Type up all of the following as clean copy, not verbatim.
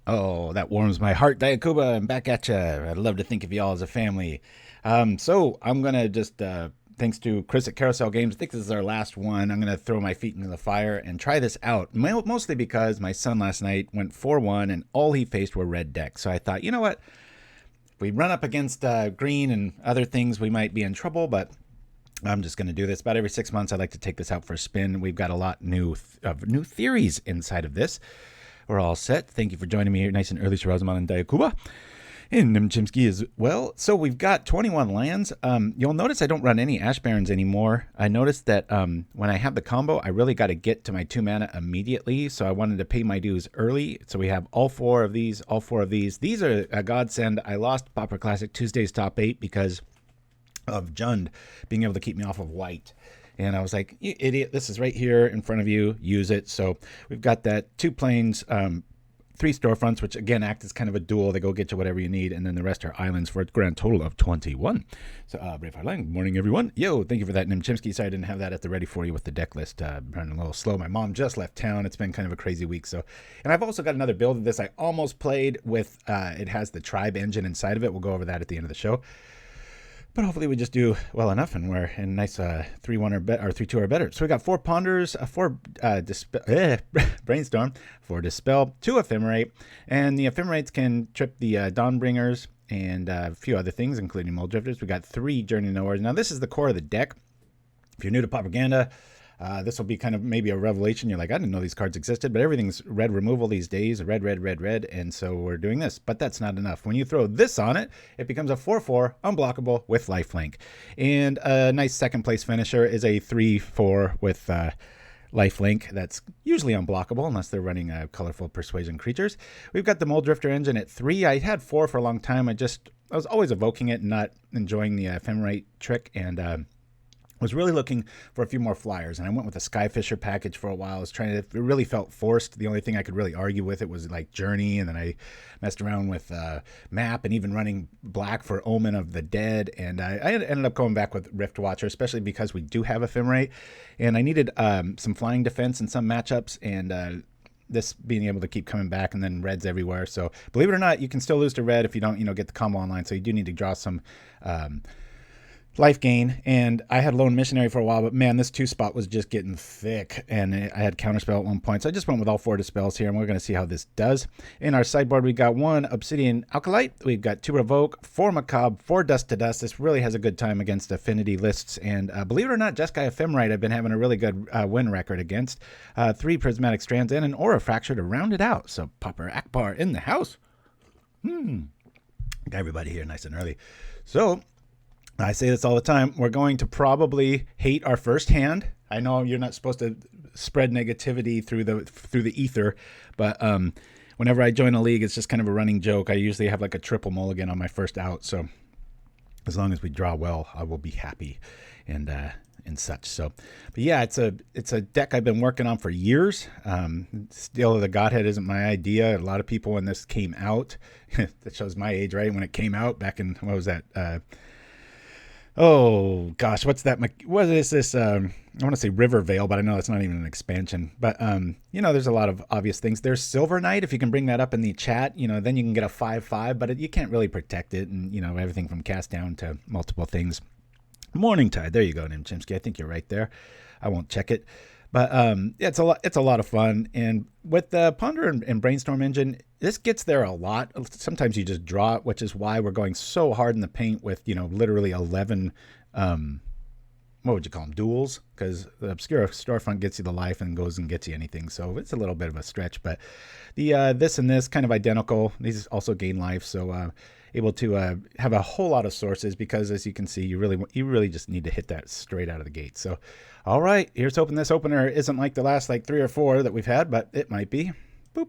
Oh, that warms my heart, Diakuba. I'm back at you. I'd love to think of y'all as a family. So I'm gonna just, thanks to Chris at Carousel Games, I think this is our last one. I'm gonna throw my feet into the fire and try this out. Mostly because my son last night went 4-1 and all he faced were red decks. So I thought, you know what? If we run up against green and other things, we might be in trouble. But I'm just going to do this about every 6 months. I like to take this out for a spin. We've got a lot of new theories inside of this. We're all set. Thank you for joining me here nice and early, Shirazaman and Diakuba. And Chimpskey as well. So we've got 21 lands. You'll notice I don't run any Ash Barrens anymore. I noticed that when I have the combo, I really got to get to my 2 mana immediately. So I wanted to pay my dues early. So we have all 4 of these, all 4 of these. These are a godsend. I lost Pauper Classic Tuesday's top 8 because of Jund being able to keep me off of white. And I was like, you idiot, this is right here in front of you. Use it. So we've got that 2 plains, 3 storefronts, which again act as kind of a duel. They go get you whatever you need, and then the rest are islands for a grand total of 21. So, Brave Heartline, good morning, everyone. Yo, thank you for that, Chimpskey. Sorry I didn't have that at the ready for you with the deck list. Running a little slow. My mom just left town. It's been kind of a crazy week. So, and I've also got another build of this I almost played with. It has the tribe engine inside of it. We'll go over that at the end of the show. But hopefully we just do well enough, and we're in nice 3-1 or 3-2 or better. So we got 4 Ponders, 4 Brainstorm, 4 Dispel, 2 Ephemerate, and the Ephemerates can trip the Dawnbringers and a few other things, including Mulldrifters. We got 3 Journey Nowheres. Now this is the core of the deck. If you're new to Propaganda, this will be kind of maybe a revelation. You're like, I didn't know these cards existed, but everything's red removal these days, red, red, red, red, and so we're doing this. But that's not enough. When you throw this on it, it becomes a 4/4 unblockable with lifelink. And a nice second place finisher is a 3/4 with lifelink. That's usually unblockable unless they're running colorful persuasion creatures. We've got the Mulldrifter engine at 3. I had 4 for a long time. I was always evoking it and not enjoying the Ephemerate trick, and was really looking for a few more flyers, and I went with a Skyfisher package for a while. I was trying to, it really felt forced. The only thing I could really argue with it was like Journey, and then I messed around with Map and even running black for Omen of the Dead, and I ended up going back with Riftwatcher, especially because we do have Ephemerate, and I needed some flying defense in some matchups, and this being able to keep coming back, and then reds everywhere. So believe it or not, you can still lose to red if you don't, get the combo online. So you do need to draw some life gain, and I had Lone Missionary for a while, but man, this 2 spot was just getting thick, and I had Counterspell at one point, so I just went with all 4 Dispels here, and we're going to see how this does. In our sideboard, we got 1 Obsidian Acolyte, we've got 2 Revoke, 4 Macabre, 4 Dust to Dust. This really has a good time against affinity lists, and believe it or not, Jeskai Ephemerate I've been having a really good win record against. 3 Prismatic Strands and an Aura Fracture to round it out, so Pauper Akbar in the house. Got everybody here nice and early. So I say this all the time. We're going to probably hate our first hand. I know you're not supposed to spread negativity through the ether, but whenever I join a league, it's just kind of a running joke. I usually have like a triple mulligan on my first out. So as long as we draw well, I will be happy and such. So, but yeah, it's a deck I've been working on for years. Still, the Godhead isn't my idea. A lot of people when this came out, that shows my age, right? When it came out back in, what was that? Oh gosh, what's that? What is this? I want to say Rivervale, but I know that's not even an expansion. But there's a lot of obvious things. There's Silver Knight. If you can bring that up in the chat, then you can get a 5/5, but you can't really protect it, and everything from cast down to multiple things. Morning Tide, there you go, Chimpskey. I think you're right there. I won't check it. But it's a lot of fun, and with the Ponder and Brainstorm engine, this gets there a lot. Sometimes you just draw it, which is why we're going so hard in the paint with literally 11 what would you call them, duels, because the Obscura Storefront gets you the life and goes and gets you anything, so it's a little bit of a stretch. But the this and this kind of identical. These also gain life, so able to have a whole lot of sources, because as you can see, you really just need to hit that straight out of the gate. So all right, here's hoping this opener isn't like the last 3 or 4 that we've had, but it might be. Boop.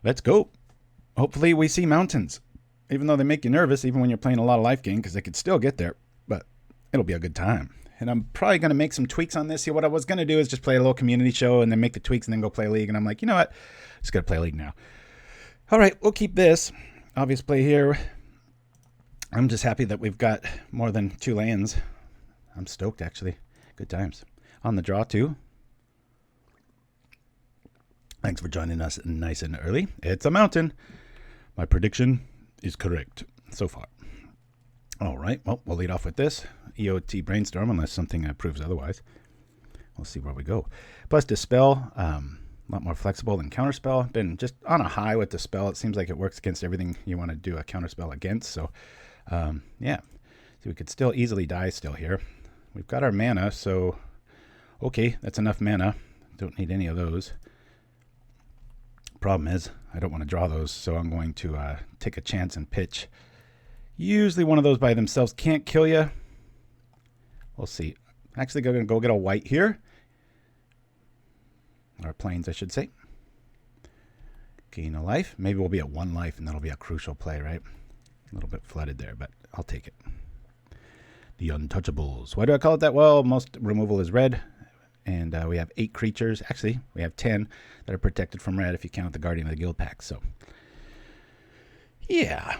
Let's go. Hopefully we see mountains, even though they make you nervous even when you're playing a lot of life gain, because they could still get there, but it'll be a good time. And I'm probably going to make some tweaks on this. See, what I was going to do is just play a little community show and then make the tweaks and then go play League. And I'm like, you know what? I'm just going to play League now. All right, we'll keep this. Obvious play here. I'm just happy that we've got more than 2 lands. I'm stoked, actually. Good times. On the draw, too. Thanks for joining us nice and early. It's a mountain. My prediction is correct so far. All right, well, we'll lead off with this. EOT Brainstorm, unless something proves otherwise. We'll see where we go. Plus Dispel, a lot more flexible than Counterspell. Been just on a high with Dispel. It seems like it works against everything you want to do a Counterspell against. So, yeah. So we could still easily die still here. We've got our mana, so okay, that's enough mana. Don't need any of those. Problem is, I don't want to draw those, so I'm going to take a chance and pitch. Usually one of those by themselves can't kill you. We'll see. Actually, going to go get a white here. Or plains, I should say. Gain a life. Maybe we'll be at 1 life, and that'll be a crucial play, right? A little bit flooded there, but I'll take it. The Untouchables. Why do I call it that? Well, most removal is red. And we have 8 creatures. Actually, we have 10 that are protected from red if you count the Guardian of the Guildpact. So, yeah.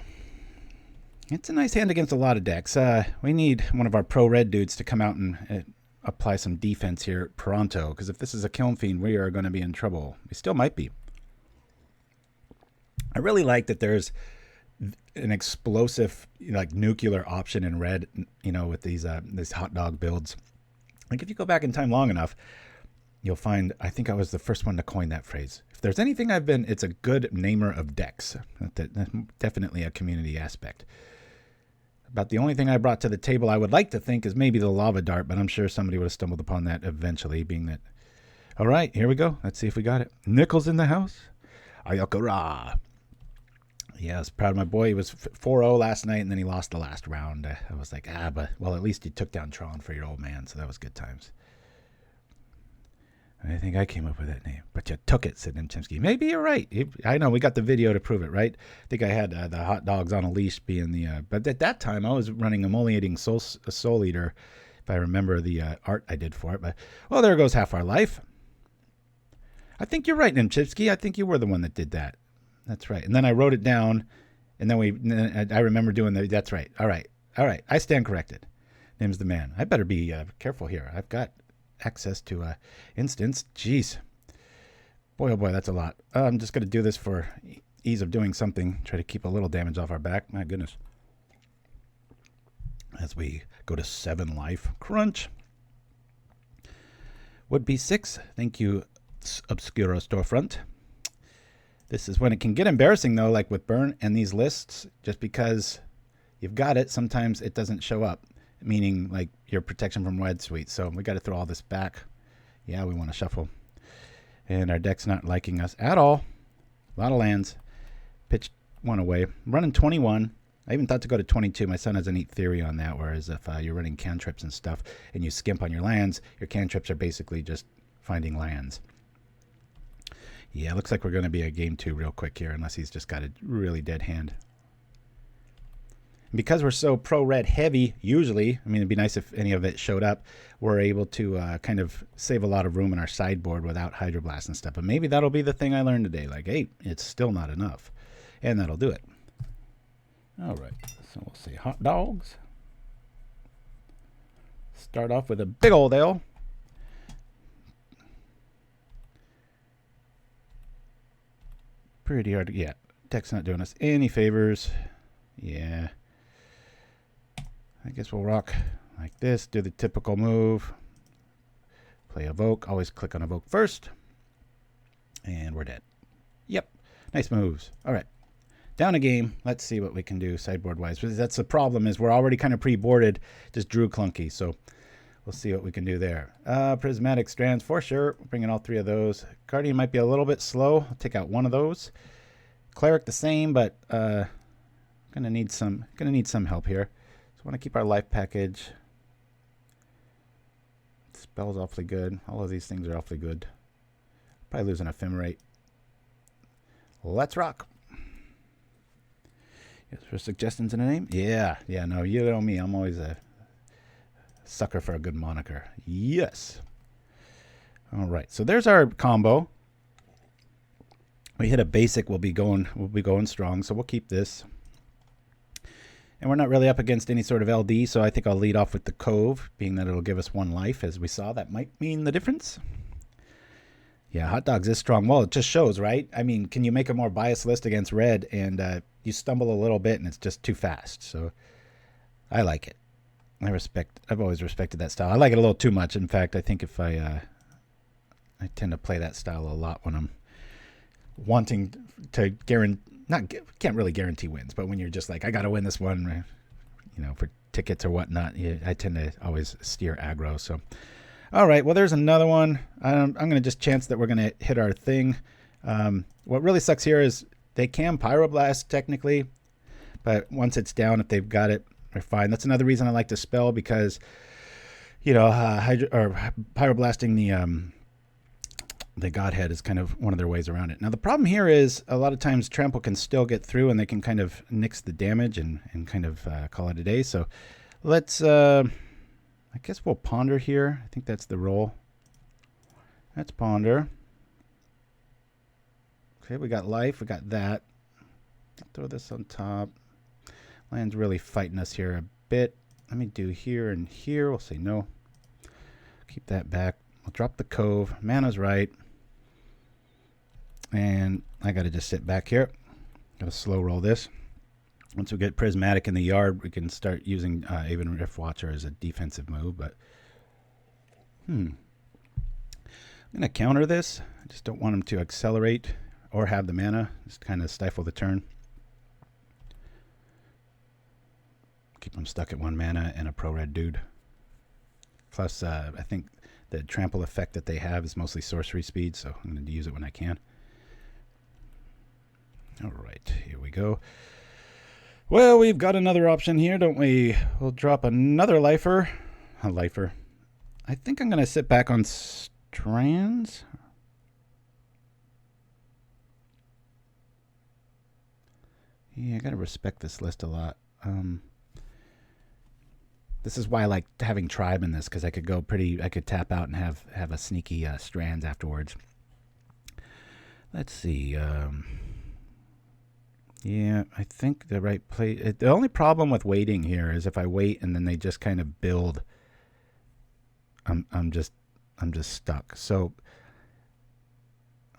It's a nice hand against a lot of decks. We need one of our pro-red dudes to come out and apply some defense here pronto. Because if this is a Kiln Fiend, we are going to be in trouble. We still might be. I really like that there's an explosive, like, nuclear option in red, you know, with these hot dog builds. Like, if you go back in time long enough, you'll find, I think I was the first one to coin that phrase. If there's anything I've been, it's a good namer of decks. That's definitely a community aspect. About the only thing I brought to the table I would like to think is maybe the lava dart, but I'm sure somebody would have stumbled upon that eventually, being that. All right, here we go. Let's see if we got it. Nichols in the house. Ayakara. Yeah, I was proud of my boy. He was 4-0 last night, and then he lost the last round. I was like, but, well, at least you took down Tron for your old man, so that was good times. I think I came up with that name. But you took it, said Chimpskey. Maybe you're right. I know, we got the video to prove it, right? I think I had the hot dogs on a leash being the... but at that time, I was running Emoliating Soul Eater, if I remember the art I did for it. But, well, there goes half our life. I think you're right, Chimpskey. I think you were the one that did that. That's right. And then I wrote it down, and then I remember doing that's right. All right. I stand corrected. Nim's the man. I better be careful here. I've got access to instance. Jeez. Boy, oh boy, that's a lot. I'm just going to do this for ease of doing something. Try to keep a little damage off our back. My goodness. As we go to 7 life. Crunch. Would be 6. Thank you, Obscura Storefront. This is when it can get embarrassing, though, like with Burn and these lists, just because you've got it, sometimes it doesn't show up, meaning like your protection from red suite. So we got to throw all this back. Yeah, we want to shuffle. And our deck's not liking us at all. A lot of lands. Pitched 1 away. I'm running 21. I even thought to go to 22. My son has a neat theory on that, whereas if you're running cantrips and stuff and you skimp on your lands, your cantrips are basically just finding lands. Yeah, looks like we're going to be a game 2 real quick here, unless he's just got a really dead hand. And because we're so pro-red heavy, usually, I mean, it'd be nice if any of it showed up, we're able to kind of save a lot of room in our sideboard without Hydroblast and stuff. But maybe that'll be the thing I learned today. Like, hey, it's still not enough. And that'll do it. All right, so we'll say hot dogs. Start off with a big old L. Pretty hard to get. Deck's not doing us any favors. Yeah. I guess we'll rock like this. Do the typical move. Play Evoke. Always click on Evoke first. And we're dead. Yep. Nice moves. All right. Down a game. Let's see what we can do sideboard-wise. That's the problem, is we're already kind of pre-boarded. Just drew clunky. So we'll see what we can do there. Prismatic Strands for sure. Bring in all 3 of those. Guardian might be a little bit slow. I'll take out 1 of those. Cleric the same, but gonna need some help here. So I want to keep our life package. Spell's awfully good. All of these things are awfully good. Probably lose an Ephemerate. Let's rock. Yes, for suggestions in a name? Yeah. No, you know me. I'm always a sucker for a good moniker. Yes. All right. So there's our combo. We hit a basic. We'll be going strong. So we'll keep this. And we're not really up against any sort of LD, so I think I'll lead off with the Cove, being that it'll give us 1 life, as we saw. That might mean the difference. Yeah, Hot Dogs is strong. Well, it just shows, right? I mean, can you make a more biased list against red and you stumble a little bit and it's just too fast? So I like it. I've always respected that style. I like it a little too much. In fact, I think if I tend to play that style a lot when I'm wanting to can't really guarantee wins, but when you're just like, I got to win this one, you know, for tickets or whatnot, I tend to always steer aggro. So, all right, well, there's another one. I'm going to just chance that we're going to hit our thing. What really sucks here is they can pyroblast technically, but once it's down, if they've got it, they're fine. That's another reason I like Dispel, because, you know, pyroblasting the Godhead is kind of one of their ways around it. Now, the problem here is a lot of times Trample can still get through and they can kind of nix the damage and kind of call it a day. So let's, I guess we'll Ponder here. I think that's the roll. Let's Ponder. Okay, we got life. We got that. Throw this on top. Land's really fighting us here a bit. Let me do here and here. We'll say no. Keep that back. We'll drop the Cove. Mana's right. And I got to just sit back here. Got to slow roll this. Once we get Prismatic in the yard, we can start using Aven Riftwatcher as a defensive move. But I'm going to counter this. I just don't want him to accelerate or have the mana. Just kind of stifle the turn. Keep him stuck at 1 mana and a pro-red dude. Plus, I think the trample effect that they have is mostly sorcery speed, so I'm going to use it when I can. All right, here we go. Well, we've got another option here, don't we? We'll drop another lifer. A lifer. I think I'm going to sit back on Strands. Yeah, I got to respect this list a lot. This is why I like having Tribe in this, because I could tap out and have a sneaky Strands afterwards. Let's see. Yeah, I think the right play. The only problem with waiting here is if I wait and then they just kind of build, I'm just stuck. So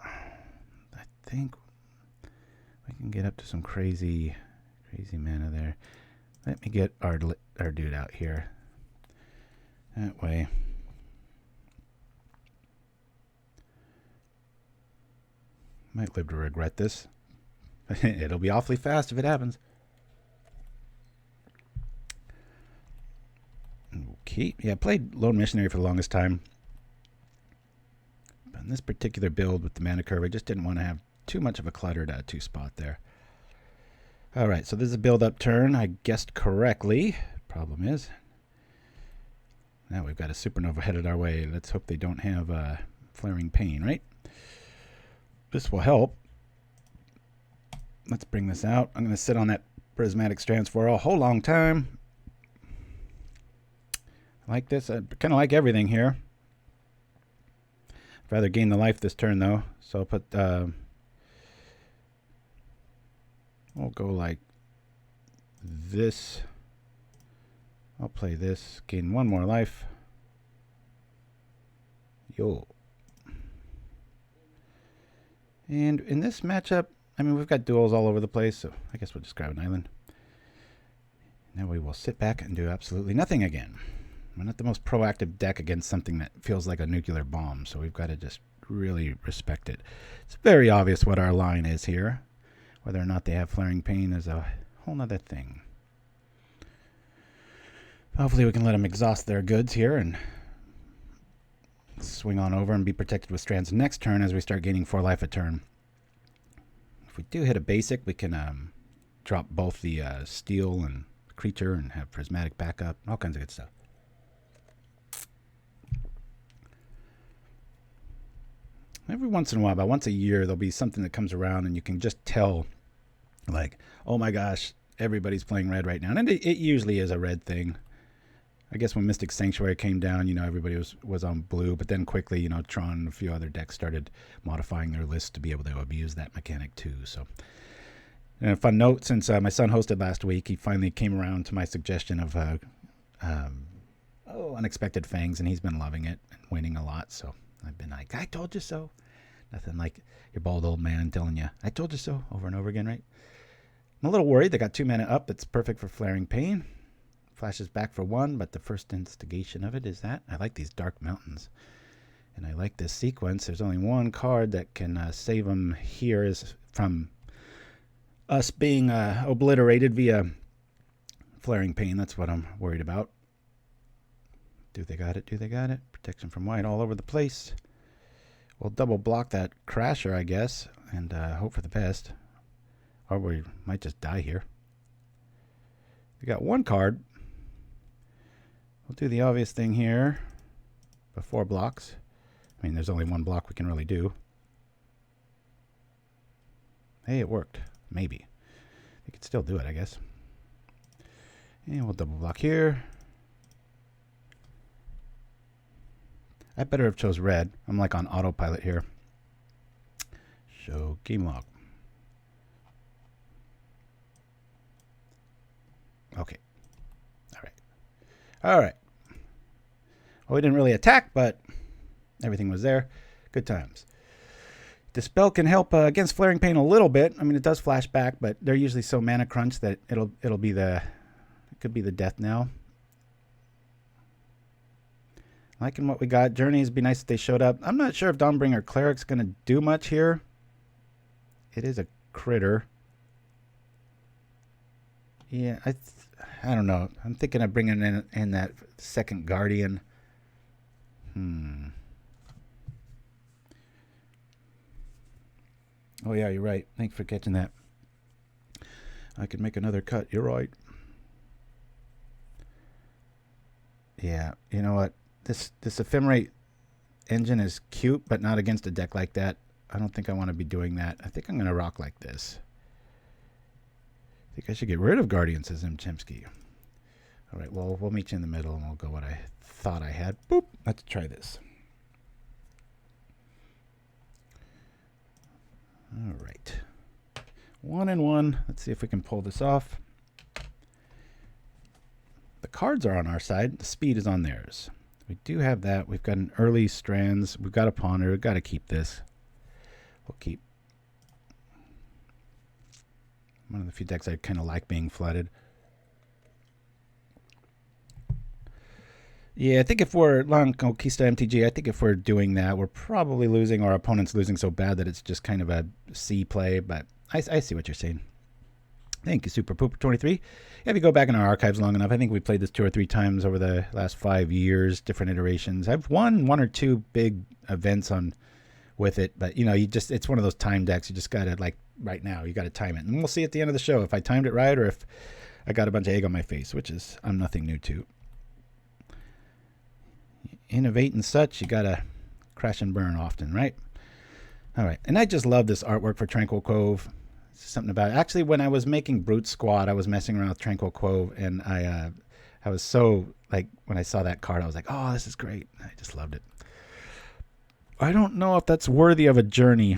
I think we can get up to some crazy mana there. Let me get our dude out here. That way. Might live to regret this. It'll be awfully fast if it happens. Okay. Yeah, I played Lone Missionary for the longest time. But in this particular build with the mana curve, I just didn't want to have too much of a cluttered 2-spot there. All right, so this is a build-up turn. I guessed correctly. Problem is, now we've got a supernova headed our way. Let's hope they don't have Flaring Pain, right? This will help. Let's bring this out. I'm going to sit on that Prismatic Strands for a whole long time. I like this. I kind of like everything here. I'd rather gain the life this turn, though. So I'll put... we'll go like this. I'll play this. Gain 1 more life. Yo. And in this matchup, I mean, we've got duels all over the place, so I guess we'll just grab an island. Now we will sit back and do absolutely nothing again. We're not the most proactive deck against something that feels like a nuclear bomb, so we've got to just really respect it. It's very obvious what our line is here. Whether or not they have Flaring Pain is a whole nother thing. Hopefully we can let them exhaust their goods here and swing on over and be protected with Strands next turn as we start gaining 4 life a turn. If we do hit a basic, we can drop both the steel and creature and have prismatic backup, all kinds of good stuff. Every once in a while, about once a year, there'll be something that comes around and you can just tell, like, oh my gosh, everybody's playing red right now. And it usually is a red thing. I guess when Mystic Sanctuary came down, you know, everybody was on blue, but then quickly, you know, Tron and a few other decks started modifying their list to be able to abuse that mechanic too. So, and a fun note, since my son hosted last week, he finally came around to my suggestion of Unexpected Fangs, and he's been loving it and winning a lot. So I've been like, I told you so. Nothing like your bald old man telling you, I told you so, over and over again, right? I'm a little worried. They got 2 mana up. It's perfect for Flaring Pain. Flashes back for 1, but the first instigation of it is that. I like these Dark Mountains. And I like this sequence. There's only one card that can save them here is from us being obliterated via Flaring Pain. That's what I'm worried about. Do they got it? Do they got it? Protection from white all over the place. We'll double block that Crasher, I guess, and hope for the best. Or we might just die here. We got one card. We'll do the obvious thing here. Before blocks. I mean, there's only one block we can really do. Hey, it worked. Maybe. We could still do it, I guess. And we'll double block here. I better have chose red. I'm like on autopilot here. Show game log. Okay. All right. All right. Well, we didn't really attack, but everything was there. Good times. Dispel can help against Flaring Pain a little bit. I mean, it does flash back, but they're usually so mana crunch that it'll be the it could be the death now. Liking what we got. Journeys, be nice if they showed up. I'm not sure if Dawnbringer Cleric's going to do much here. It is a critter. Yeah, I don't know. I'm thinking of bringing in that second Guardian. Oh, yeah, you're right. Thanks for catching that. I could make another cut. You're right. Yeah, you know what? This Ephemerate engine is cute, but not against a deck like that. I don't think I want to be doing that. I think I'm going to rock like this. I think I should get rid of Guardian, says Chimpskey. All right, well, we'll meet you in the middle, and we'll go what I thought I had. Boop. Let's try this. All right. 1 and 1. Let's see if we can pull this off. The cards are on our side. The speed is on theirs. We do have that. We've got an early Strands. We've got a Ponder. We've got to keep this. We'll keep. One of the few decks I kind of like being flooded. Yeah, I think if we're Long Conquista MTG, I think if we're doing that, we're probably losing. Our opponent's losing so bad that it's just kind of a C play. But I see what you're saying. Thank you, Super Pooper 23. If you go back in our archives long enough, I think we played this 2 or 3 times over the last 5 years, different iterations. I've won 1 or 2 big events with it, but you know, it's one of those time decks. You just gotta, like right now, you gotta time it, and we'll see at the end of the show if I timed it right or if I got a bunch of egg on my face, which is I'm nothing new to. Innovate and such, you gotta crash and burn often, right? All right, and I just love this artwork for Tranquil Cove. Something about it. Actually, when I was making Brute Squad, I was messing around with Tranquil Cove, and I was so, like, when I saw that card, I was like, oh, this is great. I just loved it. I don't know if that's worthy of a journey.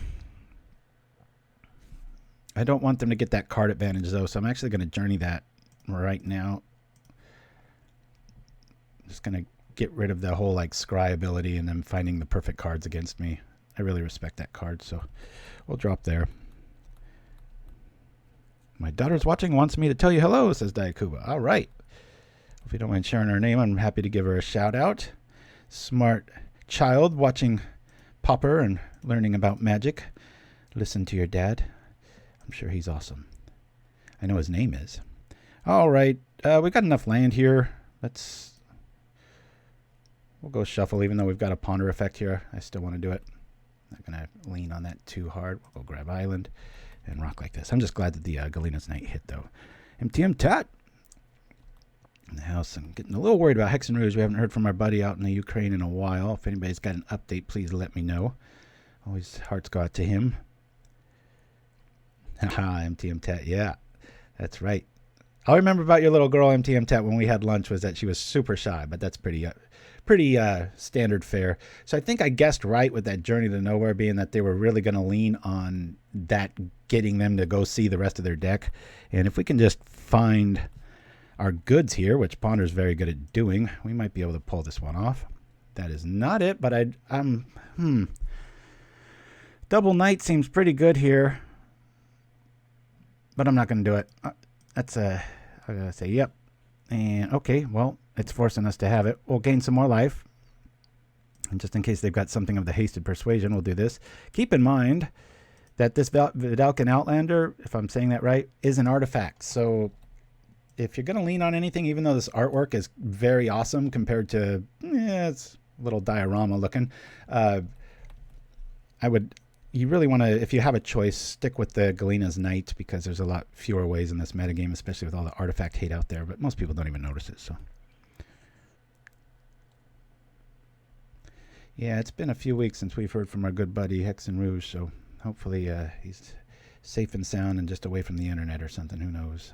I don't want them to get that card advantage, though, so I'm actually going to journey that right now. I'm just going to get rid of the whole, like, scry ability and them finding the perfect cards against me. I really respect that card, so we'll drop there. My daughter's watching, wants me to tell you hello, says Diakuba. All right. If you don't mind sharing her name, I'm happy to give her a shout out. Smart child watching Pauper and learning about magic. Listen to your dad. I'm sure he's awesome. I know his name is. All right. We've got enough land here. We'll go shuffle, even though we've got a Ponder effect here. I still want to do it. Not going to lean on that too hard. We'll go grab Island and rock like this. I'm just glad that the Galina's Night hit, though. Mtmentat in the house. I'm getting a little worried about hexxen ruge. We haven't heard from our buddy out in the Ukraine in a while. If anybody's got an update, please let me know. Always hearts go out to him. Haha, Mtmentat. Yeah, that's right. All I remember about your little girl, Mtmentat, when we had lunch was that she was super shy, but that's pretty standard fare. So I think I guessed right with that Journey to Nowhere being that they were really going to lean on that getting them to go see the rest of their deck. And if we can just find our goods here, which Ponder's very good at doing, we might be able to pull this one off. That is not it, but Double Knight seems pretty good here. But I'm not going to do it. That's a... I gotta say, yep. And, okay, well, it's forcing us to have it. We'll gain some more life. And just in case they've got something of the Hasted Persuasion, we'll do this. Keep in mind that this Vedalken Outlander, if I'm saying that right, is an artifact. So if you're going to lean on anything, even though this artwork is very awesome compared to, it's a little diorama looking, you really want to, if you have a choice, stick with the Galina's Knight, because there's a lot fewer ways in this metagame, especially with all the artifact hate out there, but most people don't even notice it, so. Yeah, it's been a few weeks since we've heard from our good buddy hexxen Ruge, so hopefully he's safe and sound and just away from the internet or something, who knows.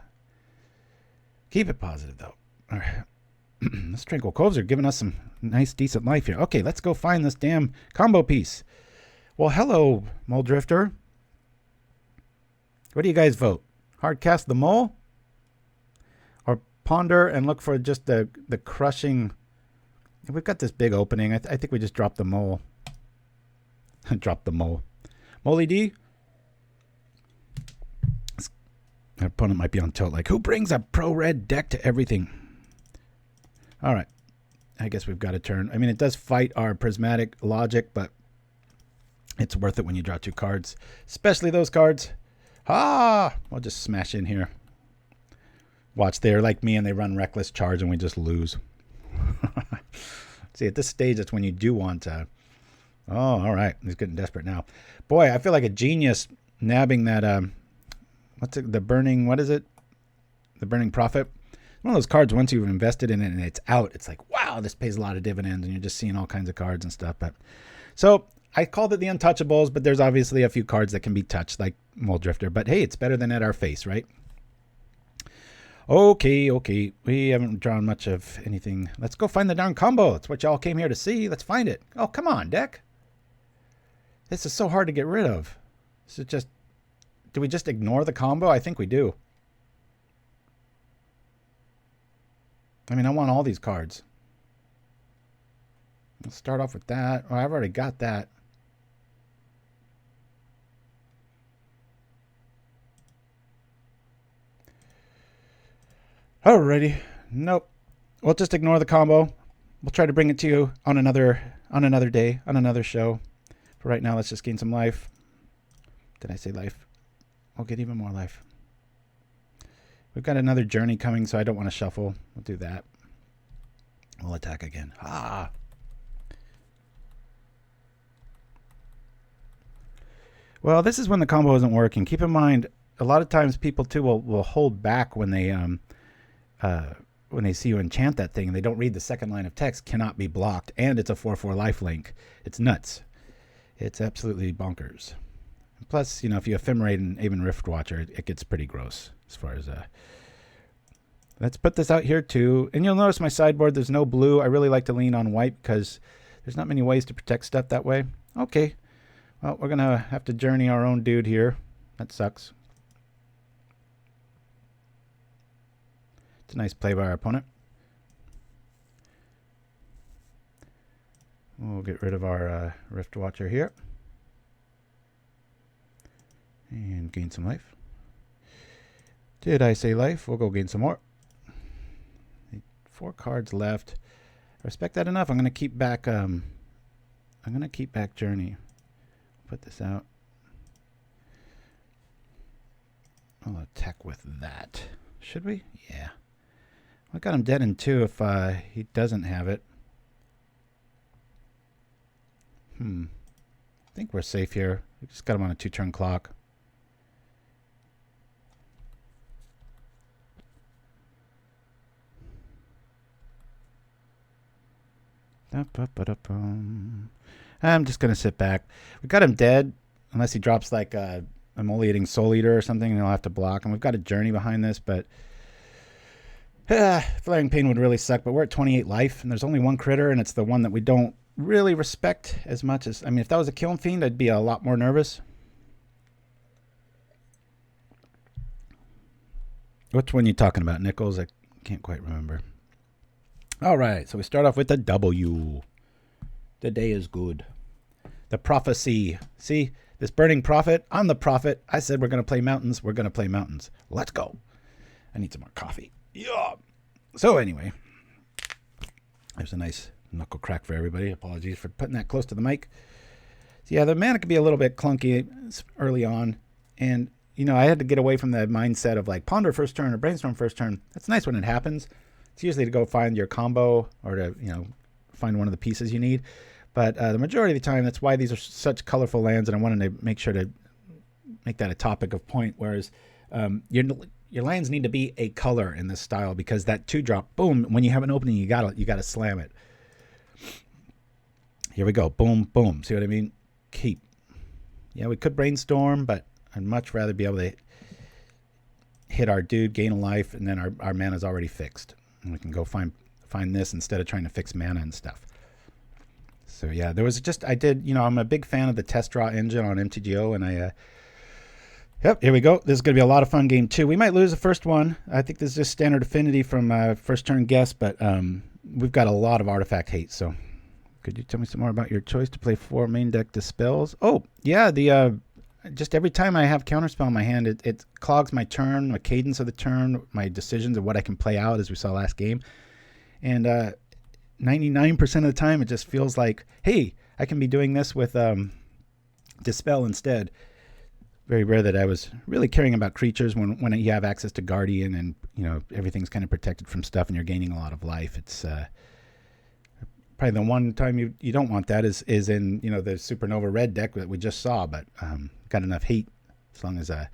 Keep it positive, though. All right. These Tranquil Coves are giving us some nice, decent life here. Okay, let's go find this damn combo piece. Well, hello, Mulldrifter. What do you guys vote? Hardcast the Mole? Or ponder and look for just the crushing... We've got this big opening. I think we just dropped the Mole. Drop the Mole. Moley D? Our opponent might be on tilt like, who brings a pro-red deck to everything? All right. I guess we've got a turn. I mean, it does fight our prismatic logic, but it's worth it when you draw 2 cards. Especially those cards. Ah! We'll just smash in here. Watch, they're like me and they run Reckless Charge and we just lose. See, at this stage, that's when you do want to... Oh, all right. He's getting desperate now. Boy, I feel like a genius nabbing that... what's it? The Burning... What is it? The Burning Prophet. One of those cards, once you've invested in it and it's out, it's like, wow, this pays a lot of dividends, and you're just seeing all kinds of cards and stuff. But so I called it the Untouchables, but there's obviously a few cards that can be touched, like Mulldrifter. But hey, it's better than at our face, right? Okay. We haven't drawn much of anything. Let's go find the darn combo. That's what y'all came here to see. Let's find it. Oh, come on, deck. This is so hard to get rid of. Is it just... Do we just ignore the combo? I think we do. I mean, I want all these cards. Let's start off with that. Oh, I've already got that. Alrighty. Nope. We'll just ignore the combo. We'll try to bring it to you on another day, on another show. For right now, let's just gain some life. Did I say life? We'll get even more life. We've got another journey coming, so I don't want to shuffle. We'll do that. We'll attack again. Ah! Well, this is when the combo isn't working. Keep in mind, a lot of times people, too, will hold back when they see you enchant that thing and they don't read the second line of text, cannot be blocked, and it's a 4/4 lifelink. It's nuts. It's absolutely bonkers. Plus, you know, if you ephemerate an Aven Riftwatcher, it gets pretty gross as far as... Let's put this out here, too. And you'll notice my sideboard, there's no blue. I really like to lean on white because there's not many ways to protect stuff that way. Okay. Well, we're going to have to journey our own dude here. That sucks. It's a nice play by our opponent. We'll get rid of our Riftwatcher here. And gain some life. Did I say life? We'll go gain some more. 4 cards left. I respect that enough. I'm going to keep back. I'm going to keep back Journey. Put this out. I'll attack with that. Should we? Yeah. I got him dead in 2 if he doesn't have it. I think we're safe here. We just got him on a 2-turn clock. I'm just going to sit back. We got him dead, unless he drops like a Emoliating Soul Eater or something, and he'll have to block. And we've got a Journey behind this, but Flaring Pain would really suck. But we're at 28 life, and there's only 1 critter, and it's the one that we don't really respect as much as... I mean, if that was a Kiln Fiend, I'd be a lot more nervous. Which one are you talking about, Nichols? I can't quite remember. All right, so we start off with the W. The day is good. The prophecy. See, This Burning Prophet, I'm the prophet. I said we're going to play mountains. We're going to play mountains. Let's go. I need some more coffee. Yeah. So anyway, there's a nice knuckle crack for everybody. Apologies for putting that close to the mic. So yeah, the mana can be a little bit clunky early on. And, you know, I had to get away from the mindset of like Ponder first turn or Brainstorm first turn. That's nice when it happens. It's usually to go find your combo or to, you know, find one of the pieces you need. But the majority of the time, that's why these are such colorful lands. And I wanted to make sure to make that a topic of point. Whereas your lands need to be a color in this style, because that 2-drop, boom, when you have an opening, you gotta slam it. Here we go. Boom, boom. See what I mean? Keep. Yeah, we could Brainstorm, but I'd much rather be able to hit our dude, gain a life, and then our mana's already fixed. And we can go find this instead of trying to fix mana and stuff. So yeah, there was just, I'm a big fan of the test draw engine on MTGO, and yep, here we go. This is going to be a lot of fun game too. We might lose the first one. I think this is just standard affinity from first turn guess, but we've got a lot of artifact hate. So could you tell me some more about your choice to play 4 main deck Dispels? Oh yeah, just every time I have Counterspell in my hand, it clogs my turn, my cadence of the turn, my decisions of what I can play out, as we saw last game. And 99% of the time, it just feels like, hey, I can be doing this with Dispel instead. Very rare that I was really caring about creatures when you have access to Guardian and, you know, everything's kind of protected from stuff and you're gaining a lot of life. It's probably the one time you don't want that is in, you know, the Supernova Red deck that we just saw, but got enough hate. As long as our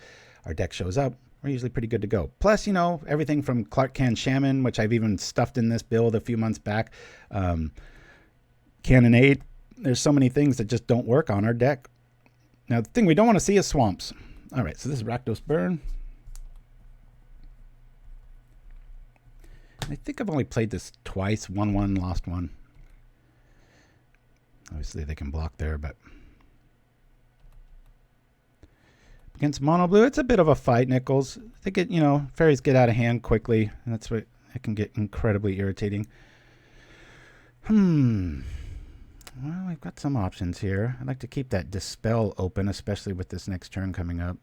deck shows up, we're usually pretty good to go. Plus, you know, everything from Clark Can Shaman, which I've even stuffed in this build a few months back, Cannonade. There's so many things that just don't work on our deck. Now, the thing we don't want to see is swamps. All right, so this is Rakdos Burn. I think I've only played this twice. 1-1, lost one. Obviously, they can block there, but against mono blue, it's a bit of a fight, Nichols. They get, you know, fairies get out of hand quickly, and that's what it can get incredibly irritating. Well, we've got some options here. I'd like to keep that Dispel open, especially with this next turn coming up.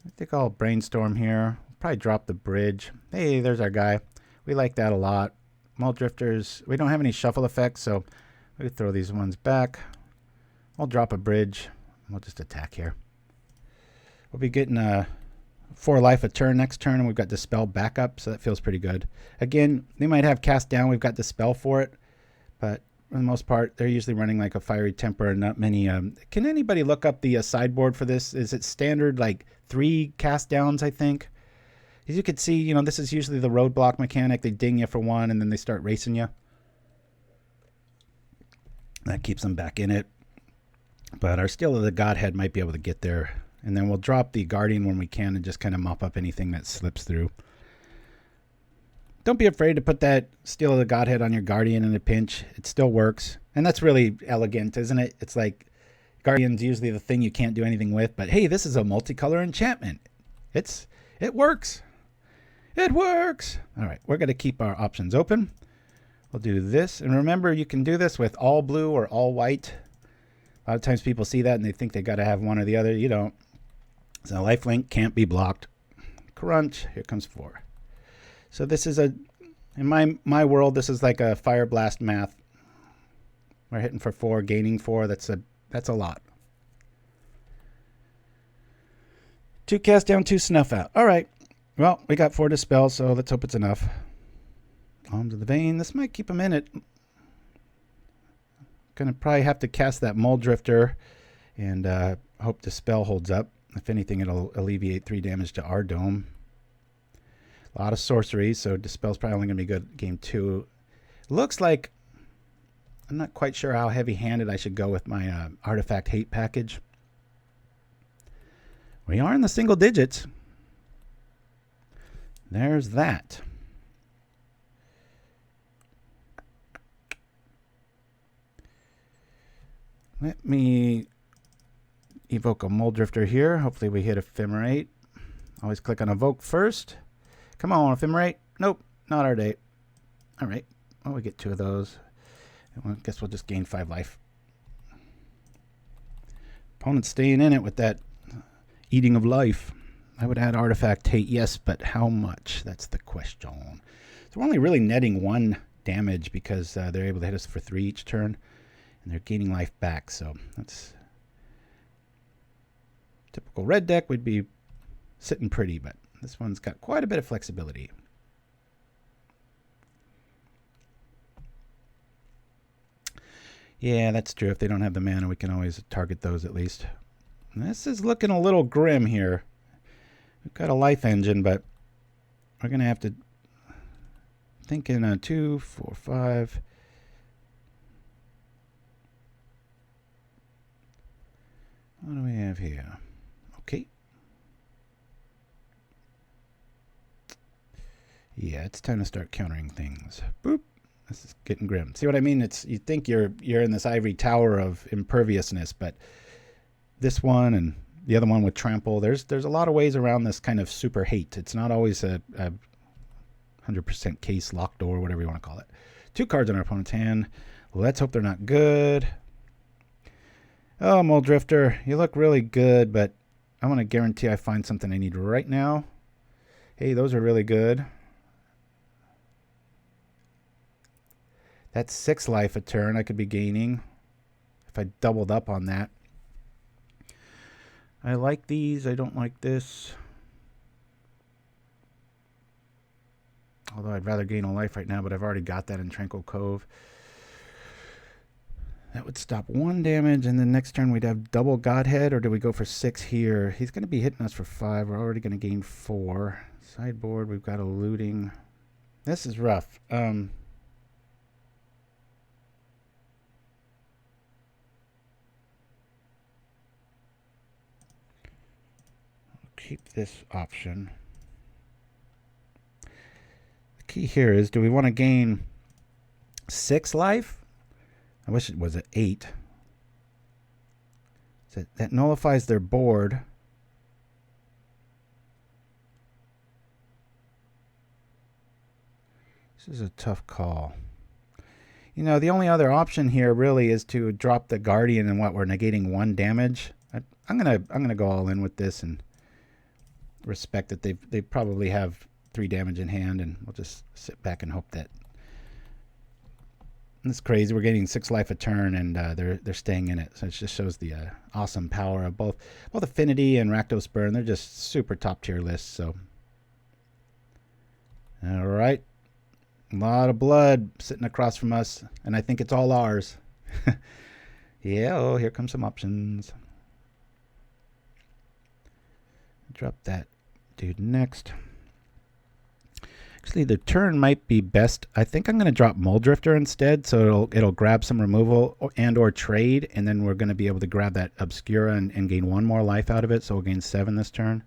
I think I'll Brainstorm here. Probably drop the bridge. Hey, there's our guy. We like that a lot. Mulldrifters, we don't have any shuffle effects, so we throw these ones back. I'll drop a bridge. We'll just attack here. We'll be getting 4 life a turn next turn, and we've got Dispel backup, so that feels pretty good. Again, they might have Cast Down. We've got Dispel for it, but for the most part, they're usually running like a Fiery Temper and not many. Can anybody look up the sideboard for this? Is it standard like 3 Cast Downs, I think? As you can see, you know, this is usually the roadblock mechanic. They ding you for 1, and then they start racing you. That keeps them back in it. But our Steel of the Godhead might be able to get there. And then we'll drop the Guardian when we can and just kind of mop up anything that slips through. Don't be afraid to put that Steel of the Godhead on your Guardian in a pinch. It still works. And that's really elegant, isn't it? It's like Guardian's usually the thing you can't do anything with. But hey, this is a multicolor enchantment. It works. It works. All right, we're going to keep our options open. We'll do this. And remember, you can do this with all blue or all white. A lot of times people see that and they think they got to have one or the other. You don't. So lifelink can't be blocked. Crunch. Here comes 4. So this is in my world, this is like a Fire Blast math. We're hitting for 4, gaining 4. That's a lot. 2 Cast Down, 2 Snuff Out. All right. Well, we got 4 Dispel, so let's hope it's enough. Arms of the Vein. This might keep him in it. Gonna probably have to cast that Mulldrifter and hope Dispel holds up. If anything, it'll alleviate 3 damage to our dome. A lot of sorcery, so Dispel's probably only gonna be good game 2. Looks like I'm not quite sure how heavy-handed I should go with my artifact hate package. We are in the single digits. There's that. Let me evoke a Mulldrifter here. Hopefully we hit Ephemerate. Always click on evoke first. Come on, Ephemerate. Nope, not our day. All right. Well, we get 2 of those. I guess we'll just gain 5 life. Opponent's staying in it with that eating of life. I would add Artifact Hate, yes, but how much? That's the question. So we're only really netting 1 damage because they're able to hit us for 3 each turn, and they're gaining life back. So that's typical red deck. Would be sitting pretty, but this one's got quite a bit of flexibility. Yeah, that's true. If they don't have the mana, we can always target those at least. And this is looking a little grim here. We've got a life engine, but we're going to have to think in 2, 4, 5. What do we have here? Okay. Yeah, it's time to start countering things. Boop. This is getting grim. See what I mean? It's, you think you're in this ivory tower of imperviousness, but this one and the other one with trample, there's a lot of ways around this kind of super hate. It's not always a 100% case, locked door, whatever you want to call it. 2 cards in our opponent's hand. Let's hope they're not good. Oh, Mulldrifter, you look really good, but I want to guarantee I find something I need right now. Hey, those are really good. That's 6 life a turn I could be gaining if I doubled up on that. I like these. I don't like this. Although I'd rather gain a life right now, but I've already got that in Tranquil Cove. That would stop 1 damage, and then next turn we'd have double Godhead, or do we go for 6 here? He's going to be hitting us for 5. We're already going to gain 4. Sideboard, we've got a looting. This is rough. Keep this option. The key here is, do we want to gain 6 life? I wish it was at 8. So that nullifies their board. This is a tough call. You know, the only other option here really is to drop the Guardian and what, we're negating 1 damage. I'm gonna go all in with this and respect that they probably have 3 damage in hand, and we'll just sit back and hope that. It's crazy. We're getting 6 life a turn, and they're staying in it. So it just shows the awesome power of both Affinity and Rakdos Burn. They're just super top tier lists. So, all right, a lot of blood sitting across from us, and I think it's all ours. Yeah. Oh, here comes some options. Drop that dude next. Actually, the turn might be best. I think I'm going to drop Mulldrifter instead, so it'll grab some removal or trade, and then we're going to be able to grab that Obscura and gain 1 more life out of it, so we'll gain 7 this turn.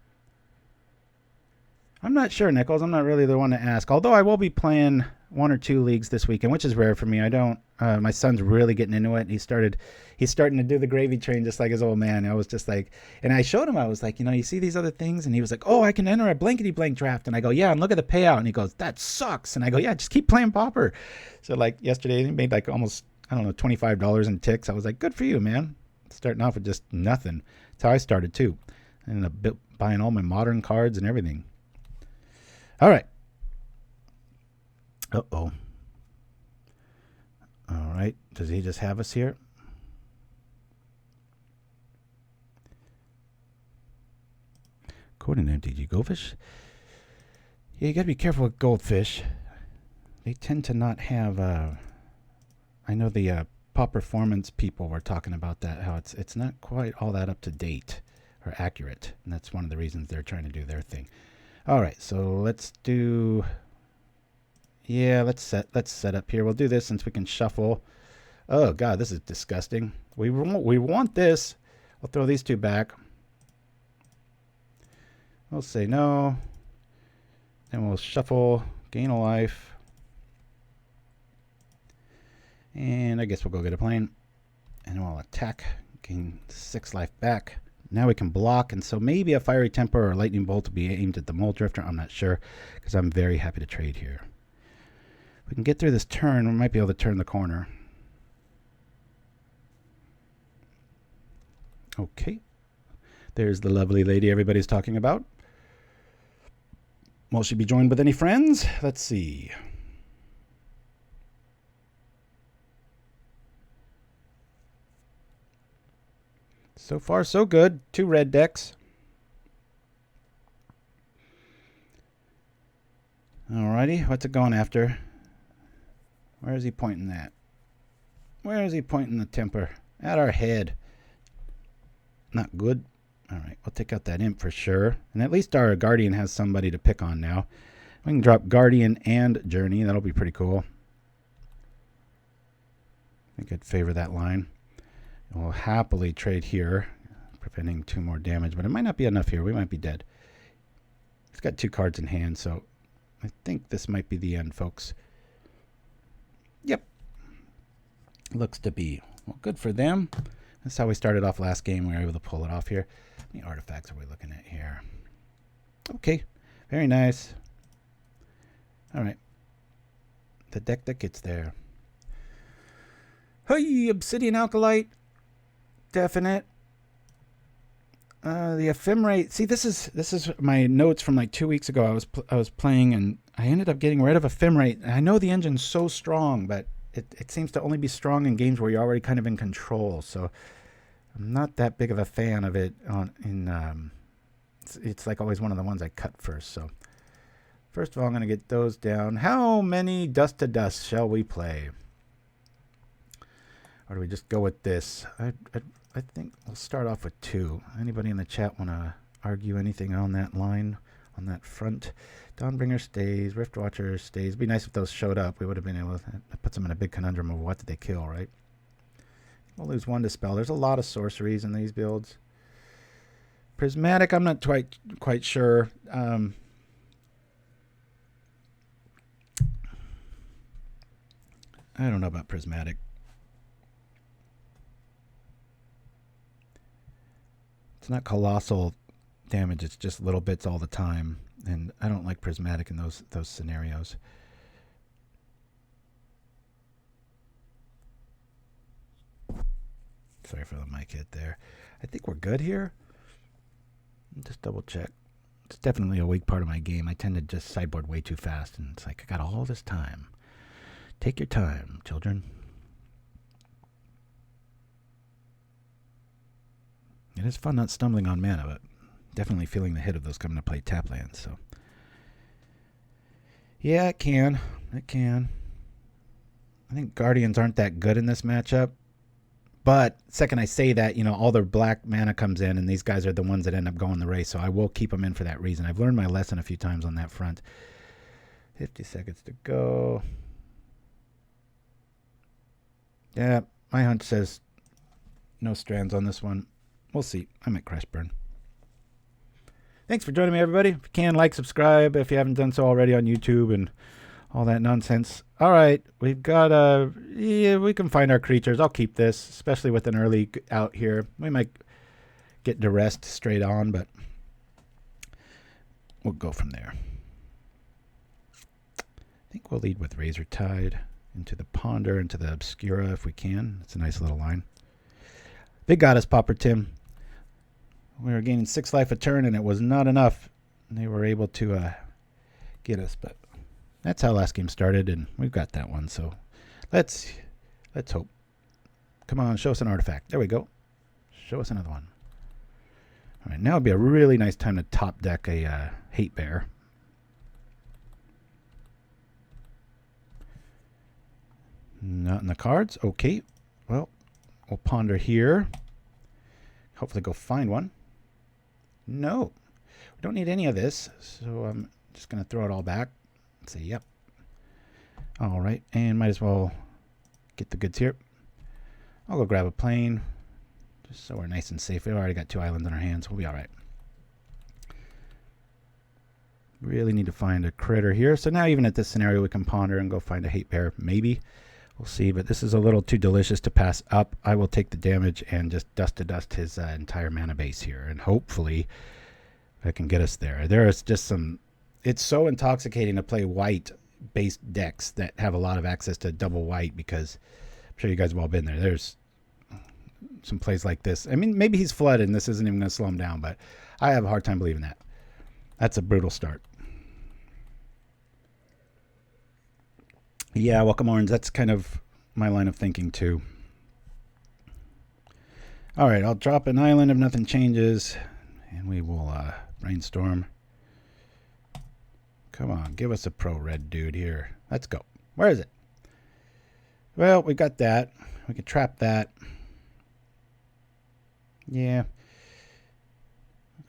I'm not sure, Nichols. I'm not really the one to ask, although I will be playing 1 or 2 leagues this weekend, which is rare for me. I don't. My son's really getting into it. He's starting to do the gravy train just like his old man. I was just like, and I showed him. I was like, you know, you see these other things, and he was like, oh, I can enter a blankety blank draft, and I go, yeah, and look at the payout, and he goes, that sucks, and I go, yeah, just keep playing Pauper. So like yesterday, he made like almost, I don't know, $25 in ticks. I was like, good for you, man. Starting off with just nothing. That's how I started too. I ended up buying all my modern cards and everything. All right. Uh-oh. All right. Does he just have us here? According to MTG Goldfish. Yeah, you got to be careful with goldfish. They tend to not have... I know the pop performance people were talking about that, how it's not quite all that up to date or accurate. And that's one of the reasons they're trying to do their thing. All right, so let's do... Yeah, let's set up here. We'll do this since we can shuffle. Oh God, this is disgusting. We want this. We'll throw these 2 back. We'll say no. Then we'll shuffle, gain a life. And I guess we'll go get a plane. And we'll attack, gain 6 life back. Now we can block, and so maybe a Fiery Temper or Lightning Bolt will be aimed at the Mulldrifter. I'm not sure, because I'm very happy to trade here. If we can get through this turn, we might be able to turn the corner. Okay. There's the lovely lady everybody's talking about. Will she be joined with any friends? Let's see. So far, so good. 2 red decks. Alrighty, what's it going after? Where is he pointing that? Where is he pointing the temper? At our head. Not good. Alright, we'll take out that imp for sure. And at least our guardian has somebody to pick on now. We can drop guardian and journey. That'll be pretty cool. I think I'd favor that line. We'll happily trade here, preventing 2 more damage, but it might not be enough here. We might be dead. He's got 2 cards in hand, so I think this might be the end, folks. Yep. Looks to be. Well, good for them. That's how we started off last game. We were able to pull it off here. How many artifacts are we looking at here? Okay. Very nice. All right. The deck that gets there. Hey, Obsidian Acolyte. Definite. The Ephemerate. See, this is my notes from like 2 weeks ago. I was playing and I ended up getting rid of Ephemerate. I know the engine's so strong, but it seems to only be strong in games where you're already kind of in control. So I'm not that big of a fan of it. It's like always one of the ones I cut first. So first of all, I'm going to get those down. How many Dust to Dust shall we play? Or do we just go with this? I think we'll start off with 2. Anybody in the chat want to argue anything on that line, on that front? Dawnbringer stays, Riftwatcher stays. It'd be nice if those showed up. We would have been able to put them in a big conundrum of what did they kill, right? We'll lose 1 Dispel. There's a lot of sorceries in these builds. Prismatic, I'm not quite sure. I don't know about Prismatic. It's not colossal damage, it's just little bits all the time. And I don't like Prismatic in those scenarios. Sorry for the mic hit there. I think we're good here. Just double check. It's definitely a weak part of my game. I tend to just sideboard way too fast, and it's like I got all this time. Take your time, children. It is fun not stumbling on mana, but definitely feeling the hit of those coming to play tap lands. So, yeah, it can. It can. I think Guardians aren't that good in this matchup. But second I say that, you know, all the black mana comes in, and these guys are the ones that end up going the race. So I will keep them in for that reason. I've learned my lesson a few times on that front. 50 seconds to go. Yeah, my hunch says no strands on this one. We'll see. I might crash burn. Thanks for joining me, everybody. If you can, like, subscribe if you haven't done so already on YouTube and all that nonsense. All right, we've got yeah, we can find our creatures. I'll keep this, especially with an early out here. We might get Duress straight on, but we'll go from there. I think we'll lead with Razortide into the Ponder, into the Obscura if we can. It's a nice little line. They got us, Pauper Tim. We were gaining 6 life a turn, and it was not enough. They were able to get us, but that's how last game started, and we've got that one. So let's hope. Come on, show us an artifact. There we go. Show us another one. All right, now would be a really nice time to top deck a Hate Bear. Not in the cards. Okay. Well, we'll ponder here. Hopefully go find one. No. We don't need any of this, so I'm just going to throw it all back. Say, yep. All right, and might as well get the goods here. I'll go grab a plane, just so we're nice and safe. We've already got 2 islands in our hands. We'll be all right. Really need to find a critter here. So now even at this scenario, we can ponder and go find a Hate Bear, maybe. We'll see, but this is a little too delicious to pass up. I will take the damage and just dust to dust his entire mana base here, and hopefully I can get us there. There is just some... It's so intoxicating to play white-based decks that have a lot of access to double white, because I'm sure you guys have all been there. There's some plays like this. I mean, maybe he's flooded and this isn't even going to slow him down, but I have a hard time believing that. That's a brutal start. Yeah, welcome Orange. That's kind of my line of thinking too. All right, I'll drop an island if nothing changes, and we will brainstorm. Come on, give us a pro red dude here. Let's go. Where is it? Well, we got that. We can trap that. Yeah.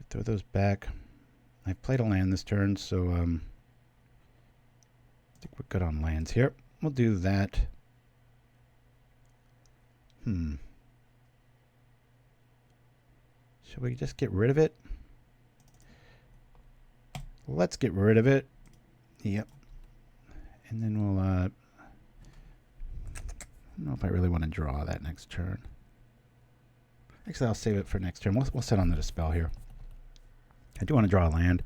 Throw those back. I've played a land this turn, so I think we're good on lands here. We'll do that. Should we just get rid of it? Let's get rid of it. Yep. And then we'll, I don't know if I really want to draw that next turn. Actually, I'll save it for next turn. We'll set on the Dispel here. I do want to draw a land.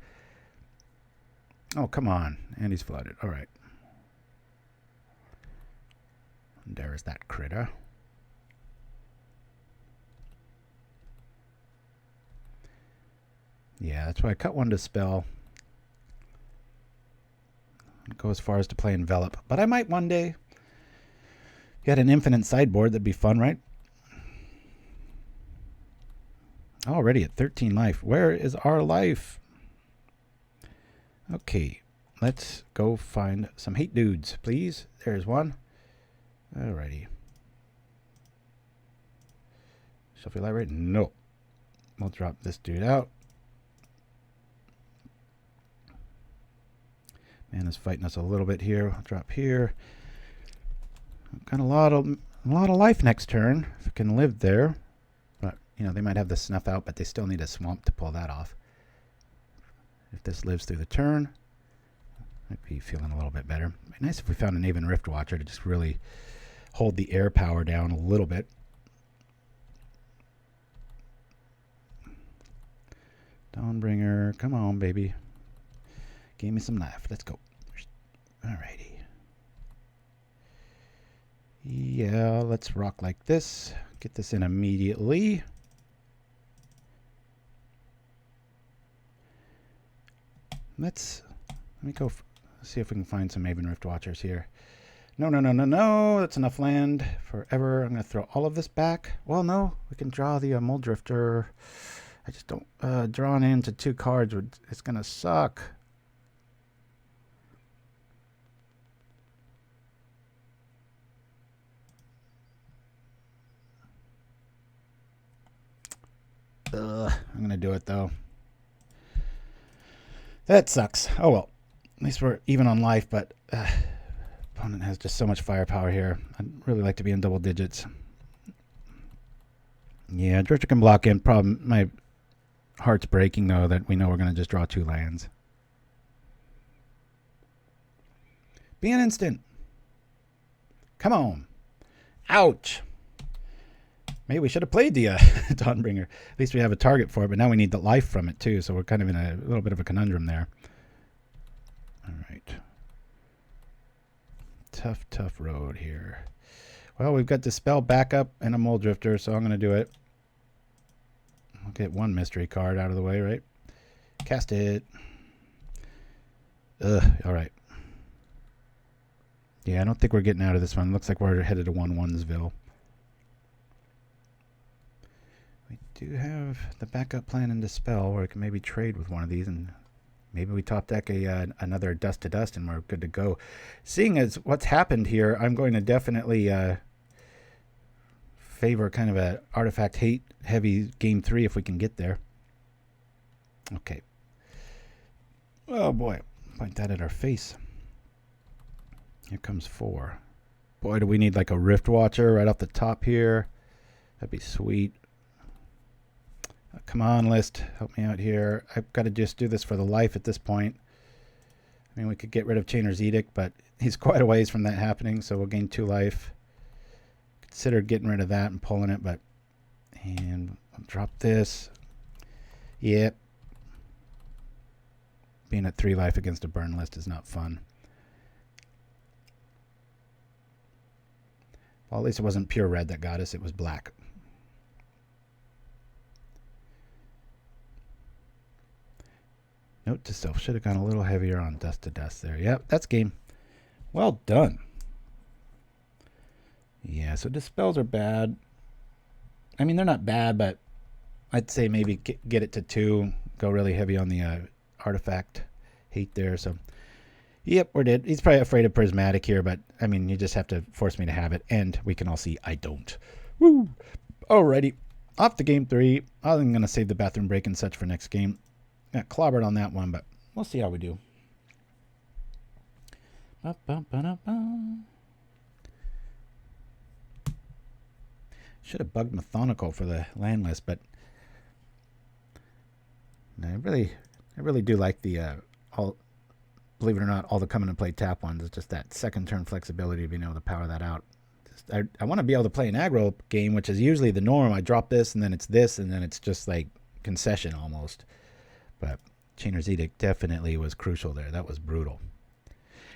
Oh, come on. And he's flooded. All right. And there is that critter. Yeah, that's why I cut one Dispel. Go as far as to play Envelop. But I might one day. You had an infinite sideboard. That'd be fun, right? Already at 13 life. Where is our life? Okay. Let's go find some hate dudes, please. There's one. Alrighty. Shuffle Library? No. We'll drop this dude out. Man is fighting us a little bit here. I'll drop here. Got a lot of life next turn. If we can live there. But, you know, they might have the snuff out, but they still need a swamp to pull that off. If this lives through the turn, I'd be feeling a little bit better. It'd be nice if we found an Aven Riftwatcher to just really hold the air power down a little bit. Dawnbringer, come on, baby. Give me some knife. Let's go. Alrighty. Yeah, let's rock like this. Get this in immediately. Let me go see if we can find some Aven Riftwatchers here. No. That's enough land forever. I'm going to throw all of this back. Well, no. We can draw the Mulldrifter. I just don't... drawing into 2 cards, it's going to suck. I'm going to do it, though. That sucks. Oh, well. At least we're even on life, but opponent has just so much firepower here. I'd really like to be in double digits. Yeah, Drifter can block in. Problem, my heart's breaking, though, that we know we're going to just draw 2 lands. Be an instant. Come on. Ouch. Maybe we should have played the Dawnbringer. At least we have a target for it, but now we need the life from it too, so we're kind of in a little bit of a conundrum there. All right. Tough road here. Well, we've got Dispel backup and a Mulldrifter, so I'm going to do it. I'll get 1 mystery card out of the way, right? Cast it. All right. Yeah, I don't think we're getting out of this one. Looks like we're headed to 1-1'sville. We do have the backup plan in Dispel where we can maybe trade with one of these, and maybe we top deck another Dust to Dust and we're good to go. Seeing as what's happened here, I'm going to definitely favor kind of a artifact hate heavy game 3 if we can get there. Okay. Oh boy, point that at our face. Here comes 4. Boy, do we need like a Riftwatcher right off the top here. That'd be sweet. Come on, list. Help me out here. I've got to just do this for the life at this point. I mean, we could get rid of Chainer's Edict, but he's quite a ways from that happening, so we'll gain 2 life. Consider getting rid of that and pulling it, but... And I'll drop this. Yep. Being at 3 life against a burn list is not fun. Well, at least it wasn't pure red that got us. It was black. Note to self, should have gone a little heavier on Dust to Dust there. Yep, that's game. Well done. Yeah, so Dispels are bad. I mean, they're not bad, but I'd say maybe get it to 2. Go really heavy on the artifact hate there. So, yep, we're dead. He's probably afraid of Prismatic here, but, I mean, you just have to force me to have it. And we can all see I don't. Woo! Alrighty. Off to game 3. I'm going to save the bathroom break and such for next game. Got clobbered on that one, but we'll see how we do. Should have bugged Methodical for the land list, but I really do like the believe it or not, all the come in and play tap ones. It's just that second turn flexibility of being able to power that out. I want to be able to play an aggro game, which is usually the norm. I drop this and then it's this, and then it's just like concession almost. But Chainer's Edict definitely was crucial there. That was brutal.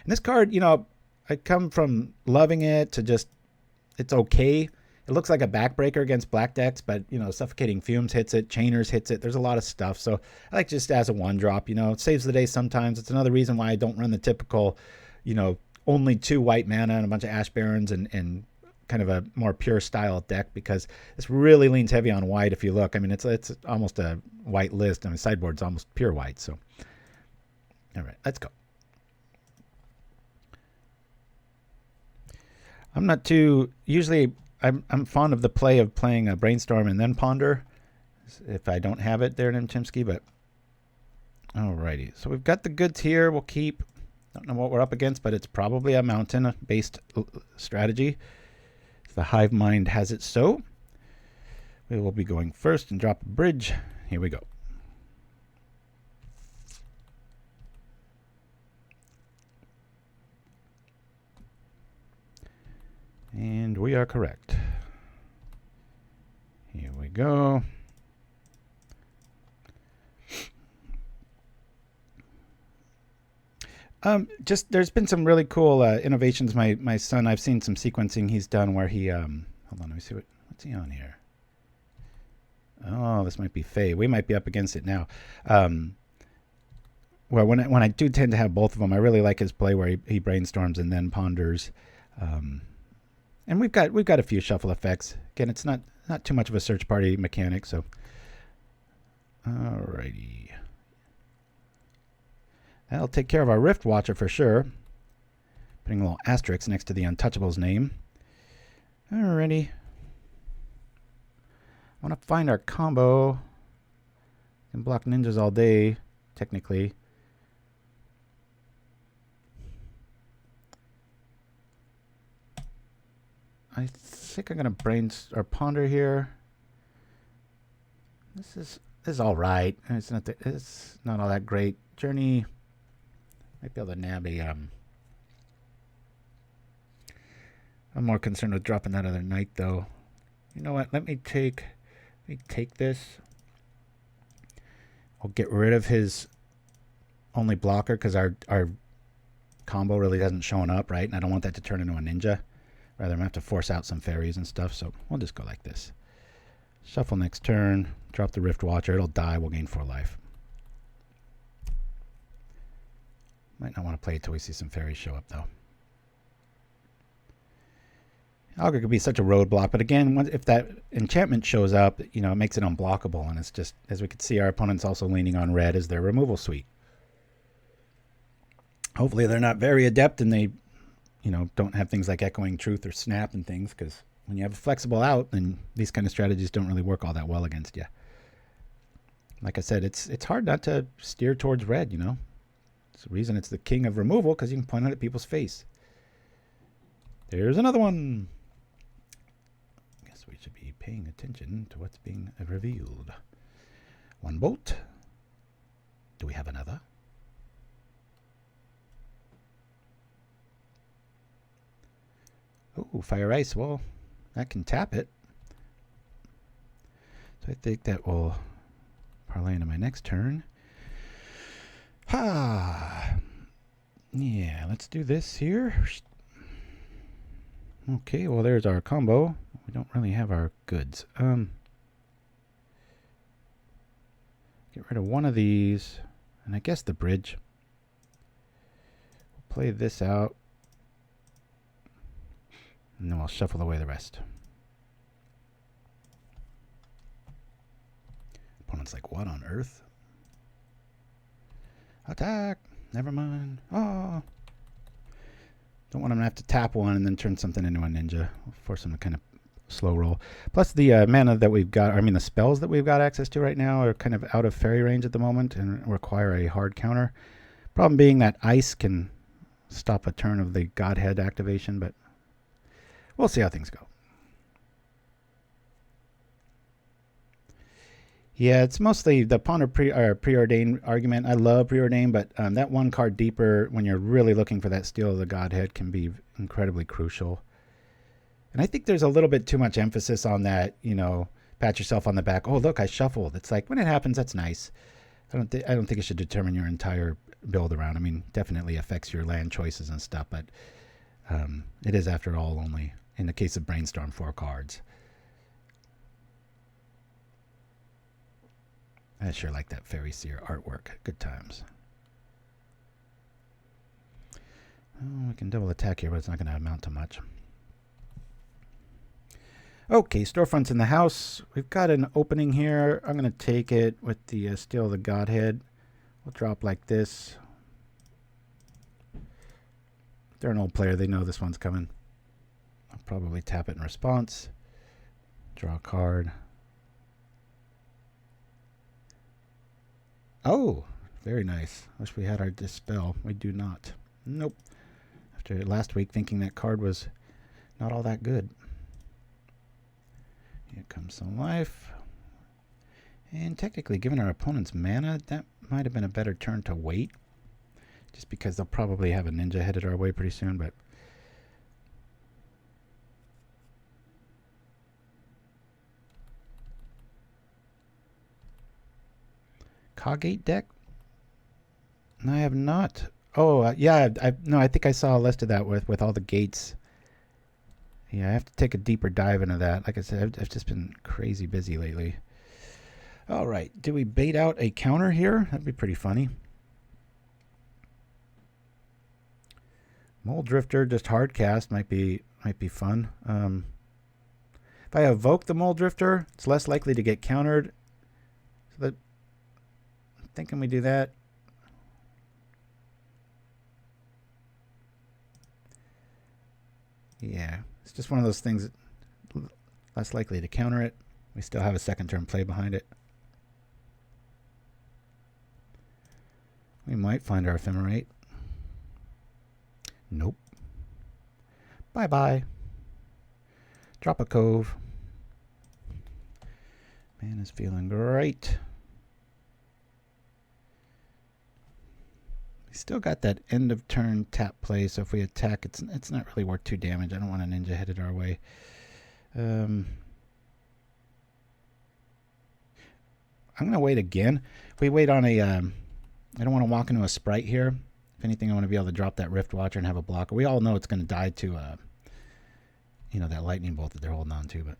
And this card, you know, I come from loving it to just, it's okay. It looks like a backbreaker against black decks, but, you know, Suffocating Fumes hits it, Chainers hits it. There's a lot of stuff. So I like just as a 1-drop, you know, it saves the day sometimes. It's another reason why I don't run the typical, you know, only 2 white mana and a bunch of Ash Barons and kind of a more pure style deck, because this really leans heavy on white if you look. I mean, it's almost a white list. I mean, sideboard's almost pure white. So, all right, let's go. I'm not too, usually I'm fond of the play of playing a Brainstorm and then Ponder if I don't have it there in Chimpskey, but alrighty. So we've got the goods here. We'll keep, don't know what we're up against, but it's probably a mountain-based strategy. The Hive Mind has it so. We will be going first and drop a bridge. Here we go. And we are correct. Here we go. Just there's been some really cool innovations. My son, I've seen some sequencing he's done where he hold on, let me see what's he on here. Oh, this might be Fae. We might be up against it now. Well, when I do tend to have both of them, I really like his play where he brainstorms and then ponders. And we've got a few shuffle effects. Again, it's not too much of a search party mechanic, so alrighty. That'll take care of our Riftwatcher for sure. Putting a little asterisk next to the Untouchable's name. Alrighty. I want to find our combo. Can block ninjas all day, technically. I think I'm gonna ponder here. This is all right. It's not all that great. Journey. Might be able to nab a I'm more concerned with dropping that other knight though. You know what? Let me take this. I'll get rid of his only blocker because our combo really doesn't showing up, right? And I don't want that to turn into a ninja. Rather, I'm gonna have to force out some fairies and stuff. So we'll just go like this. Shuffle next turn. Drop the Riftwatcher. It'll die. We'll gain 4 life. Might not want to play it till we see some fairies show up, though. Augur could be such a roadblock, but again, if that enchantment shows up, you know, it makes it unblockable, and it's just, as we can see, our opponent's also leaning on red as their removal suite. Hopefully they're not very adept and they, you know, don't have things like Echoing Truth or Snap and things, because when you have a flexible out, then these kind of strategies don't really work all that well against you. Like I said, it's hard not to steer towards red, you know. It's the reason it's the king of removal, because you can point it at people's face. There's another one. I guess we should be paying attention to what's being revealed. 1 bolt. Do we have another? Oh, Fire Ice. Well, that can tap it. So I think that will parlay into my next turn. Ha! Yeah, let's do this here. Okay, well, there's our combo. We don't really have our goods. Get rid of one of these. And I guess the bridge. We'll play this out. And then we'll shuffle away the rest. Opponent's like, what on earth? Attack! Never mind. Oh! Don't want him to have to tap one and then turn something into a ninja. We'll force him to kind of slow roll. Plus the mana that we've got, I mean the spells that we've got access to right now are kind of out of fairy range at the moment and require a hard counter. Problem being that ice can stop a turn of the Godhead activation, but we'll see how things go. Yeah, it's mostly the Ponder preordained argument. I love preordained, but that one card deeper, when you're really looking for that steal of the Godhead, can be incredibly crucial. And I think there's a little bit too much emphasis on that, you know, pat yourself on the back. Oh, look, I shuffled. It's like, when it happens, that's nice. I don't think it should determine your entire build around. I mean, definitely affects your land choices and stuff, but it is, after all, only, in the case of Brainstorm, 4 cards. I sure like that Fairy Seer artwork. Good times. Oh, we can double attack here, but it's not going to amount to much. Okay, Storefront's in the house. We've got an opening here. I'm going to take it with the Steal of the Godhead. We'll drop like this. If they're an old player, they know this one's coming. I'll probably tap it in response. Draw a card. Oh, very nice. Wish we had our Dispel. We do not. Nope. After last week thinking that card was not all that good. Here comes some life. And technically, given our opponent's mana, that might have been a better turn to wait. Just because they'll probably have a ninja headed our way pretty soon, but... Cogate deck? No, I have not. Oh, yeah, no, I think I saw a list of that with all the gates. Yeah, I have to take a deeper dive into that. Like I said, I've just been crazy busy lately. All right, do we bait out a counter here? That'd be pretty funny. Mulldrifter, just hard cast, might be fun. If I evoke the Mulldrifter, it's less likely to get countered. So that, I'm thinking we do that. Yeah, it's just one of those things that less likely to counter it. We still have a second turn play behind it. We might find our Ephemerate. Nope. Bye-bye. Drop a Cove. Man is feeling great. We still got that end of turn tap play, so if we attack, it's not really worth 2 damage. I don't want a ninja headed our way. I'm going to wait again. If we wait on a... I don't want to walk into a Sprite here. If anything, I want to be able to drop that Riftwatcher and have a blocker. We all know it's going to die to, you know, that lightning bolt that they're holding on to. But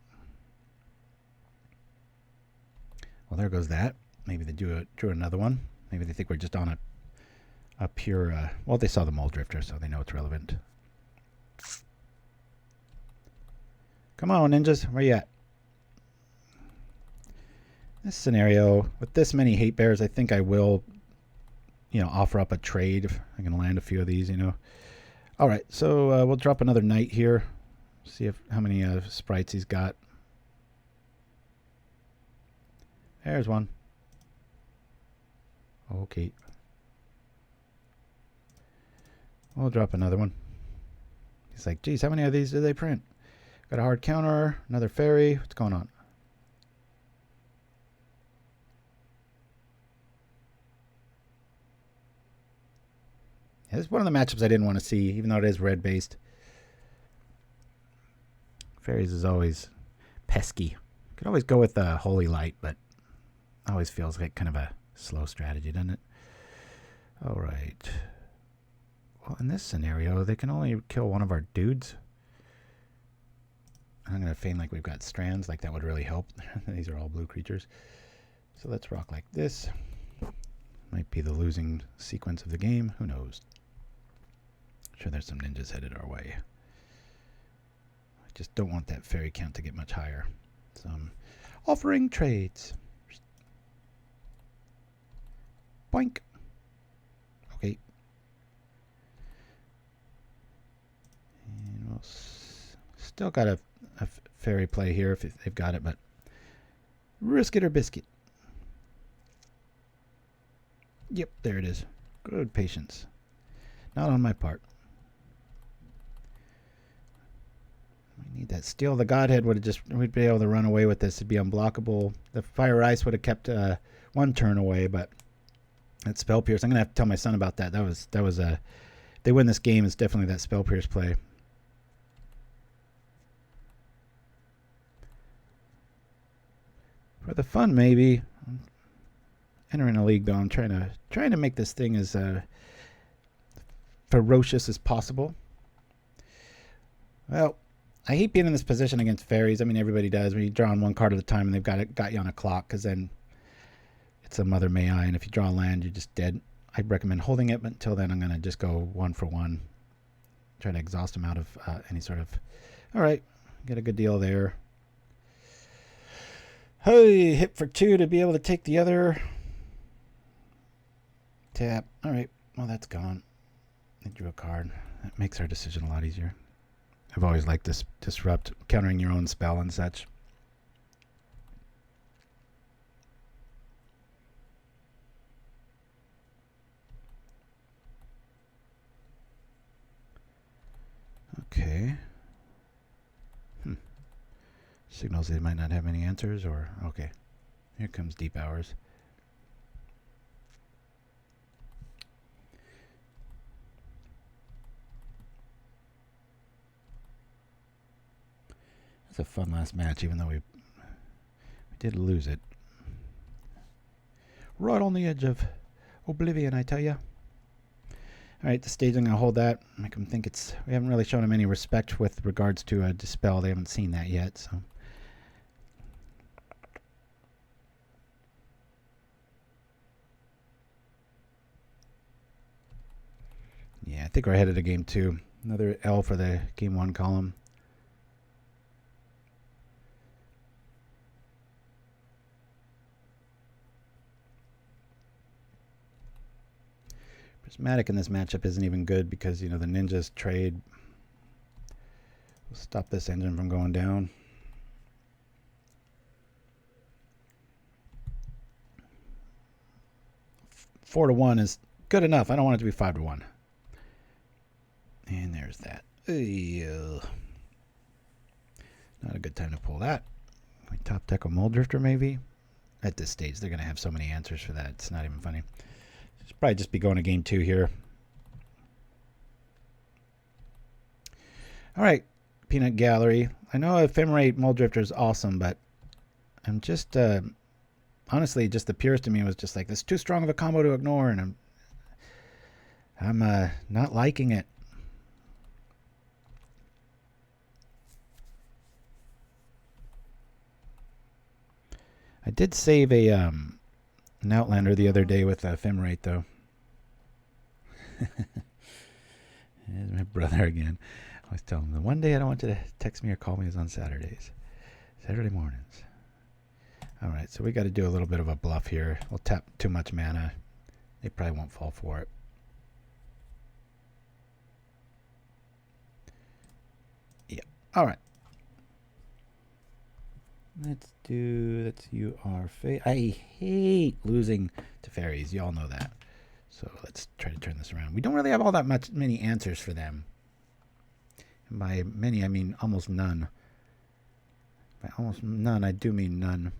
well, there goes that. Maybe they drew another one. Maybe they think we're just on a pure... well, they saw the Mulldrifter, so they know it's relevant. Come on, ninjas. Where you at? This scenario, with this many hate bears, I think I will... you know, offer up a trade if I can land a few of these, you know. All right, so we'll drop another knight here. See how many sprites he's got. There's one. Okay. We'll drop another one. He's like, geez, how many of these do they print? Got a hard counter, another fairy. What's going on? Yeah, this is one of the matchups I didn't want to see, even though it is red-based. Fairies is always pesky. Could always go with Holy Light, but always feels like kind of a slow strategy, doesn't it? All right. Well, in this scenario, they can only kill one of our dudes. I'm going to feign like we've got strands, like that would really help. These are all blue creatures. So let's rock like this. Might be the losing sequence of the game. Who knows? I'm sure there's some ninjas headed our way. I just don't want that fairy count to get much higher. So I'm offering trades. Boink. Okay. And we'll still got a fairy play here if they've got it, but risk it or biscuit. Yep, there it is. Good patience. Not on my part. We need that steal. The Godhead we'd be able to run away with this. It'd be unblockable. The Fire Ice would have kept one turn away, but that Spell Pierce. I'm gonna have to tell my son about that. That was a. They win this game. It's definitely that Spell Pierce play. For the fun, maybe. Entering a league, though, I'm trying to make this thing as ferocious as possible. Well, I hate being in this position against fairies. I mean, everybody does. When you draw on one card at a time and they've got you on a clock, because then it's a Mother May I, and if you draw a land, you're just dead. I'd recommend holding it, but until then, I'm going to just go 1 for 1. Try to exhaust them out of any sort of... All right, get a good deal there. Hey, hit for 2 to be able to take the other... Tap. All right. Well, that's gone. I drew a card. That makes our decision a lot easier. I've always liked this disrupt, countering your own spell and such. Okay. Signals they might not have any answers, or okay. Here comes Deep Hours. It's a fun last match, even though we did lose it. Right on the edge of oblivion, I tell you. All right, the stage, I'm going to hold that. Make them think it's... We haven't really shown them any respect with regards to Dispel. They haven't seen that yet, so... Yeah, I think we're headed to game 2. Another L for the game 1 column. Prismatic in this matchup isn't even good because, you know, the ninjas trade. We'll stop this engine from going down. Four to 1 is good enough. I don't want it to be 5 to 1. And there's that. Not a good time to pull that. We top deck a Mulldrifter maybe. At this stage, they're going to have so many answers for that. It's not even funny. Should probably just be going to game 2 here. All right, Peanut Gallery. I know Ephemerate Mulldrifter is awesome, but I'm just honestly, just the purist to me was just like, this is too strong of a combo to ignore, and I'm not liking it. I did save an Outlander the other day with Ephemerate, though. There's my brother again. I always tell him, the one day I don't want you to text me or call me is on Saturdays. Saturday mornings. All right, so we got to do a little bit of a bluff here. We'll tap too much mana. They probably won't fall for it. Yeah, all right. Let's you are I hate losing to fairies. You all know that. So let's try to turn this around. We don't really have all that many answers for them. And by many, I mean almost none. By almost none, I do mean none.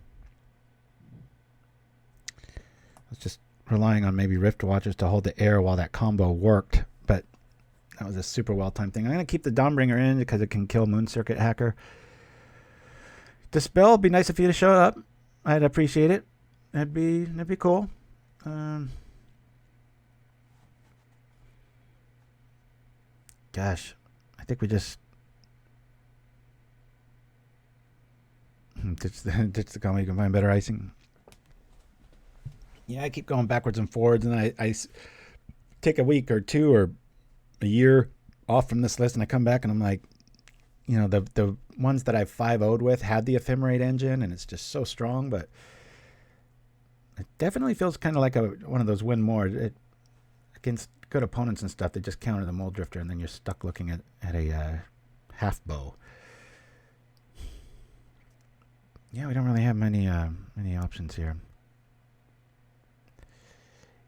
I was just relying on maybe Riftwatchers to hold the air while that combo worked, but that was a super well-timed thing. I'm going to keep the Dawnbringer in because it can kill Moon Circuit Hacker. Dispel, be nice if you to show up. I'd appreciate it. That'd be cool. Gosh, I think we just ditch the combo. You can find better icing. Yeah, I keep going backwards and forwards, and I take a week or two or a year off from this list, and I come back and I'm like, you know, the ones that I've 5-0'd with had the Ephemerate engine, and it's just so strong, but it definitely feels kind of like one of those win more. Against good opponents and stuff, they just counter the Mulldrifter, and then you're stuck looking at a half bow. Yeah, we don't really have many options here.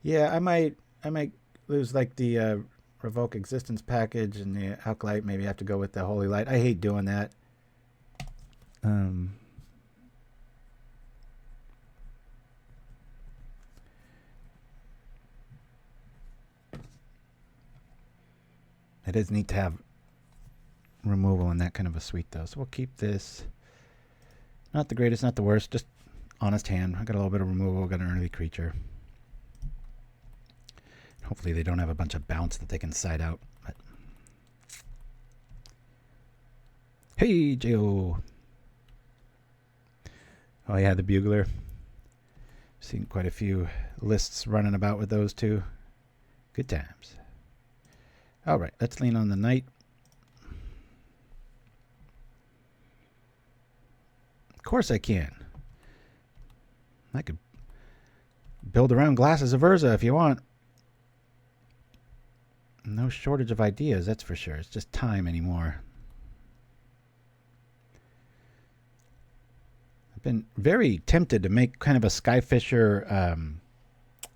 Yeah, I might lose like the Revoke Existence package and the Acolyte. Maybe have to go with the Holy Light. I hate doing that. It is neat to have removal in that kind of a suite, though. So we'll keep this. Not the greatest, not the worst. Just honest hand. I got a little bit of removal. Got an early creature. Hopefully they don't have a bunch of bounce that they can side out. But hey, J.O. Oh, yeah, the Bugler. Seen quite a few lists running about with those two. Good times. All right, let's lean on the Knight. Of course I can. I could build around Glasses of Urza if you want. No shortage of ideas, that's for sure. It's just time anymore. I've been very tempted to make kind of a Skyfisher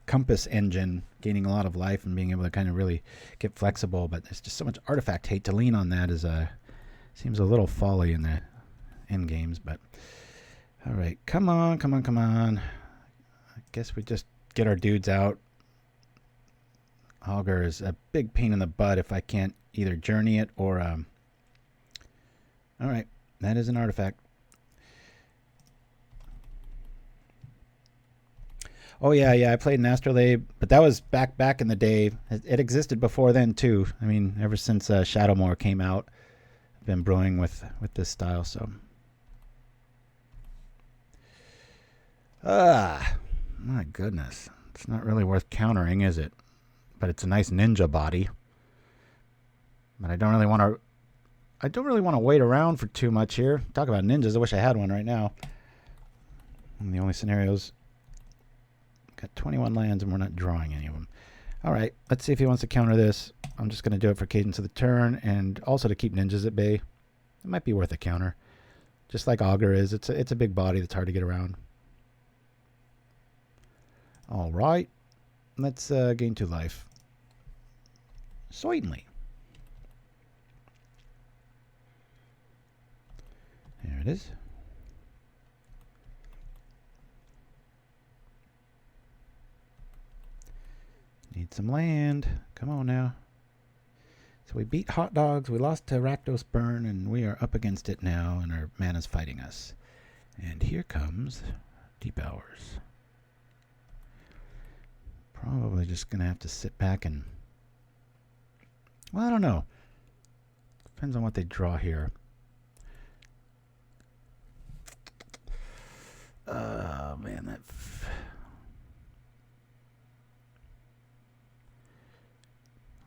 compass engine, gaining a lot of life and being able to kind of really get flexible, but there's just so much artifact hate to lean on that. Seems a little folly in the end games, but all right, come on. I guess we just get our dudes out. Augur is a big pain in the butt if I can't either journey it or all right, that is an artifact. Oh yeah, I played an Astrolabe, but that was back in the day. It existed before then too. I mean, ever since Shadowmoor came out, I've been brewing with this style. So, my goodness, it's not really worth countering, is it? But it's a nice ninja body. But I don't really want to wait around for too much here. Talk about ninjas. I wish I had one right now. And the only scenarios. Got 21 lands and we're not drawing any of them. All right, let's see if he wants to counter this. I'm just going to do it for cadence of the turn and also to keep ninjas at bay. It might be worth a counter. Just like Augur is. It's a big body that's hard to get around. All right. Let's gain 2 life. Certainly. There it is. Need some land. Come on now. So we beat Hot Dogs. We lost to Rakdos Burn, and we are up against it now, and our mana's fighting us. And here comes Deep Hours. Probably just going to have to sit back and... Well, I don't know. Depends on what they draw here. Oh, man, that...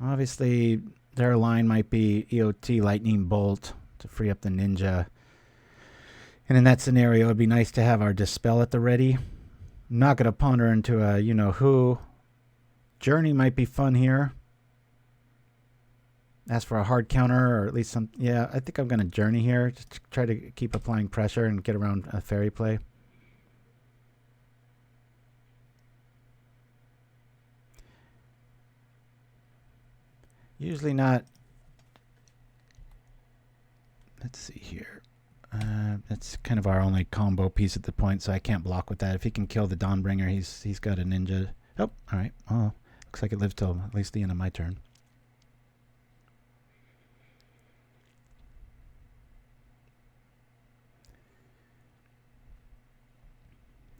Obviously, their line might be EOT Lightning Bolt to free up the ninja. And in that scenario, it would be nice to have our Dispel at the ready. I'm not going to ponder into a you-know-who. Journey might be fun here. Ask for a hard counter or at least some... Yeah, I think I'm going to Journey here. Just to try to keep applying pressure and get around a Faerie play. Usually not... Let's see here. That's kind of our only combo piece at the point, so I can't block with that. If he can kill the Dawnbringer, he's got a ninja. Oh, all right. Oh, looks like it lives till at least the end of my turn.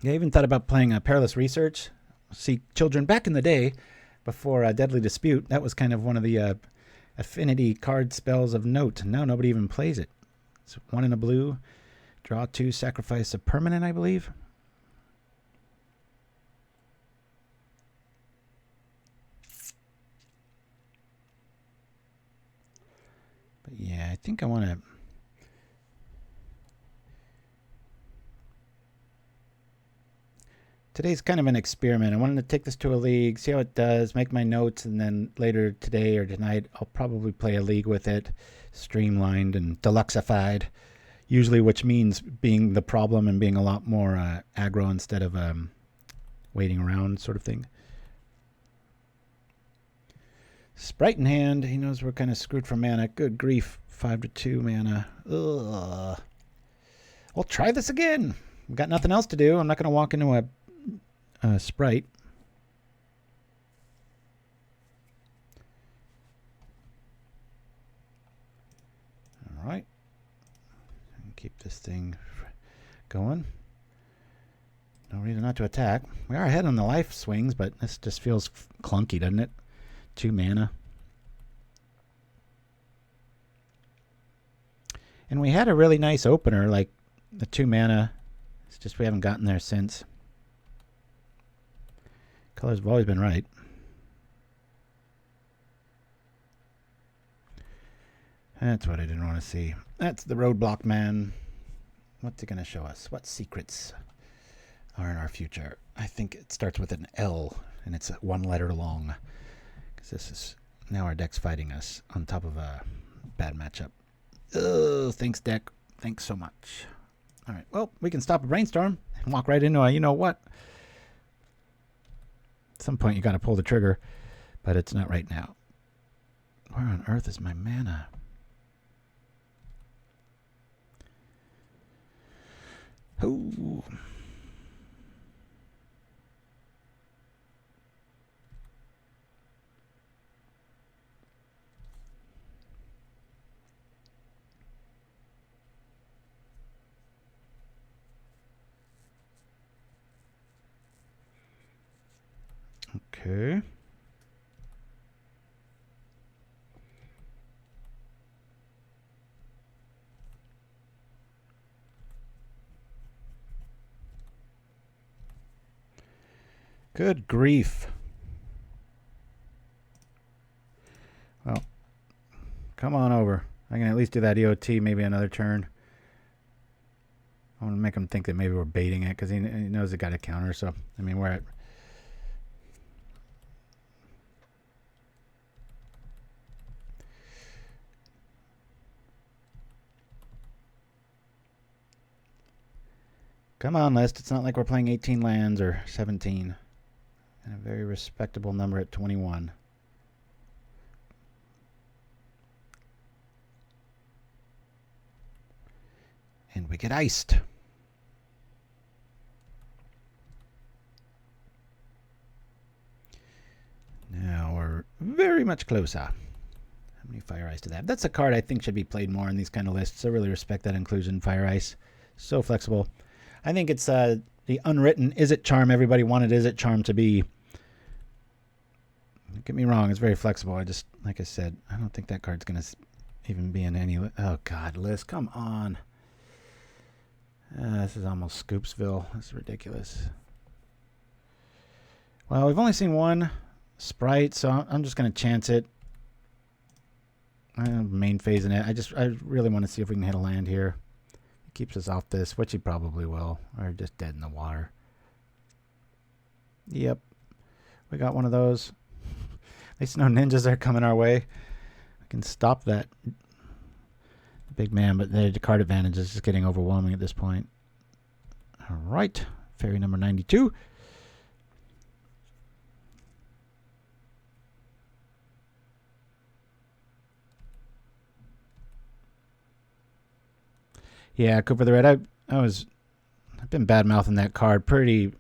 Yeah, I even thought about playing Perilous Research. See, children, back in the day, before Deadly Dispute, that was kind of one of the affinity card spells of note. Now nobody even plays it. It's 1 in a blue. Draw 2, sacrifice a permanent, I believe. think I want to... Today's kind of an experiment. I wanted to take this to a league, see how it does, make my notes, and then later today or tonight, I'll probably play a league with it, streamlined and deluxeified, usually, which means being the problem and being a lot more aggro instead of waiting around sort of thing. Sprite in hand. He knows we're kind of screwed for mana. Good grief. 5-2 mana. Ugh. We'll try this again. We've got nothing else to do. I'm not going to walk into a Sprite. All right. Keep this thing going. No reason not to attack. We are ahead on the life swings, but this just feels clunky, doesn't it? 2 mana. And we had a really nice opener, like the 2 mana. It's just we haven't gotten there since. Colors have always been right. That's what I didn't want to see. That's the roadblock man. What's he going to show us? What secrets are in our future? I think it starts with an L, and it's 1 letter long. Because this is now our deck's fighting us on top of a bad matchup. Oh, thanks, deck. Thanks so much. All right, well, we can stop a brainstorm and walk right into a you-know-what. At some point, you got to pull the trigger, but it's not right now. Where on earth is my mana? Ooh. Okay. Good grief. Well, come on over. I can at least do that EOT maybe another turn. I want to make him think that maybe we're baiting it because he knows he got a counter. So, I mean, we're at... Come on, list. It's not like we're playing 18 lands or 17. And a very respectable number at 21. And we get iced. Now we're very much closer. How many Fire Ice do they have? That's a card I think should be played more in these kind of lists. I really respect that inclusion. Fire Ice. So flexible. I think it's the unwritten Izzet Charm everybody wanted Izzet Charm to be. Don't get me wrong, it's very flexible. I just, like I said, I don't think that card's going to even be in any... Oh, God, list, come on. This is almost Scoopsville. This is ridiculous. Well, we've only seen one Sprite, so I'm just going to chance it. I'm main phasing it. I really want to see if we can hit a land here. Keeps us off this, which he probably will. Or just dead in the water. Yep. We got one of those. At least no ninjas are coming our way. I can stop that big man, but the card advantage is just getting overwhelming at this point. All right. Fairy number 92. Yeah, Cooper the Red. I've been bad mouthing that card pretty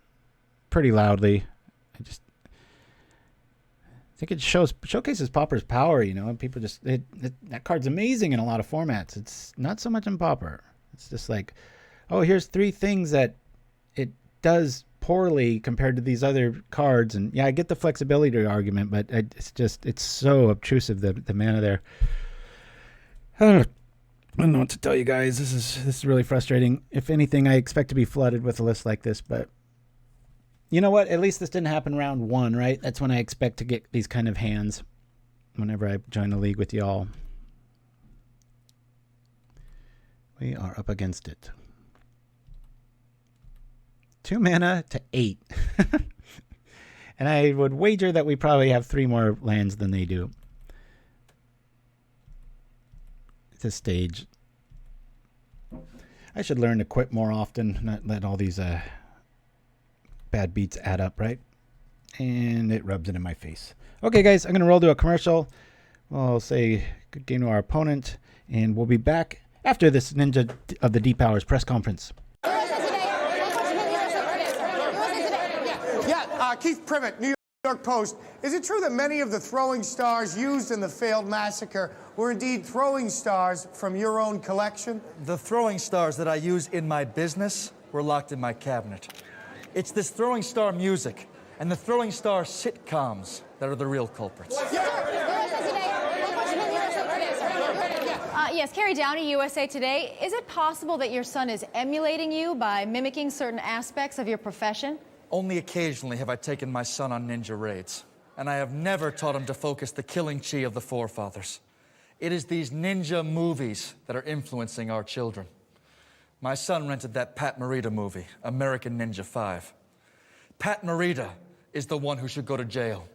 loudly. I think it showcases Pauper's power, you know, and people just that card's amazing in a lot of formats. It's not so much in Pauper. It's just like, oh, here's 3 things that it does poorly compared to these other cards, and yeah, I get the flexibility argument, but it's so obtrusive the mana there. I don't know what to tell you guys. This is really frustrating. If anything, I expect to be flooded with a list like this, but you know what? At least this didn't happen round 1, right? That's when I expect to get these kind of hands whenever I join the league with y'all. We are up against it. 2 mana to 8. And I would wager that we probably have 3 more lands than they do. At this stage. I should learn to quit more often, not let all these bad beats add up, right? And it rubs it in my face. Okay, guys, I'm going to roll to a commercial. We'll say good game to our opponent, and we'll be back after this Ninja of the Deep Hours press conference. Keith Privet, New York Post. Is it true that many of the throwing stars used in the failed massacre were indeed throwing stars from your own collection? The throwing stars that I use in my business were locked in my cabinet. It's this throwing star music and the throwing star sitcoms that are the real culprits. Yes, Carrie Downey, USA Today. Is it possible that your son is emulating you by mimicking certain aspects of your profession? Only occasionally have I taken my son on ninja raids, and I have never taught him to focus the killing chi of the forefathers. It is these ninja movies that are influencing our children. My son rented that Pat Morita movie, American Ninja 5. Pat Morita is the one who should go to jail.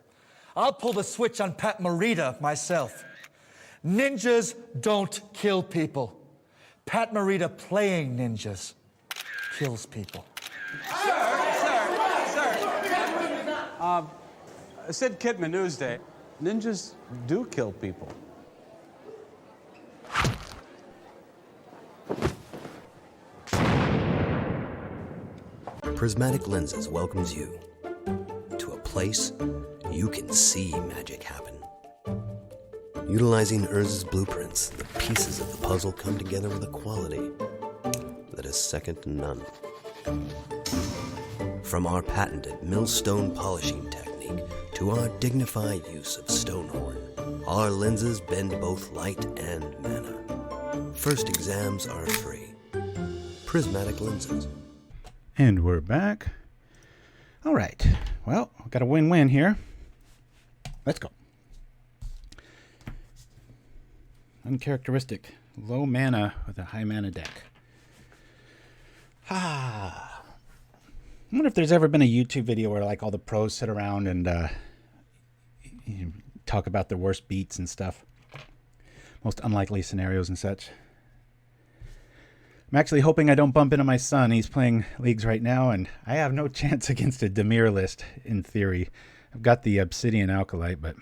I'll pull the switch on Pat Morita myself. Ninjas don't kill people. Pat Morita playing ninjas kills people. Sid Kidman, Newsday. Ninjas do kill people. Prismatic Lenses welcomes you to a place you can see magic happen. Utilizing Urz's blueprints, the pieces of the puzzle come together with a quality that is second to none. From our patented millstone polishing technique to our dignified use of stonehorn, our lenses bend both light and mana. First exams are free. Prismatic Lenses. And we're back. All right. Well, we've got a win-win here. Let's go. Uncharacteristic. Low mana with a high mana deck. I wonder if there's ever been a YouTube video where like all the pros sit around and talk about their worst beats and stuff. Most unlikely scenarios and such. I'm actually hoping I don't bump into my son. He's playing leagues right now, and I have no chance against a Dimir list, in theory. I've got the Obsidian Acolyte, but...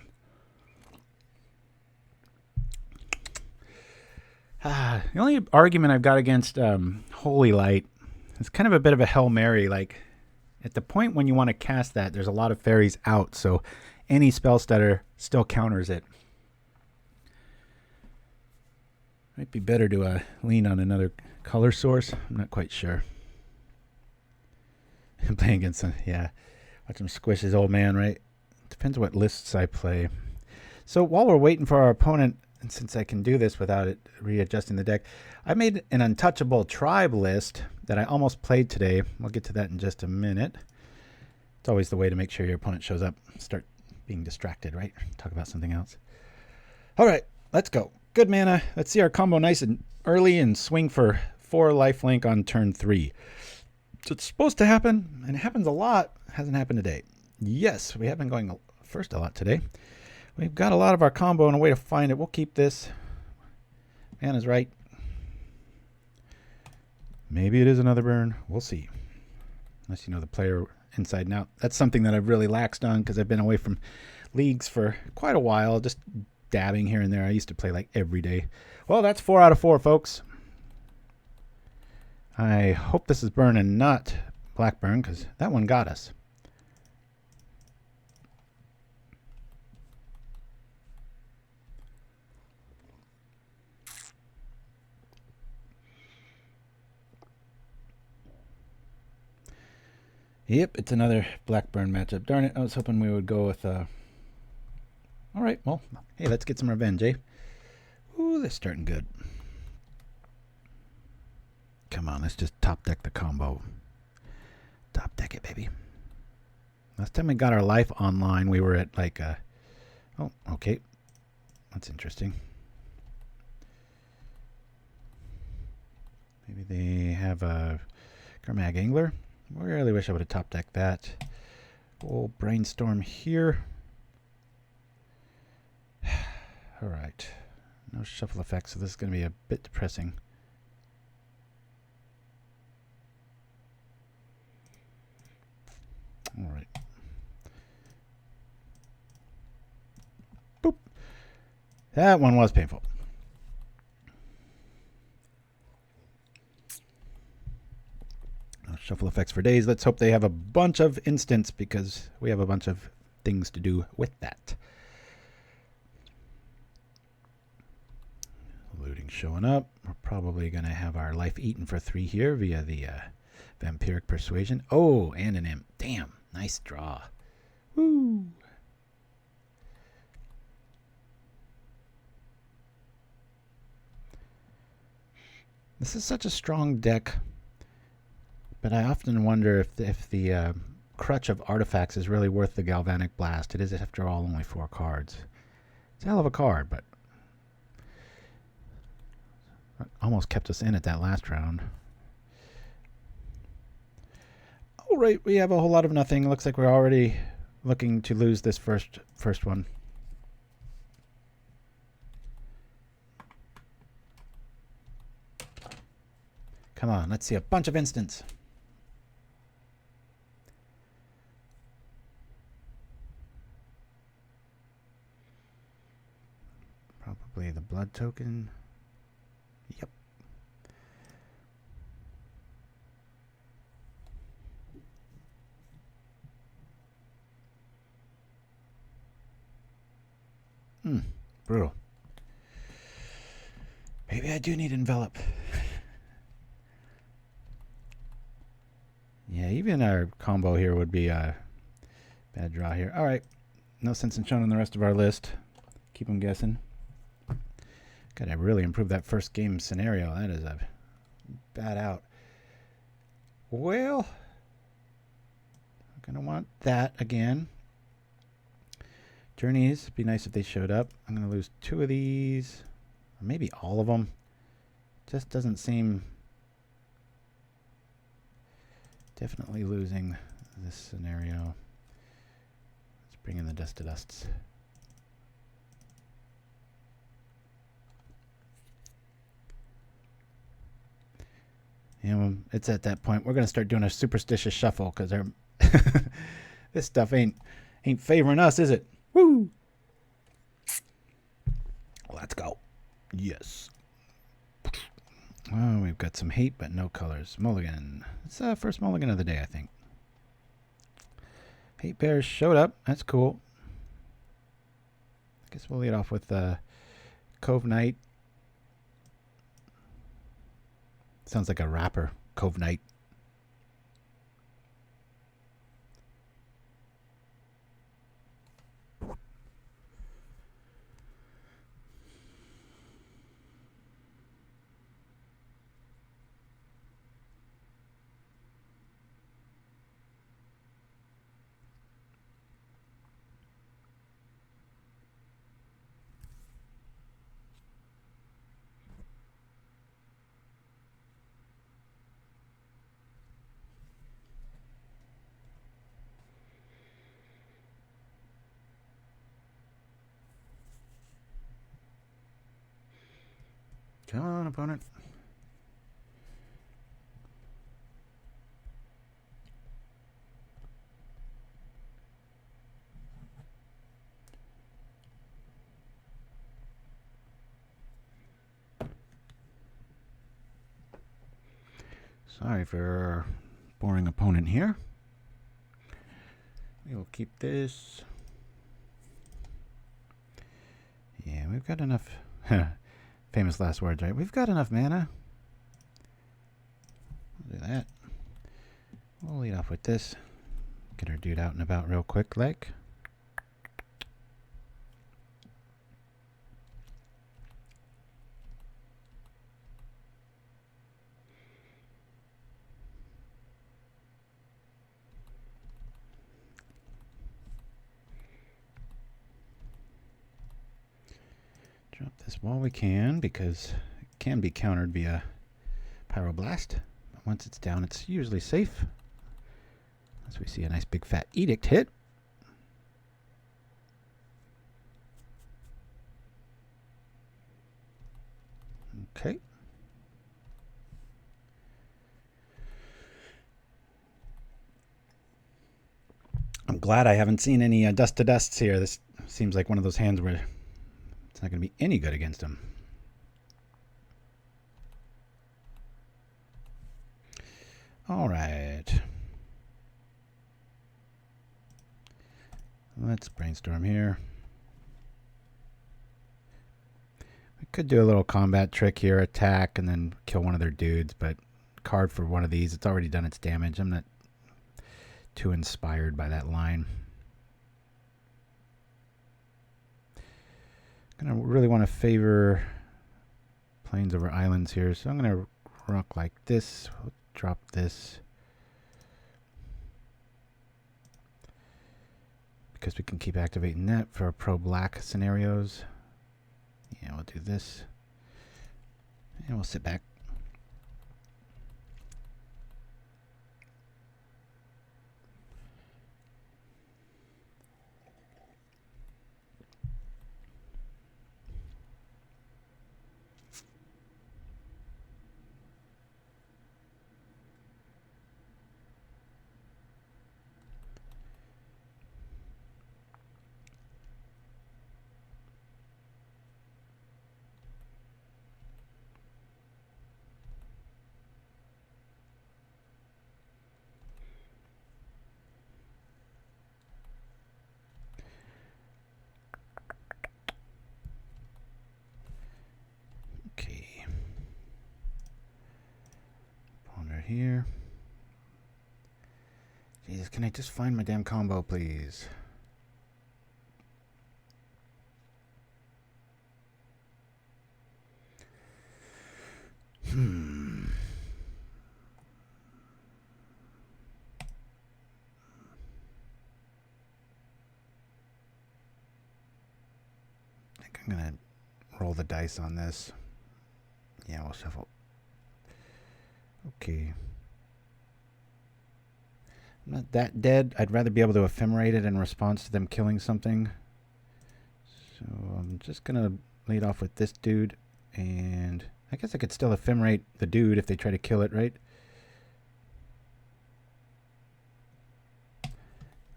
the only argument I've got against Holy Light is kind of a bit of a Hail Mary. Like, at the point when you want to cast that, there's a lot of fairies out, so any spell stutter still counters it. Might be better to lean on another color source. I'm not quite sure. I'm playing against him, yeah. Watch him squish his old man, right? Depends what lists I play. So while we're waiting for our opponent, and since I can do this without it readjusting the deck, I made an Untouchable Tribe list that I almost played today. We'll get to that in just a minute. It's always the way to make sure your opponent shows up. Start being distracted, right? Talk about something else. All right, let's go. Good mana. Let's see our combo nice and early and swing for 4 lifelink on turn 3. So it's supposed to happen, and it happens a lot. Hasn't happened today. Yes, we have been going first a lot today. We've got a lot of our combo and a way to find it. We'll keep this. Mana's right. Maybe it is another burn. We'll see. Unless you know the player inside and out. That's something that I've really laxed on because I've been away from leagues for quite a while. Just dabbing here and there. I used to play like every day. Well, that's 4 out of 4, folks. I hope this is burn and not Blackburn because that one got us. Yep, it's another Blackburn matchup. Darn it, I was hoping we would go with... All right, well, hey, let's get some revenge, eh? Ooh, they're starting good. Come on, let's just top deck the combo. Top deck it, baby. Last time we got our life online, we were at like... oh, okay. That's interesting. Maybe they have a Gurmag Angler. I really wish I would have top decked that. Old Brainstorm here. Alright. No shuffle effects, so this is going to be a bit depressing. Alright. Boop. That one was painful. No shuffle effects for days. Let's hope they have a bunch of instants because we have a bunch of things to do with that. Looting showing up. We're probably going to have our life eaten for 3 here via the Vampiric Persuasion. Oh, and an imp. Damn. Nice draw. Woo. This is such a strong deck, but I often wonder if the crutch of artifacts is really worth the Galvanic Blast. It is, after all, only 4 cards. It's a hell of a card, but almost kept us in at that last round. All right, we have a whole lot of nothing. Looks like we're already looking to lose this first one. Come on, let's see a bunch of instants. Probably the blood token. Yep. Brutal. Maybe I do need envelop. Yeah, even our combo here would be a bad draw here. All right. No sense in showing the rest of our list. Keep them guessing. Gotta really improve that first game scenario. That is a bad out. Well, I'm going to want that again. Journeys, be nice if they showed up. I'm going to lose 2 of these, or maybe all of them. Just doesn't seem... Definitely losing this scenario. Let's bring in the Dust to Dusts. And it's at that point we're going to start doing a superstitious shuffle because this stuff ain't favoring us, is it? Woo! Let's go. Yes. Oh, we've got some hate, but no colors. Mulligan. It's the first mulligan of the day, I think. Hate bears showed up. That's cool. I guess we'll lead off with Cove Knight. Sounds like a rapper. Cove Knight. Come on, opponent. Sorry for our boring opponent here. We will keep this. Yeah, we've got enough. Famous last words, right? We've got enough mana. We'll do that. We'll lead off with this. Get our dude out and about real quick, like. Drop this while we can, because it can be countered via PauperRBust. Once it's down, it's usually safe. As we see a nice big fat edict hit. Okay. I'm glad I haven't seen any dust to dusts here. This seems like one of those hands where it's not going to be any good against him. All right. Let's brainstorm here. We could do a little combat trick here, attack, and then kill one of their dudes, but card for one of these, it's already done its damage. I'm not too inspired by that line. I'm going to really want to favor plains over islands here, so I'm going to rock like this. We'll drop this. Because we can keep activating that for pro-black scenarios. Yeah, we'll do this. And we'll sit back. Here. Jesus, can I just find my damn combo, please? I think I'm gonna roll the dice on this. Yeah, we'll shuffle. Okay. I'm not that dead. I'd rather be able to ephemerate it in response to them killing something. So I'm just going to lead off with this dude. And I guess I could still ephemerate the dude if they try to kill it, right?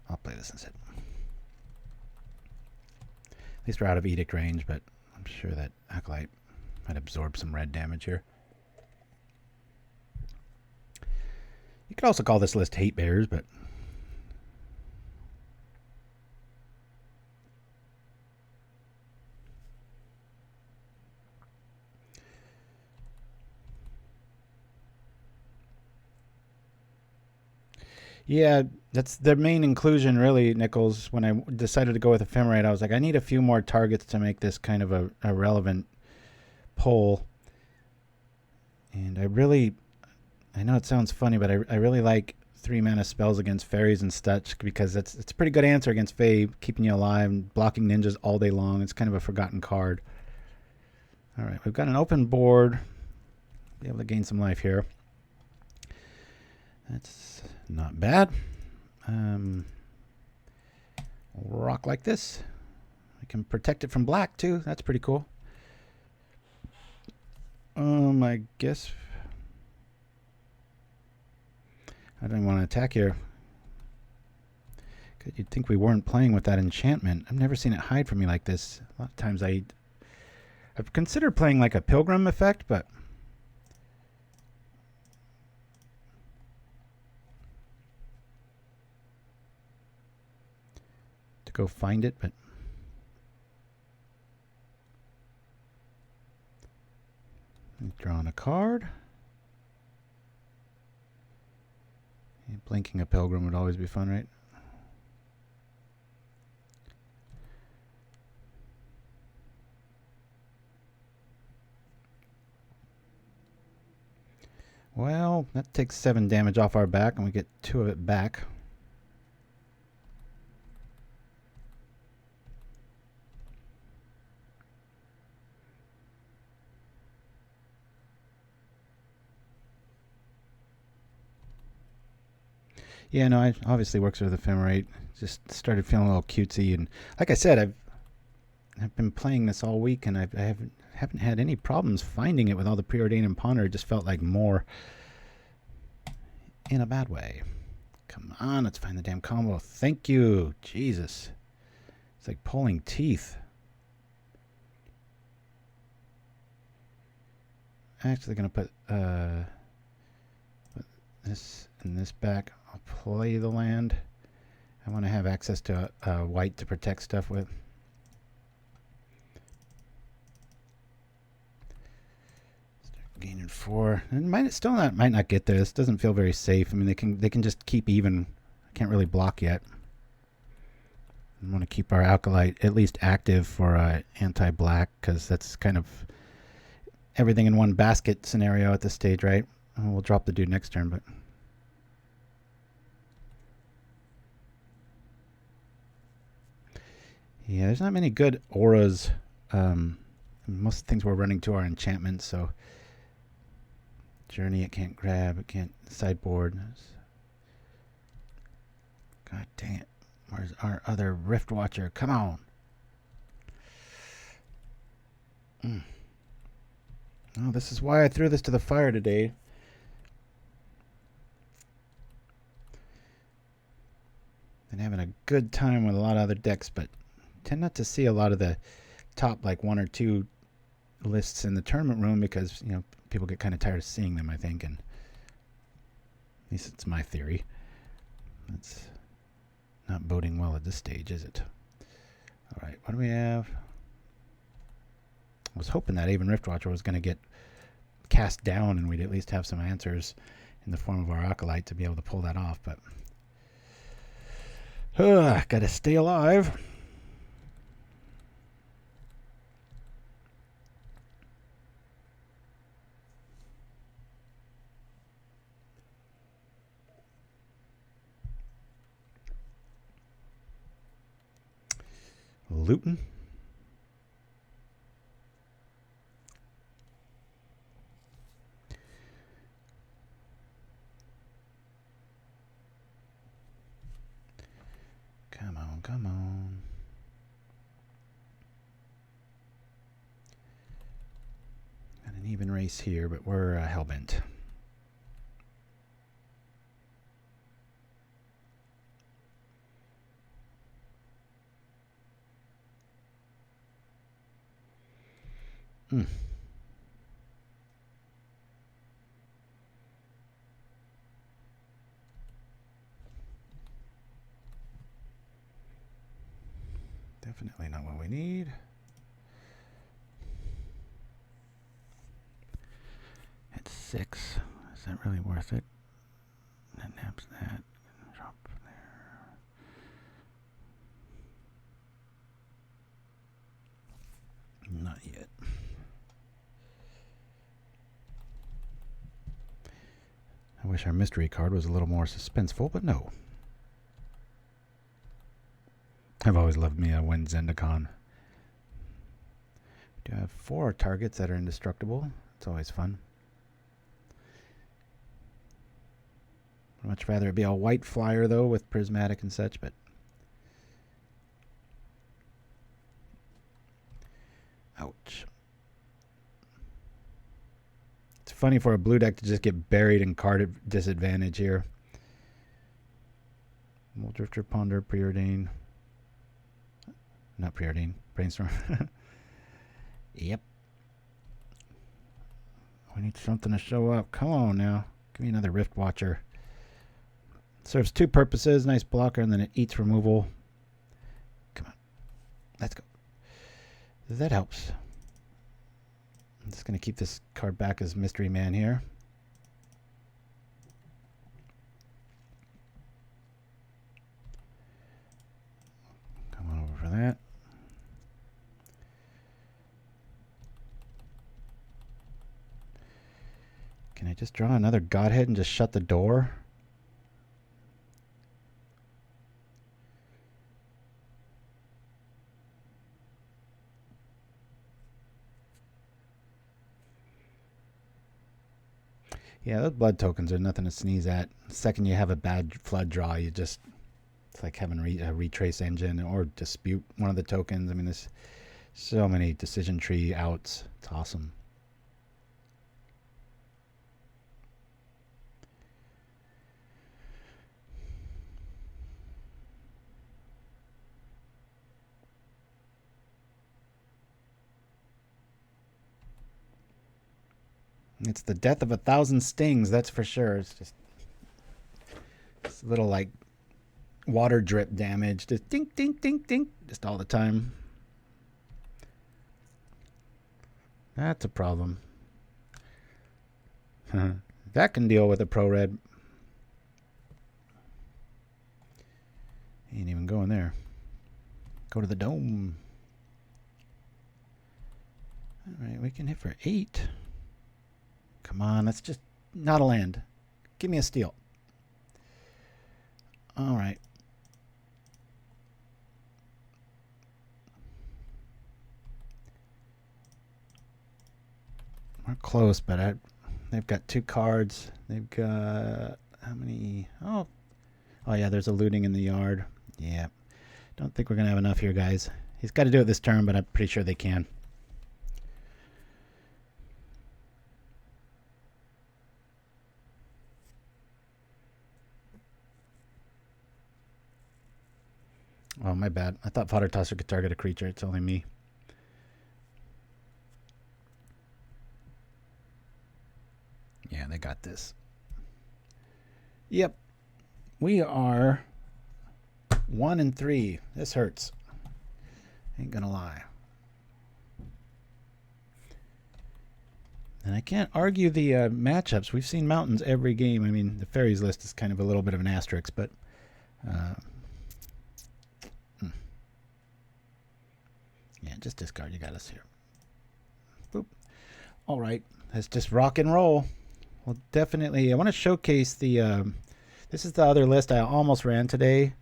I'll play this instead. At least we're out of edict range, but I'm sure that Acolyte might absorb some red damage here. You could also call this list Hate Bears, but yeah, that's their main inclusion, really, Nichols. When I decided to go with Ephemerate, I was like, I need a few more targets to make this kind of a relevant poll. And I know it sounds funny, but I really like 3-mana spells against fairies and such because it's a pretty good answer against Fae, keeping you alive and blocking ninjas all day long. It's kind of a forgotten card. All right, we've got an open board. Be able to gain some life here. That's not bad. Rock like this. I can protect it from black too. That's pretty cool. I guess I don't want to attack here. You'd think we weren't playing with that enchantment. I've never seen it hide from me like this. A lot of times I've considered playing like a pilgrim effect, but to go find it, but drawing a card. Blinking a pilgrim would always be fun, right? Well, that takes 7 damage off our back, and we get 2 of it back. Yeah, no, it obviously works with Ephemerate. Just started feeling a little cutesy, and like I said, I've been playing this all week, and I haven't had any problems finding it with all the Preordain and Ponder. It just felt like more in a bad way. Come on, let's find the damn combo. Thank you. Jesus. It's like pulling teeth. Actually going to put this in this back. I'll play the land. I want to have access to white to protect stuff with. Start gaining 4. And might not get there. This doesn't feel very safe. I mean, they can just keep even. I can't really block yet. I want to keep our Acolyte at least active for anti-black, because that's kind of everything in one basket scenario at this stage, right? We'll drop the dude next turn, but yeah, there's not many good auras. Most things we're running to are enchantments, so Journey it can't grab, it can't sideboard. God dang it. Where's our other Riftwatcher? Come on. Oh, this is why I threw this to the fire today. Been having a good time with a lot of other decks, but tend not to see a lot of the top like 1 or 2 lists in the tournament room, because people get kind of tired of seeing them, I think, and at least it's my theory. That's not boding well at this stage, is it? All right, what do we have? I was hoping that Aven Riftwatcher was going to get cast down and we'd at least have some answers in the form of our Acolyte to be able to pull that off, but gotta stay alive. Luton. Come on, come on. Got an even race here, but we're hellbent. Definitely not what we need. At 6. Is that really worth it? That naps that. Drop there. Not yet. I wish our mystery card was a little more suspenseful, but no. I've always loved me a Wind Zendikon. We do have 4 targets that are indestructible. It's always fun. I'd much rather it be a white flyer, though, with prismatic and such, but ouch. It's funny for a blue deck to just get buried in card disadvantage here. Mulldrifter, Ponder, Preordain. Not Preordain, Brainstorm. Yep. We need something to show up. Come on now. Give me another Riftwatcher. Serves 2 purposes. Nice blocker, and then it eats removal. Come on. Let's go. That helps. I'm just going to keep this card back as Mystery Man here. Come on over for that. Can I just draw another Godhead and just shut the door? Yeah, those blood tokens are nothing to sneeze at. The second you have a bad flood draw, you just, it's like having a retrace engine or dispute one of the tokens. I mean, there's so many decision tree outs. It's awesome. It's the death of 1,000 stings, that's for sure. It's just this little like water drip damage, just dink, dink, dink, dink, just all the time. That's a problem. That can deal with a pro red. Ain't even going there. Go to the dome. All right, we can hit for 8. Come on, that's just not a land. Give me a steal. All right. We're close, but they've got 2 cards. They've got how many? Oh yeah, there's a looting in the yard. Yeah. Don't think we're going to have enough here, guys. He's got to do it this turn, but I'm pretty sure they can. Oh, my bad. I thought Fodder Tosser could target a creature. It's only me. Yeah, they got this. Yep. We are 1-3. This hurts. Ain't gonna lie. And I can't argue the matchups. We've seen mountains every game. I mean, the fairies list is kind of a little bit of an asterisk, but... yeah, just discard. You got us here. Boop. All right. Let's just rock and roll. Well, definitely. I want to showcase the... this is the other list I almost ran today.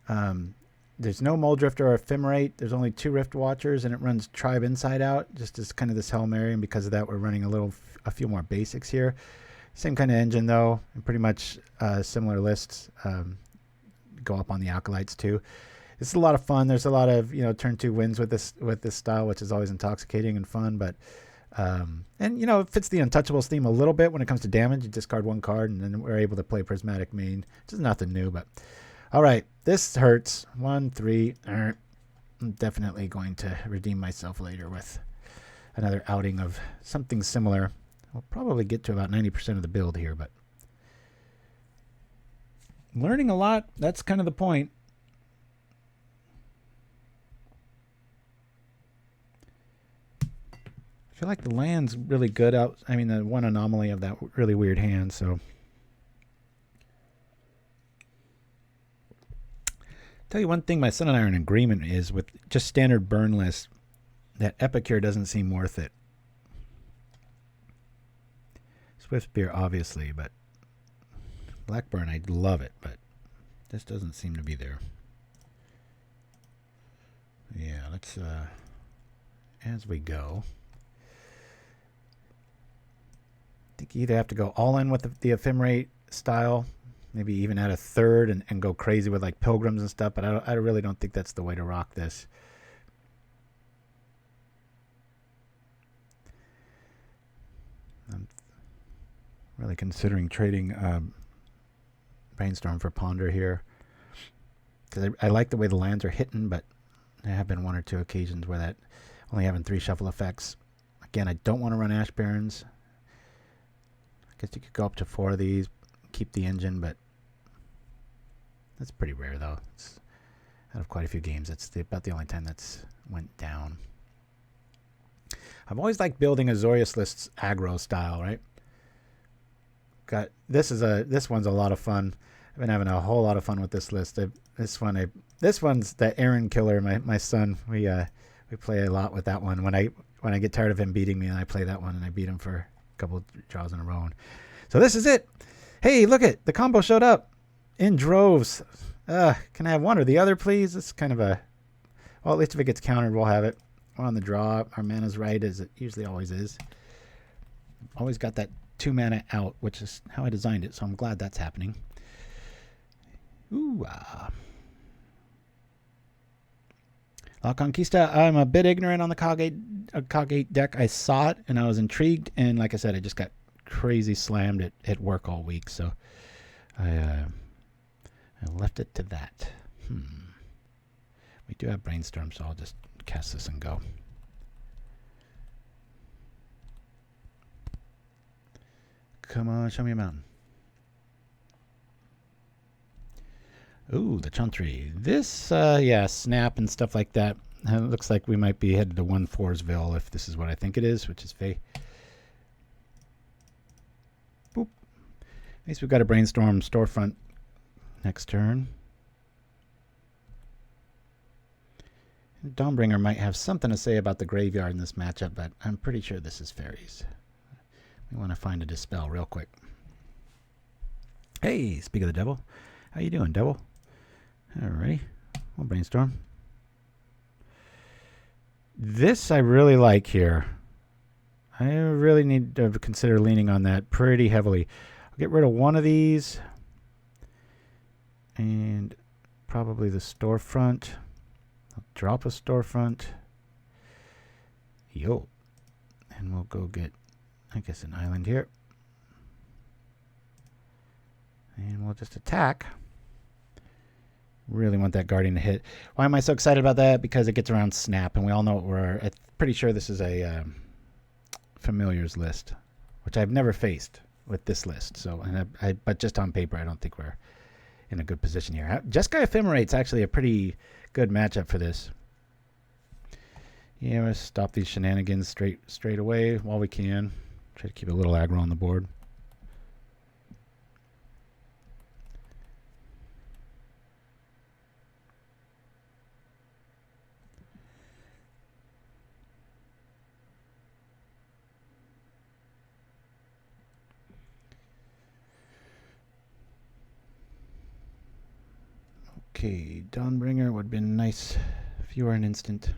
There's no Mulldrifter or Ephemerate. There's only 2 Riftwatchers, and it runs Tribe Inside Out, just as kind of this Hail Mary, and because of that, we're running a few more basics here. Same kind of engine, though, and pretty much similar lists. Go up on the Acolytes, too. This is a lot of fun. There's a lot of, turn 2 wins with this style, which is always intoxicating and fun. But and it fits the Untouchables theme a little bit when it comes to damage. You discard 1 card, and then we're able to play Prismatic Main, which is nothing new. But all right, this hurts. 1-3. I'm definitely going to redeem myself later with another outing of something similar. We'll probably get to about 90% of the build here, but learning a lot. That's kind of the point. I feel like the land's really good out. I mean, the one anomaly of that really weird hand, so. Tell you one thing my son and I are in agreement is with just standard burn list, that Epicure doesn't seem worth it. Swiftspear, obviously, but Blackburn, I'd love it, but this doesn't seem to be there. Yeah, let's, as we go. I think you either have to go all in with the Ephemerate style, maybe even add a 3rd and go crazy with like Pilgrims and stuff, but I really don't think that's the way to rock this. I'm really considering trading Brainstorm for Ponder here, because I like the way the lands are hitting, but there have been 1 or 2 occasions where that only having 3 shuffle effects. Again, I don't want to run Ash Barrens. I guess you could go up to 4 of these, keep the engine, but that's pretty rare, though. It's out of quite a few games. That's about the only time that's went down. I've always liked building Azorius List's aggro style, right? This one's a lot of fun. I've been having a whole lot of fun with this list. This one's the Aaron killer. My son. We play a lot with that one. When I get tired of him beating me, and I play that one, and I beat him for couple draws in a row. So this is it. Hey, look it. The combo showed up in droves. Can I have one or the other, please? It's kind of a... Well, at least if it gets countered, we'll have it. We're on the draw. Our mana's right, as it usually always is. Always got that 2 mana out, which is how I designed it, so I'm glad that's happening. Ooh, La Conquista, I'm a bit ignorant on the Cog8 deck. I saw it, and I was intrigued, and like I said, I just got crazy slammed at work all week, so I left it to that. We do have Brainstorm, so I'll just cast this and go. Come on, show me a mountain. Ooh, the Chantry. This, yeah, snap and stuff like that. It looks like we might be headed to 1-4'sville if this is what I think it is, which is Fae. Boop. At least we've got a Brainstorm Storefront next turn. Dawnbringer might have something to say about the graveyard in this matchup, but I'm pretty sure this is fairies. We want to find a Dispel real quick. Hey, speak of the devil. How you doing, devil? Alrighty. We'll Brainstorm. This I really like here. I really need to consider leaning on that pretty heavily. I'll get rid of one of these. And probably the Storefront. I'll drop a Storefront. Yo. And we'll go get, I guess, an island here. And we'll just attack. Really want that Guardian to hit. Why am I so excited about that? Because it gets around Snap, and we all know what I'm pretty sure this is a Familiars list, which I've never faced with this list. So, but just on paper, I don't think we're in a good position here. Jeskai Ephemerate's actually a pretty good matchup for this. Yeah, let's stop these shenanigans straight away while we can. Try to keep a little aggro on the board. Okay, Dawnbringer would have been nice if you were an instant.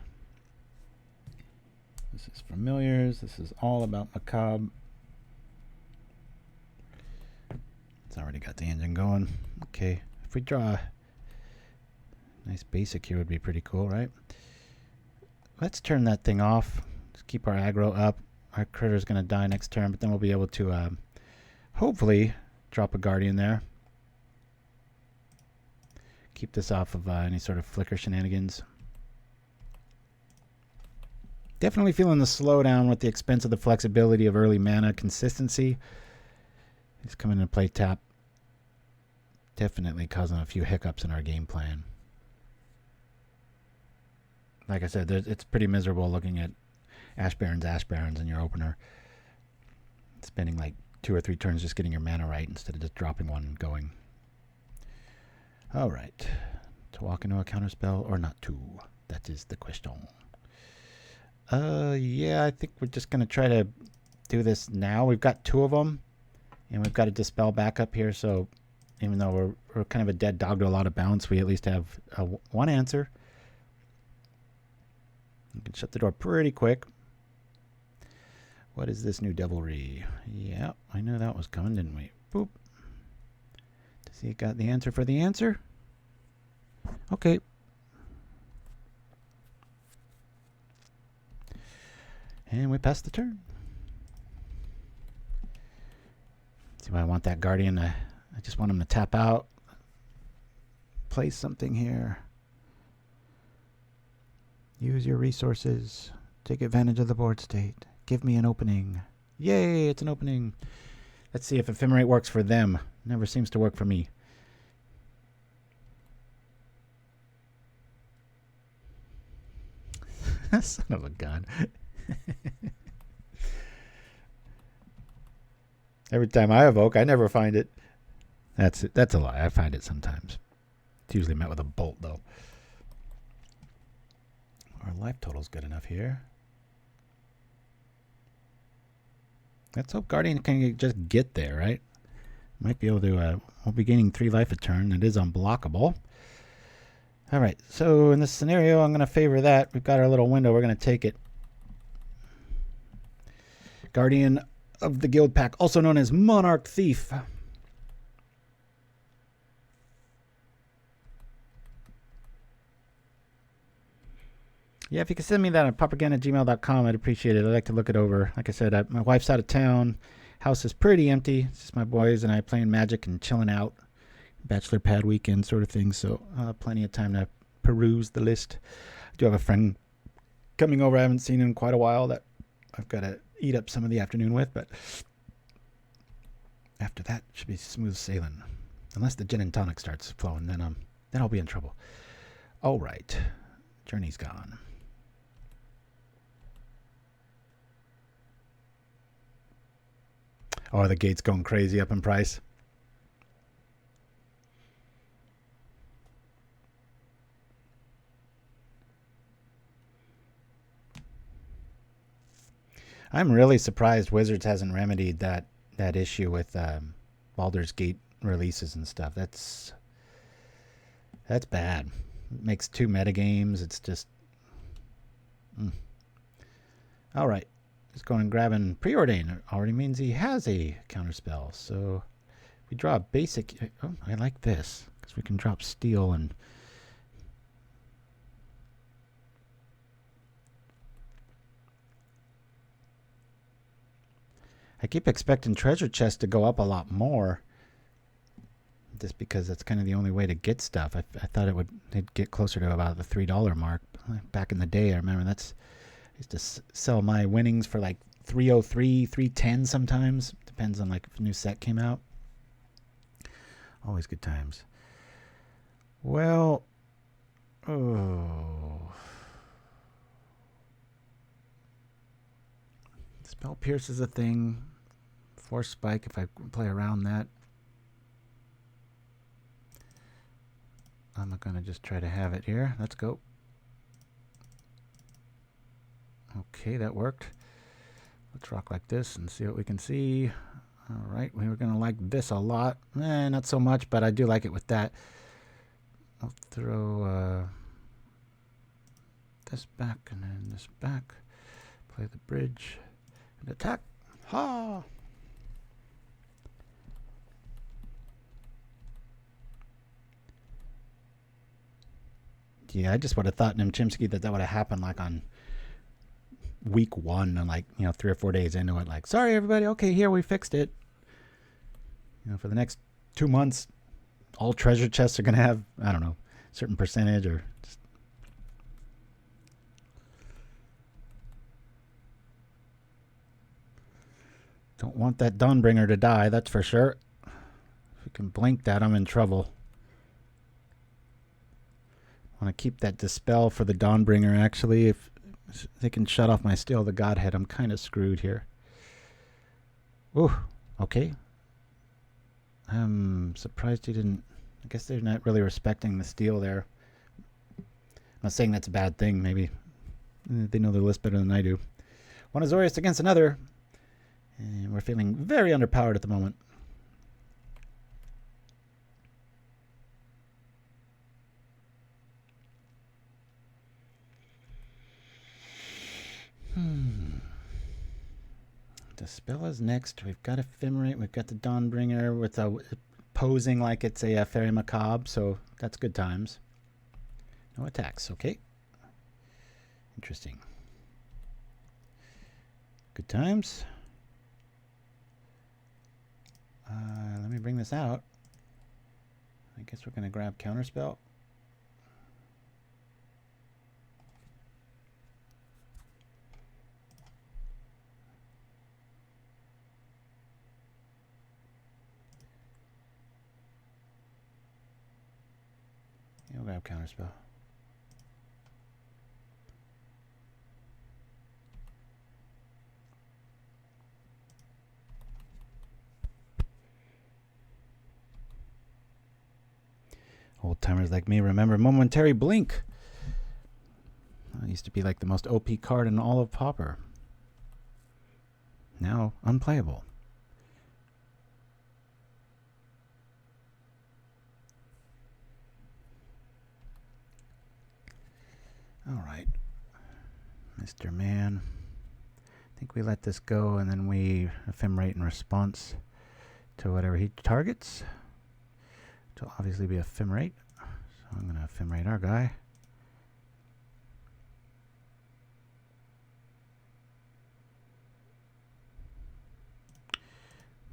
This is Familiars. This is all about Macabre. It's already got the engine going. Okay, if we draw a nice basic here would be pretty cool, right? Let's turn that thing off. Just keep our aggro up. Our critter's going to die next turn, but then we'll be able to hopefully drop a Guardian there. Keep this off of any sort of flicker shenanigans. Definitely feeling the slowdown with the expense of the flexibility of early mana consistency. He's coming into play tap. Definitely causing a few hiccups in our game plan. Like I said, it's pretty miserable looking at Ash Barrens in your opener. Spending like 2 or 3 turns just getting your mana right instead of just dropping one and going. Alright. To walk into a counterspell or not to? That is the question. Yeah, I think we're just going to try to do this now. We've got 2 of them. And we've got a Dispel backup here, so even though we're kind of a dead dog to a lot of bounce, we at least have one answer. You can shut the door pretty quick. What is this new devilry? Yeah, I knew that was coming, didn't we? Boop. Does he got the answer for the answer? Okay. And we pass the turn. See why I want that Guardian. I just want him to tap out. Place something here. Use your resources. Take advantage of the board state. Give me an opening. Yay, it's an opening. Let's see if Ephemerate works for them. Never seems to work for me. Son of a gun. Every time I evoke, I never find it. That's a lie. I find it sometimes. It's usually met with a bolt, though. Our life total's good enough here. Let's hope Guardian can just get there, right? Might be able to, we'll be gaining 3 life a turn. It is unblockable. All right, so in this scenario, I'm going to favor that. We've got our little window. We're going to take it. Guardian of the Guildpact, also known as Monarch Thief. Yeah, if you could send me that at paupergan@gmail.com, I'd appreciate it. I'd like to look it over. Like I said, my wife's out of town. House is pretty empty. It's just my boys and I playing Magic and chilling out. Bachelor pad weekend sort of thing, so plenty of time to peruse the list. I do have a friend coming over I haven't seen in quite a while that I've got to eat up some of the afternoon with, but after that, it should be smooth sailing. Unless the gin and tonic starts flowing, then I'll be in trouble. All right. Journey's gone. Oh, the gate's going crazy up in price. I'm really surprised Wizards hasn't remedied that issue with Baldur's Gate releases and stuff. That's bad. It makes 2 metagames. It's just... All right. Just going and grabbing Preordain. It already means he has a counterspell. So we draw a basic... Oh, I like this. Because we can drop Steel and... I keep expecting Treasure Chest to go up a lot more. Just because that's kind of the only way to get stuff. I thought it'd get closer to about the $3 mark. Back in the day, I remember I used to sell my winnings for like $3.03, $3.10 sometimes. Depends on like if a new set came out. Always good times. Well, Spell Pierce is a thing. Force Spike if I play around that. I'm going to just try to have it here. Let's go. Okay, that worked. Let's rock like this and see what we can see. All right, we were going to like this a lot. Not so much, but I do like it with that. I'll throw this back and then this back. Play the bridge and attack. Ha! Yeah, I just would have thought in Chimpskey that would have happened like on week 1 and like, 3 or 4 days into it. Like, sorry, everybody. Okay, here, we fixed it. For the next 2 months, all treasure chests are going to have, I don't know, a certain percentage or just... Don't want that Dawnbringer to die, that's for sure. If we can blink that, I'm in trouble. I want to keep that Dispel for the Dawnbringer, actually. If they can shut off my Steel the Godhead, I'm kind of screwed here. Ooh, okay. I'm surprised he didn't... I guess they're not really respecting the Steel there. I'm not saying that's a bad thing. Maybe they know their list better than I do. One Azorius against another. And we're feeling very underpowered at the moment. Dispel is next. We've got Ephemerate. We've got the Dawnbringer with posing like it's a Faerie Macabre, so that's good times. No attacks, okay. Interesting. Good times. Let me bring this out. I guess we're going to grab Counterspell. We'll grab Counterspell. Old timers like me remember Momentary Blink. It used to be like the most OP card in all of Pauper. Now unplayable. All right, Mr. Man. think we let this go and then we ephemerate in response to whatever he targets. Which will obviously be ephemerate. So I'm going to ephemerate our guy.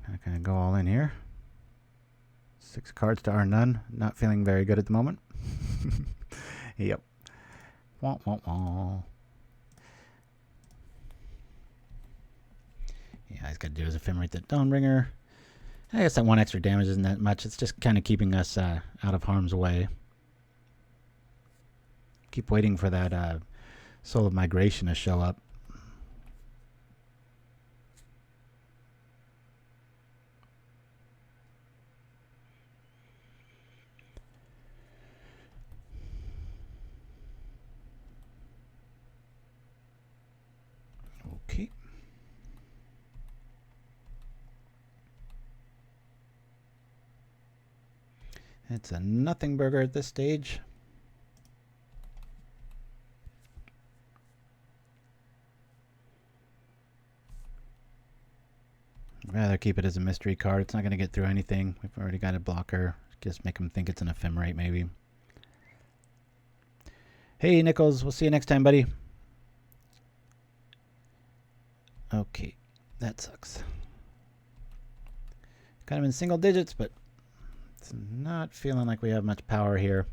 I'm going to go all in here. 6 cards to our none. Not feeling very good at the moment. Yep. Wah, wah, wah. Yeah, all he's got to do is ephemerate that Dawnbringer. I guess that 1 extra damage isn't that much. It's just kind of keeping us out of harm's way. Keep waiting for that Soul of Migration to show up. Okay. It's a nothing burger at this stage. I'd rather keep it as a mystery card. It's not going to get through anything. We've already got a blocker. Just make them think it's an ephemerate, maybe. Hey, Nichols. We'll see you next time, buddy. Okay. That sucks. Kind of in single digits, but it's not feeling like we have much power here.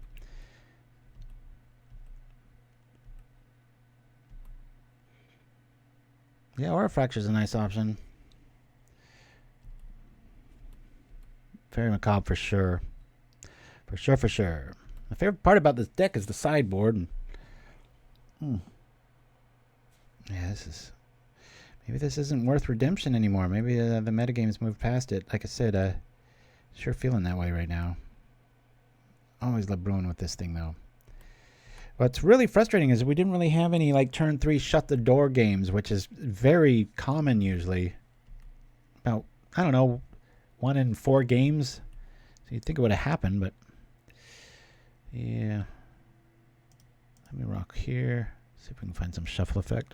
Yeah, Aura Fracture is a nice option. Faerie Macabre for sure. For sure, for sure. My favorite part about this deck is the sideboard. And, yeah, this is... Maybe this isn't worth redemption anymore. Maybe the metagame's moved past it. Like I said, sure feeling that way right now. Always love brewing with this thing, though. What's really frustrating is we didn't really have any, like, turn 3 shut the door games, which is very common usually. About, I don't know, 1 in 4 games. So you'd think it would have happened, but... Yeah. Let me rock here. See if we can find some shuffle effect.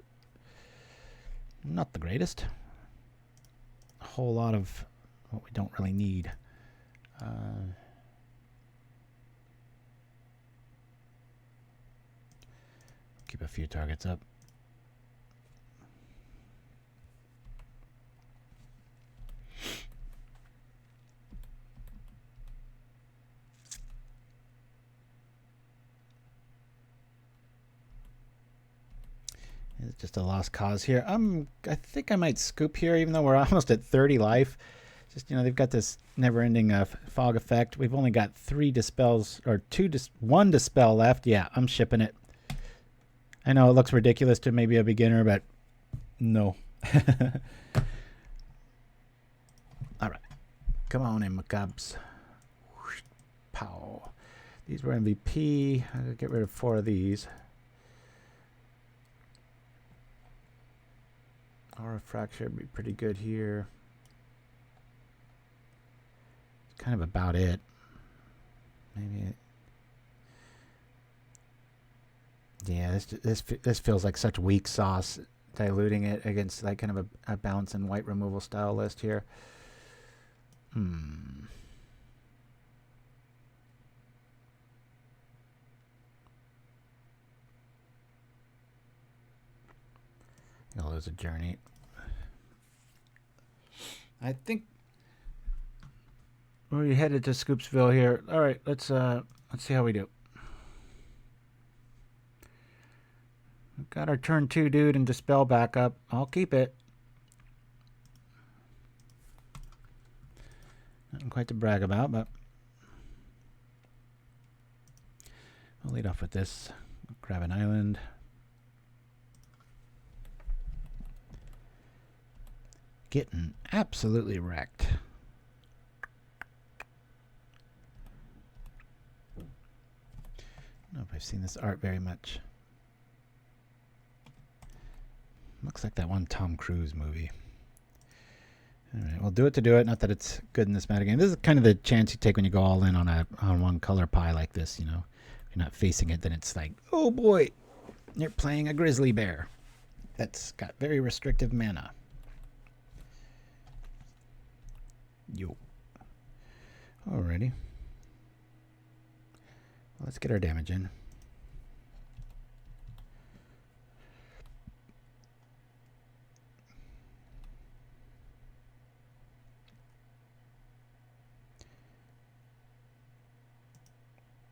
Not the greatest. A whole lot of what we don't really need. Keep a few targets up. It's just a lost cause here. I think I might scoop here, even though we're almost at 30 life. Just, you know, they've got this never-ending fog effect. We've only got 3 dispels, or 1 dispel left. Yeah, I'm shipping it. I know it looks ridiculous to maybe a beginner, but no. All right. Come on in, Macabres. Pow. These were MVP. I'll get rid of 4 of these. Aura Fracture would be pretty good here. It's kind of about it. Maybe. Yeah, this feels like such weak sauce. Diluting it against like kind of a bounce and white removal style list here. I'll lose a journey. I think we're headed to Scoopsville here. All right, let's see how we do. We've got our turn 2 dude and Dispel back up. I'll keep it. Nothing quite to brag about, but I'll lead off with this. Grab an island. Getting absolutely wrecked. I don't know if I've seen this art very much. Looks like that one Tom Cruise movie. All right, we'll do it to do it. Not that it's good in this metagame. This is kind of the chance you take when you go all in on one color pie like this, you know. If you're not facing it, then it's like, oh boy, you're playing a grizzly bear. that's got very restrictive mana. Yo. Alrighty. Well, let's get our damage in.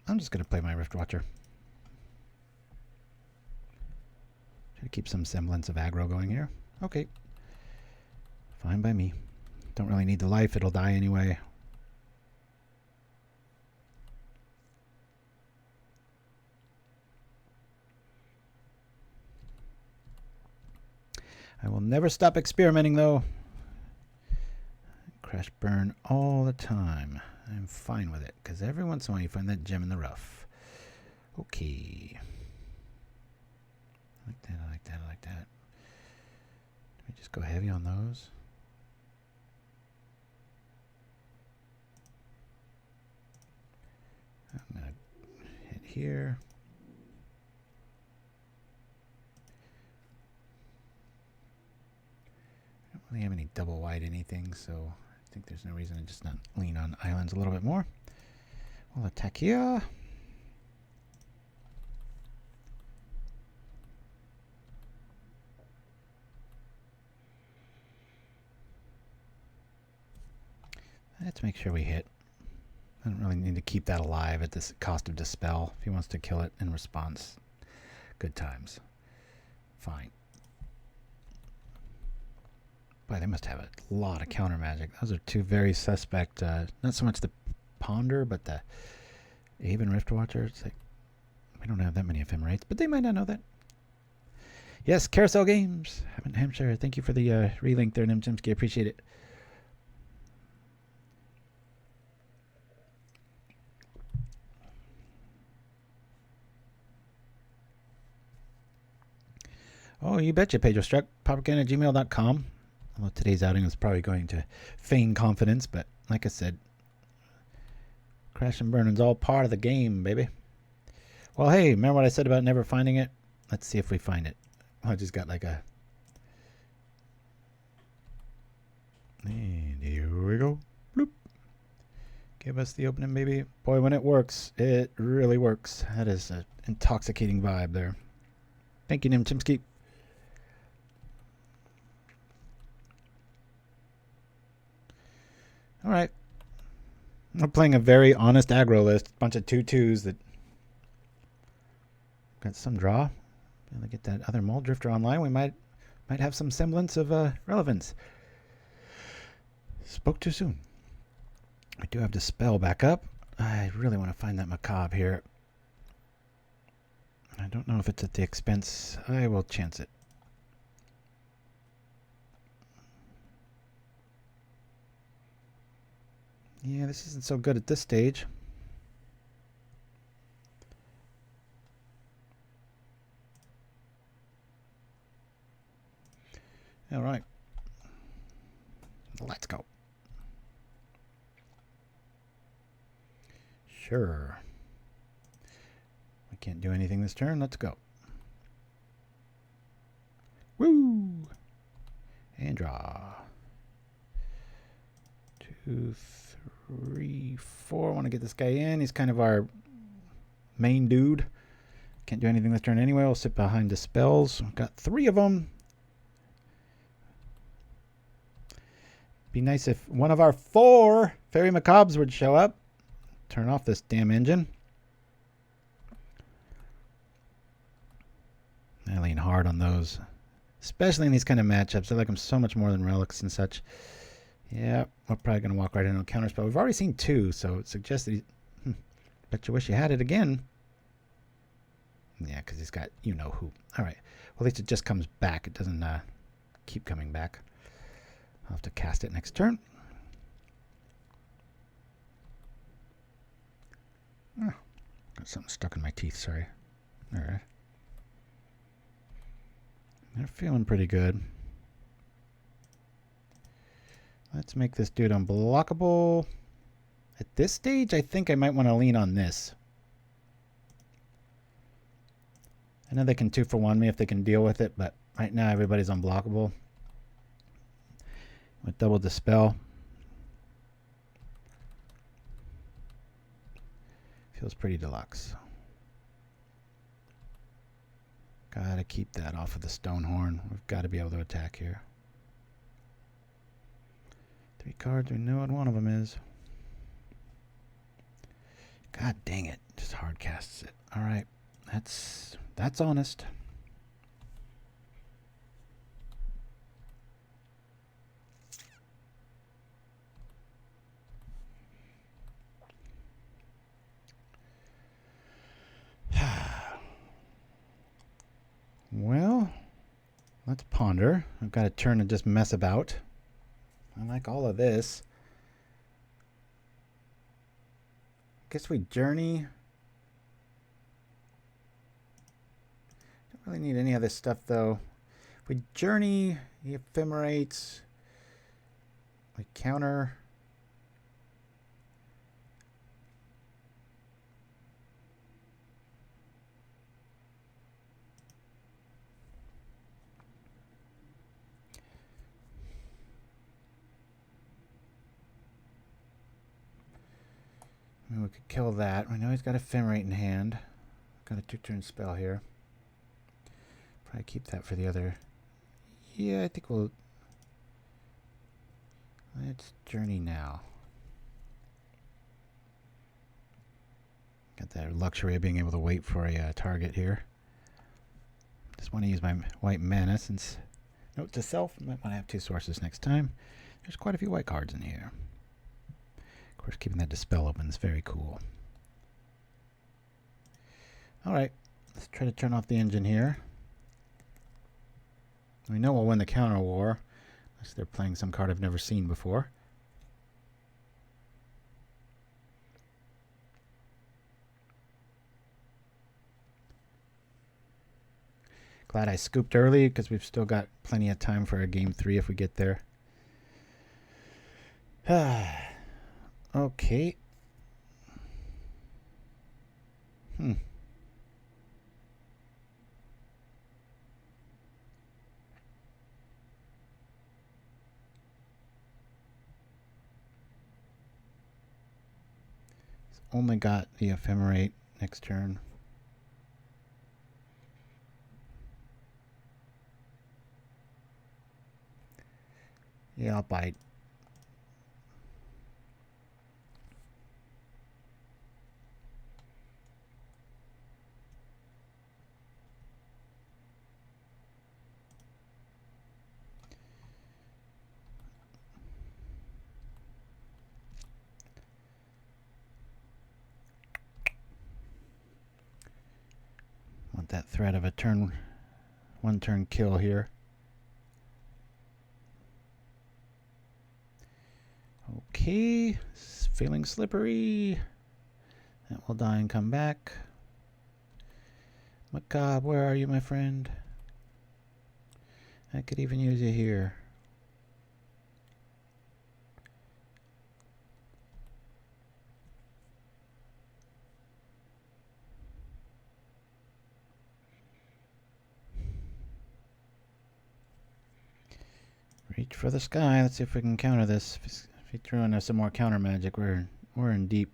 I'm just going to play my Riftwatcher. Try to keep some semblance of aggro going here. Okay. Fine by me. Don't really need the life. It'll die anyway. I will never stop experimenting, though. Crash burn all the time. I'm fine with it, because every once in a while you find that gem in the rough. Okay. I like that, I like that, I like that. Let me just go heavy on those. I'm going to hit here. I don't really have any double wide anything, so I think there's no reason to just not lean on islands a little bit more. We'll attack here. Let's make sure we hit. I don't really need to keep that alive at this cost of Dispel. If he wants to kill it in response, good times. Fine. Boy, they must have a lot of counter magic. Those are two very suspect, not so much the Ponder, but the Aven Riftwatcher. It's like, we don't have that many Ephemerates, but they might not know that. Yes, Carousel Games, Hampshire, thank you for the relink there, Chimpskey. Appreciate it. Oh, you betcha, Pedro Struck. PauperCan@gmail.com. Although today's outing is probably going to feign confidence, but like I said, crash and burning's all part of the game, baby. Well, hey, remember what I said about never finding it? Let's see if we find it. I just got like a... And here we go. Bloop. Give us the opening, baby. Boy, when it works, it really works. That is an intoxicating vibe there. Thank you, Chimpskey. All right. We're playing a very honest aggro list. A bunch of 2/2s that got some draw. Be able to get that other Mulldrifter online. We might have some semblance of relevance. Spoke too soon. I do have Dispel back up. I really want to find that Macabre here. I don't know if it's at the expense. I will chance it. Yeah, this isn't so good at this stage. All right. Let's go. Sure. We can't do anything this turn. Let's go. Woo! And draw. 2, 3, 4. I want to get this guy in. He's kind of our main dude. Can't do anything this turn anyway. We'll sit behind Dispels. We've got 3 of them. Be nice if one of our 4 Faerie Macabres would show up. Turn off this damn engine. I lean hard on those, especially in these kind of matchups. I like them so much more than relics and such. Yeah, we're probably going to walk right into a counterspell. We've already seen 2, so it suggests that bet you wish you had it again. Yeah, because he's got you-know-who. All right. Well, at least it just comes back. It doesn't keep coming back. I'll have to cast it next turn. Oh, got something stuck in my teeth, sorry. All right. They're feeling pretty good. Let's make this dude unblockable. At this stage, I think I might want to lean on this. I know they can 2-for-1 me if they can deal with it, but Right now, everybody's unblockable. With double Dispel. Feels pretty deluxe. Gotta keep that off of the Stonehorn. We've got to be able to attack here. 3 cards, we know what one of them is. God dang it. Just hard casts it. Alright. That's honest. Well, let's ponder. I've got a turn to just mess about. I like all of this. Guess we journey. Don't really need any of this stuff though. If we journey, he ephemerates. We counter. I mean, we could kill that. I know he's got Ephemerate in hand. Got a 2-turn spell here. Probably keep that for the other. Yeah, I think we'll... Let's journey now. Got that luxury of being able to wait for a target here. Just want to use my white mana since... Note to self, I might want to have 2 sources next time. There's quite a few white cards in here. Of course, keeping that Dispel open is very cool. Alright, let's try to turn off the engine here. We know we'll win the counter war, unless they're playing some card I've never seen before. Glad I scooped early, because we've still got plenty of time for a game 3 if we get there. Okay. It's only got the Ephemerate next turn. Yeah, I'll bite. That threat of a one turn kill here. Okay, it's feeling slippery. That will die and come back. Macabre, where are you, my friend? I could even use you here. Reach for the sky. Let's see if we can counter this. If he threw in some more counter magic, we're in deep.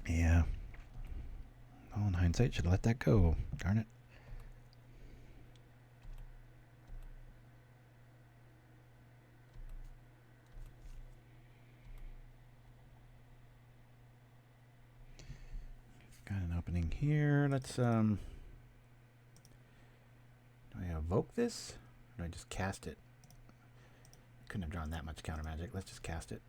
Yeah. Well, in hindsight, should have let that go. Darn it. Got an opening here. Let's Do I evoke this? Or do I just cast it? Couldn't have drawn that much counter magic. Let's just cast it.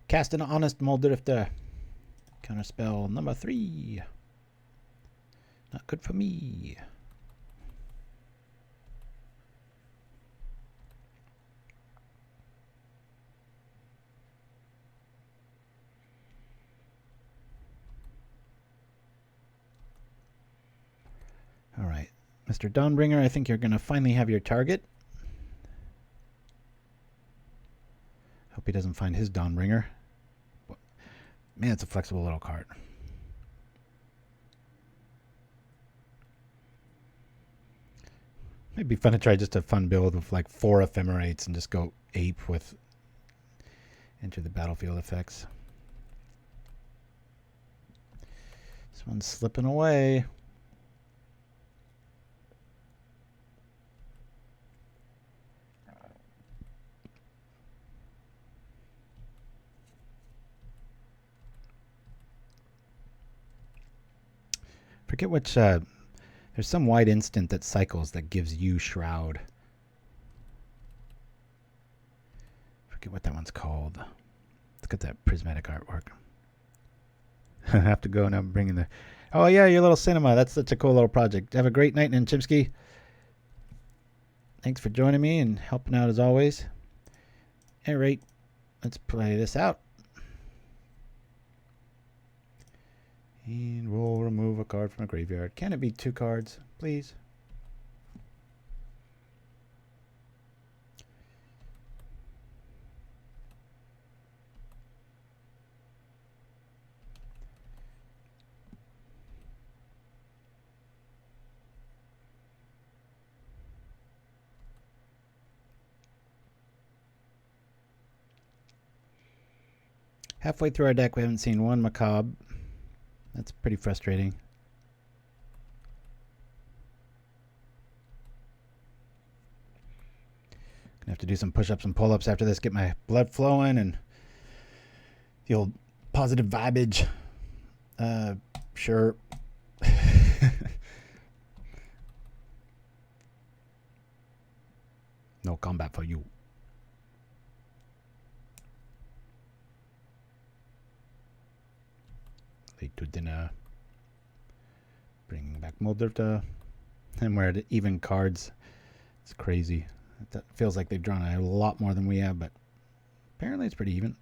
Cast an honest Mulldrifter. Counter spell number 3. Not good for me. All right, Mr. Dawnbringer, I think you're going to finally have your target. Hope he doesn't find his Dawnbringer. Man, it's a flexible little card. It'd be fun to try just a fun build with like 4 Ephemerates and just go ape with enter the battlefield effects. This one's slipping away. Forget which, there's some white instant that cycles that gives you Shroud. Forget what that one's called. Let's get that prismatic artwork. I have to go now. I'm bringing the... Oh, yeah, your little cinema. That's such a cool little project. Have a great night, and Chimpskey. Thanks for joining me and helping out as always. All right, let's play this out. And we'll remove a card from a graveyard. Can it be 2 cards, please? Halfway through our deck, we haven't seen 1 Macabre. That's pretty frustrating. Gonna have to do some push-ups and pull-ups after this, get my blood flowing and the old positive vibage. Sure. No combat for you. Late to dinner. Bringing back Mulldrifter. And we're at even cards. It's crazy. It feels like they've drawn a lot more than we have, but apparently it's pretty even.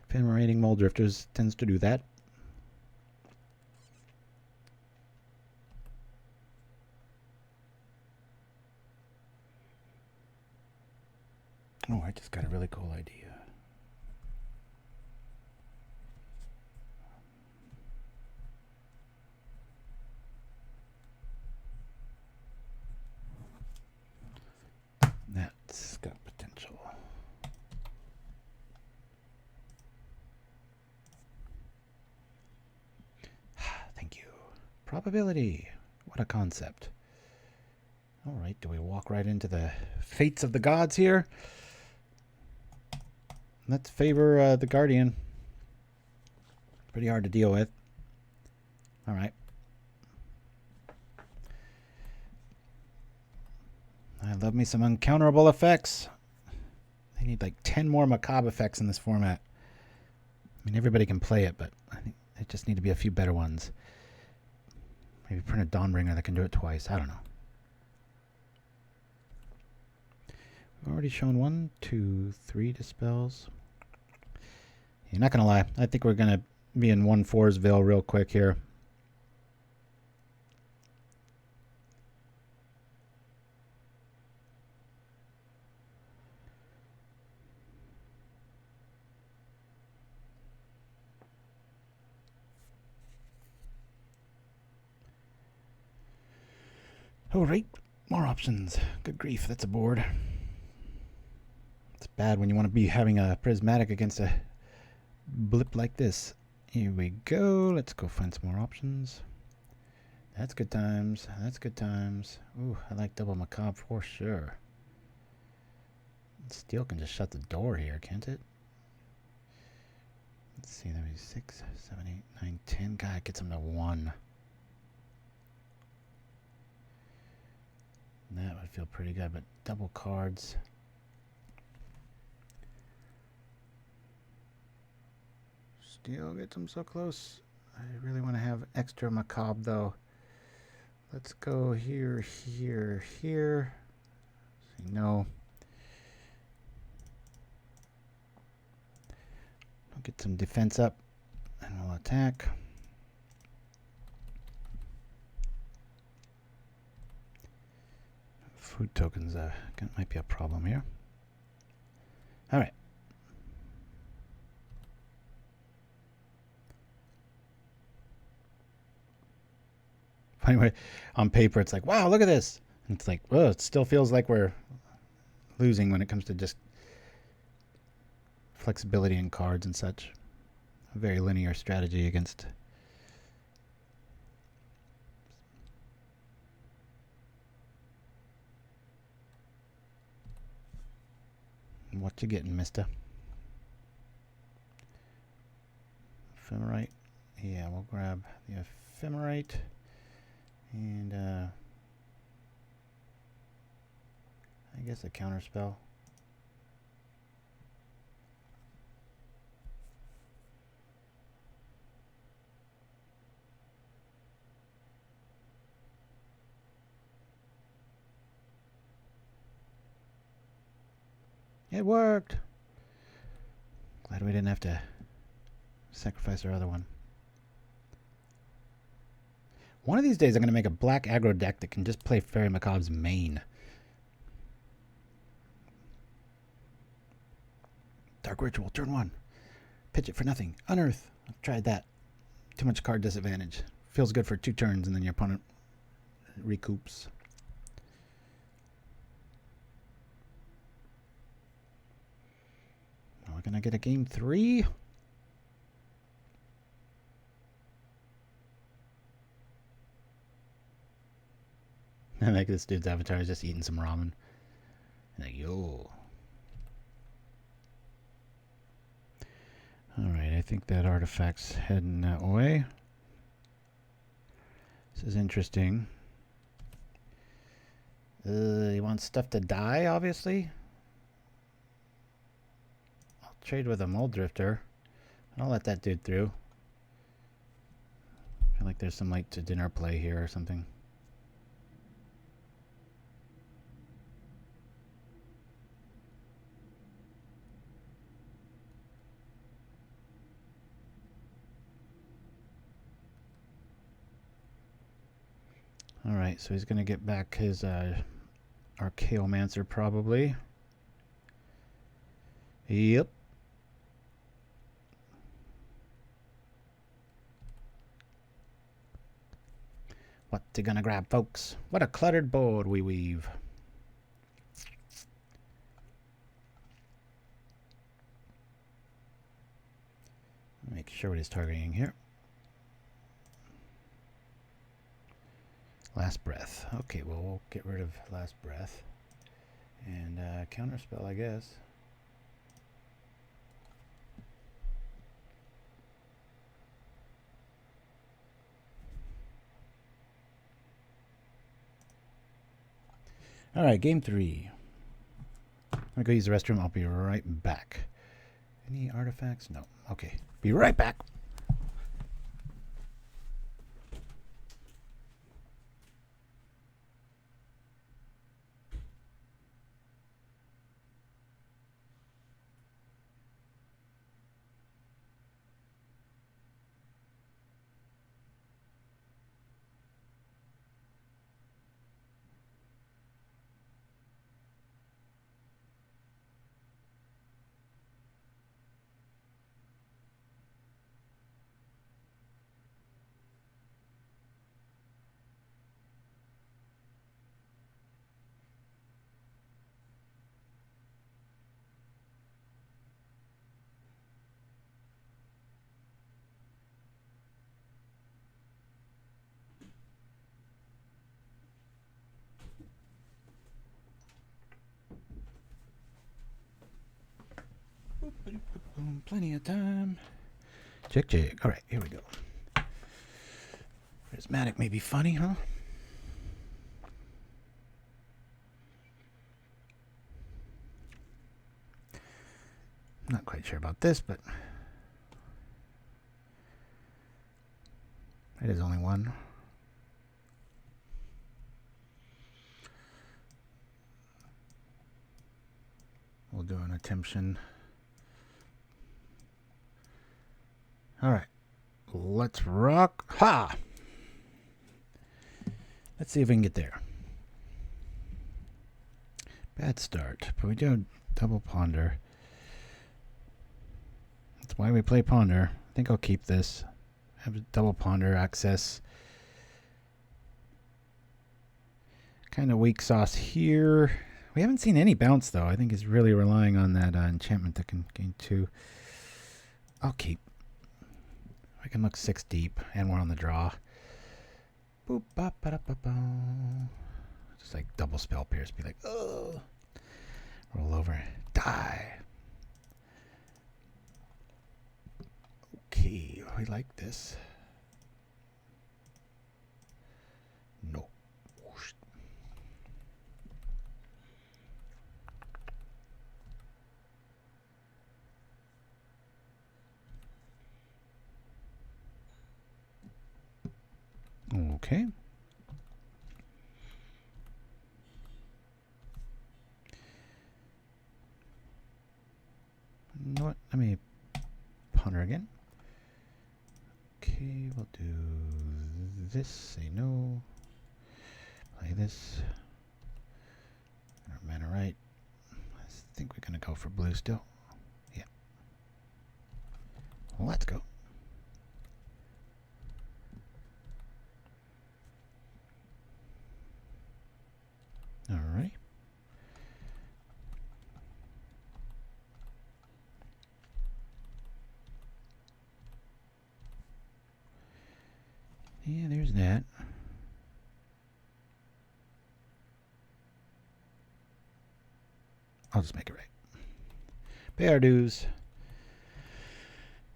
Ephemerate Mulldrifters tends to do that. Oh, I just got a really cool idea. That's got potential. Thank you. Probability. What a concept. All right, do we walk right into the fates of the gods here? Let's favor the Guardian. Pretty hard to deal with. All right. I love me some uncounterable effects. They need like 10 more Macabre effects in this format. I mean, everybody can play it, but I think they just need to be a few better ones. Maybe print a Dawnbringer that can do it twice. I don't know. We've already shown 1, 2, 3 dispels. You're not going to lie. I think we're going to be in 1-4'sville real quick here. All right, more options. Good grief, that's a board. It's bad when you want to be having a prismatic against a blip like this. Here we go. Let's go find some more options. That's good times. That's good times. Ooh, I like double Macabre for sure. Steel can just shut the door here, can't it? Let's see, that was 6, 7, 8, 9, 10. God, it gets him to 1. That would feel pretty good, but double cards. Steel gets him so close. I really want to have extra Macabre, though. Let's go here, here, here. See, no. I'll get some defense up, and we'll attack. Food tokens might be a problem here. All right. funny way on paper it's like, wow, look at this. And it's like, well, it still feels like we're losing when it comes to just flexibility in cards and such. A very linear strategy against what you getting, mister? Ephemerate. Yeah, we'll grab the Ephemerate and I guess a counterspell. It worked. Glad we didn't have to sacrifice our other one. One of these days I'm going to make a black aggro deck that can just play Faerie Macabre's main. Dark Ritual, turn 1. Pitch it for nothing. Unearth. I've tried that. Too much card disadvantage. Feels good for 2 turns and then your opponent recoups. We're going to get a game 3. I like this dude's avatar is just eating some ramen. Like, yo. Alright, I think that artifact's heading that way. This is interesting. You want stuff to die, obviously? I'll trade with a Mulldrifter. I'll let that dude through. I feel like there's some late to dinner play here or something. Alright, so he's going to get back his Archaeomancer probably. Yep. What you gonna grab, folks? What a cluttered board we weave. Make sure what he's targeting here. Last Breath. Okay, well, we'll get rid of Last Breath. And counterspell, I guess. Alright, game 3. I'm going to go use the restroom. I'll be right back. Any artifacts? No. Okay. Be right back. Plenty of time. Check, check. All right, here we go. Prismatic may be funny, huh? Not quite sure about this, but it is only one. We'll do an attemption. All right, let's rock. Ha! Let's see if we can get there. Bad start, but we do a double ponder. That's why we play ponder. I think I'll keep this. Have a double ponder access. Kind of weak sauce here. We haven't seen any bounce, though. I think he's really relying on that enchantment that can gain 2. I'll keep. I can look 6 deep, and we're on the draw. Boop, bop, ba, da, ba, ba. Just like double spell pierce. Be like, oh. Roll over. Die. Okay, we like this. No. Okay. You know what? Let me ponder again. Okay, we'll do this. Say no. Play this. Our mana right. I think we're going to go for blue still. Yeah. Let's go. Alright. Yeah, there's that. I'll just make it right. Pay our dues.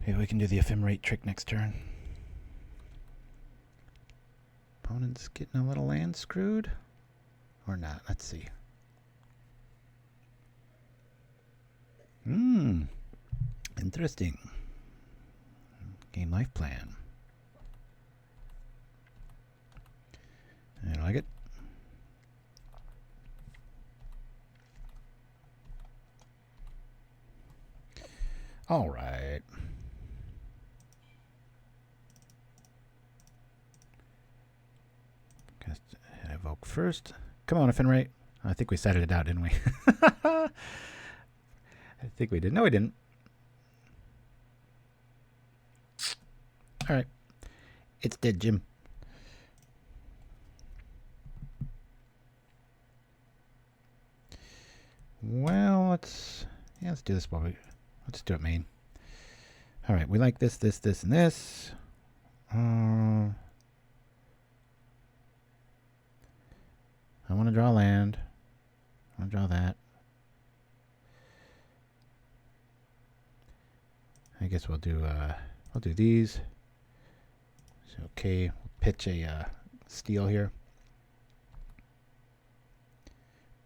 Maybe we can do the Ephemerate trick next turn. Opponent's getting a little land screwed. Or not. Let's see. Interesting. Game life plan. I like it. All right. Cast evoke first. Come on, Ephemerate. I think we settled it out, didn't we? I think we did. No, we didn't. All right. It's dead, Jim. Well, let's do this while let's do it main. All right, we like this, this, this, and this. I want to draw land. I want to draw that. I guess we'll do these. So, okay, we'll pitch a steal here.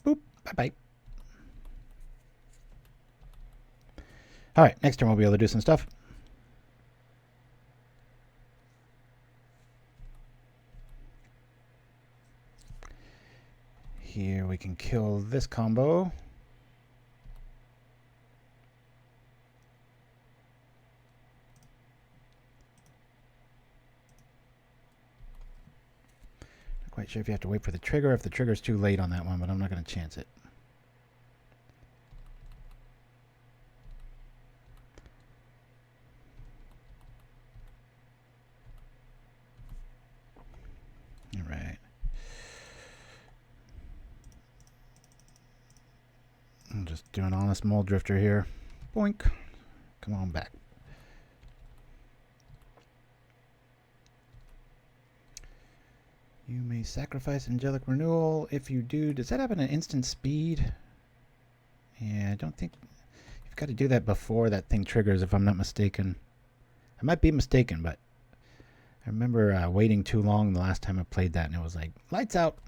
Boop. Bye bye. All right, next turn we'll be able to do some stuff. Here we can kill this combo. Not quite sure if you have to wait for the trigger, if the trigger's too late on that one, but I'm not going to chance it. All right. I'm just doing honest Mulldrifter here. Boink. Come on back. You may sacrifice Angelic Renewal. If you do, does that happen at instant speed? Yeah, I don't think... You've got to do that before that thing triggers, if I'm not mistaken. I might be mistaken, but... I remember waiting too long the last time I played that, and it was like, lights out.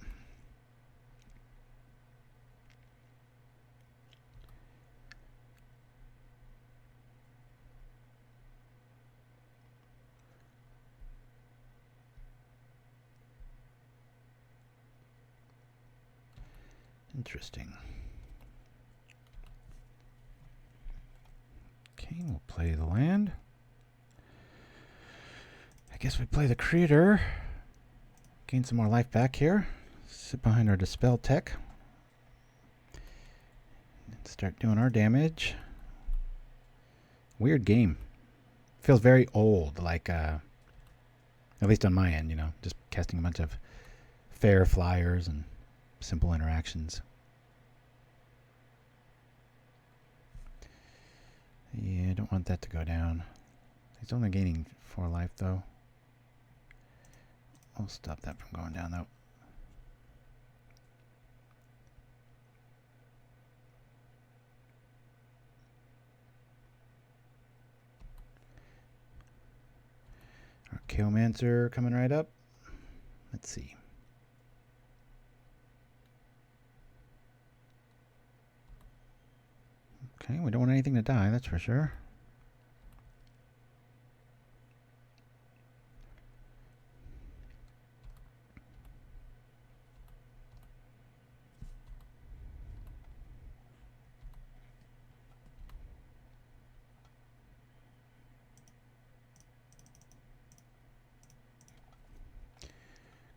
Interesting. Okay, we'll play the land. I guess we play the creator. Gain some more life back here. Sit behind our Dispel tech. And start doing our damage. Weird game. Feels very old, like, at least on my end, you know, just casting a bunch of fair flyers and simple interactions. Yeah, I don't want that to go down. He's only gaining 4 life, though. We'll stop that from going down, though. Our Chaomancer coming right up. Let's see. Okay, we don't want anything to die, that's for sure.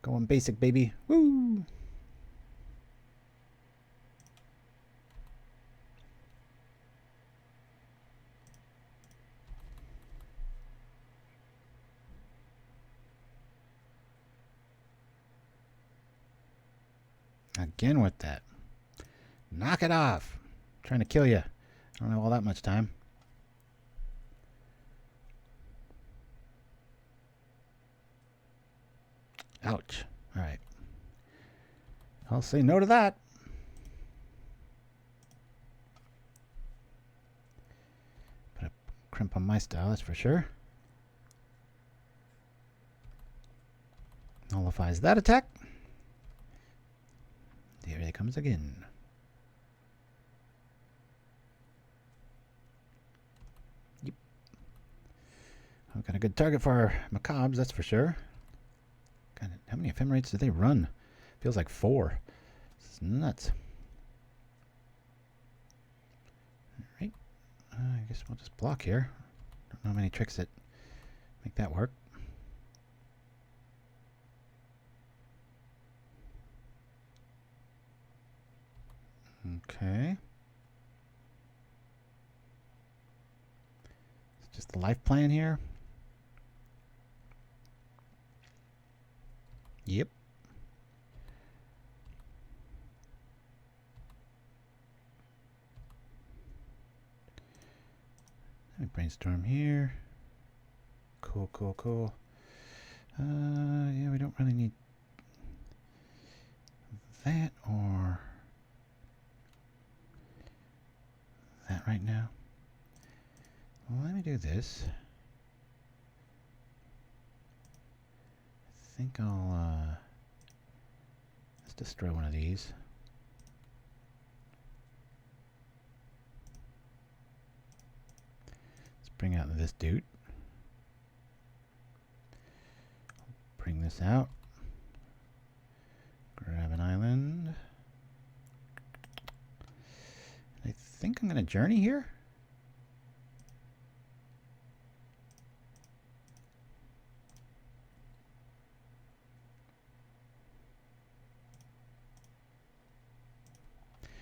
Going basic, baby. Woo! Again with that. Knock it off. I'm trying to kill you. I don't have all that much time. Ouch. All right. I'll say no to that. Put a crimp on my style, that's for sure. Nullifies that attack. Here he comes again. Yep. We've got a good target for our Macabres, that's for sure. God, how many Ephemerates do they run? Feels like 4. This is nuts. Alright. I guess we'll just block here. Don't know many tricks that make that work. Okay. It's just the life plan here. Yep. Let me brainstorm here. Cool, cool, cool. Yeah, we don't really need that or that right now. Well, let me do this. I think I'll let's destroy one of these. Let's bring out this dude. Bring this out. Grab an island. I think I'm going to journey here.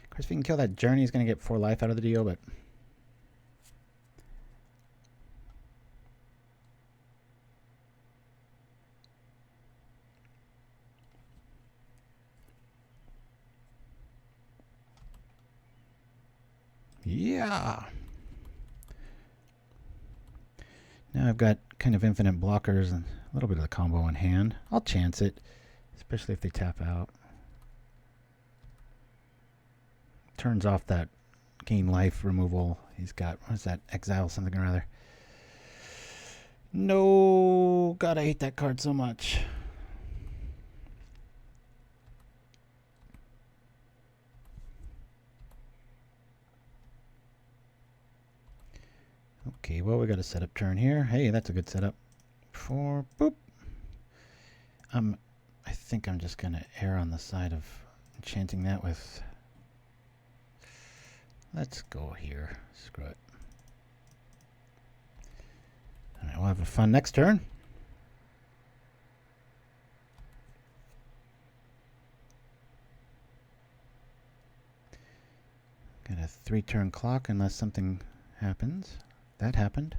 Of course, if we can kill that journey, he's going to get 4 life out of the deal, but yeah. Now I've got kind of infinite blockers and a little bit of the combo in hand. I'll chance it, especially if they tap out. Turns off that gain life removal. He's got, what is that? Exile something or other. No, God, I hate that card so much. Okay, well, we got a setup turn here. Hey, that's a good setup for boop. I think I'm just gonna err on the side of enchanting that with. Let's go here. Screw it. All right, we'll have a fun next turn. Got a 3-turn clock unless something happens. That happened.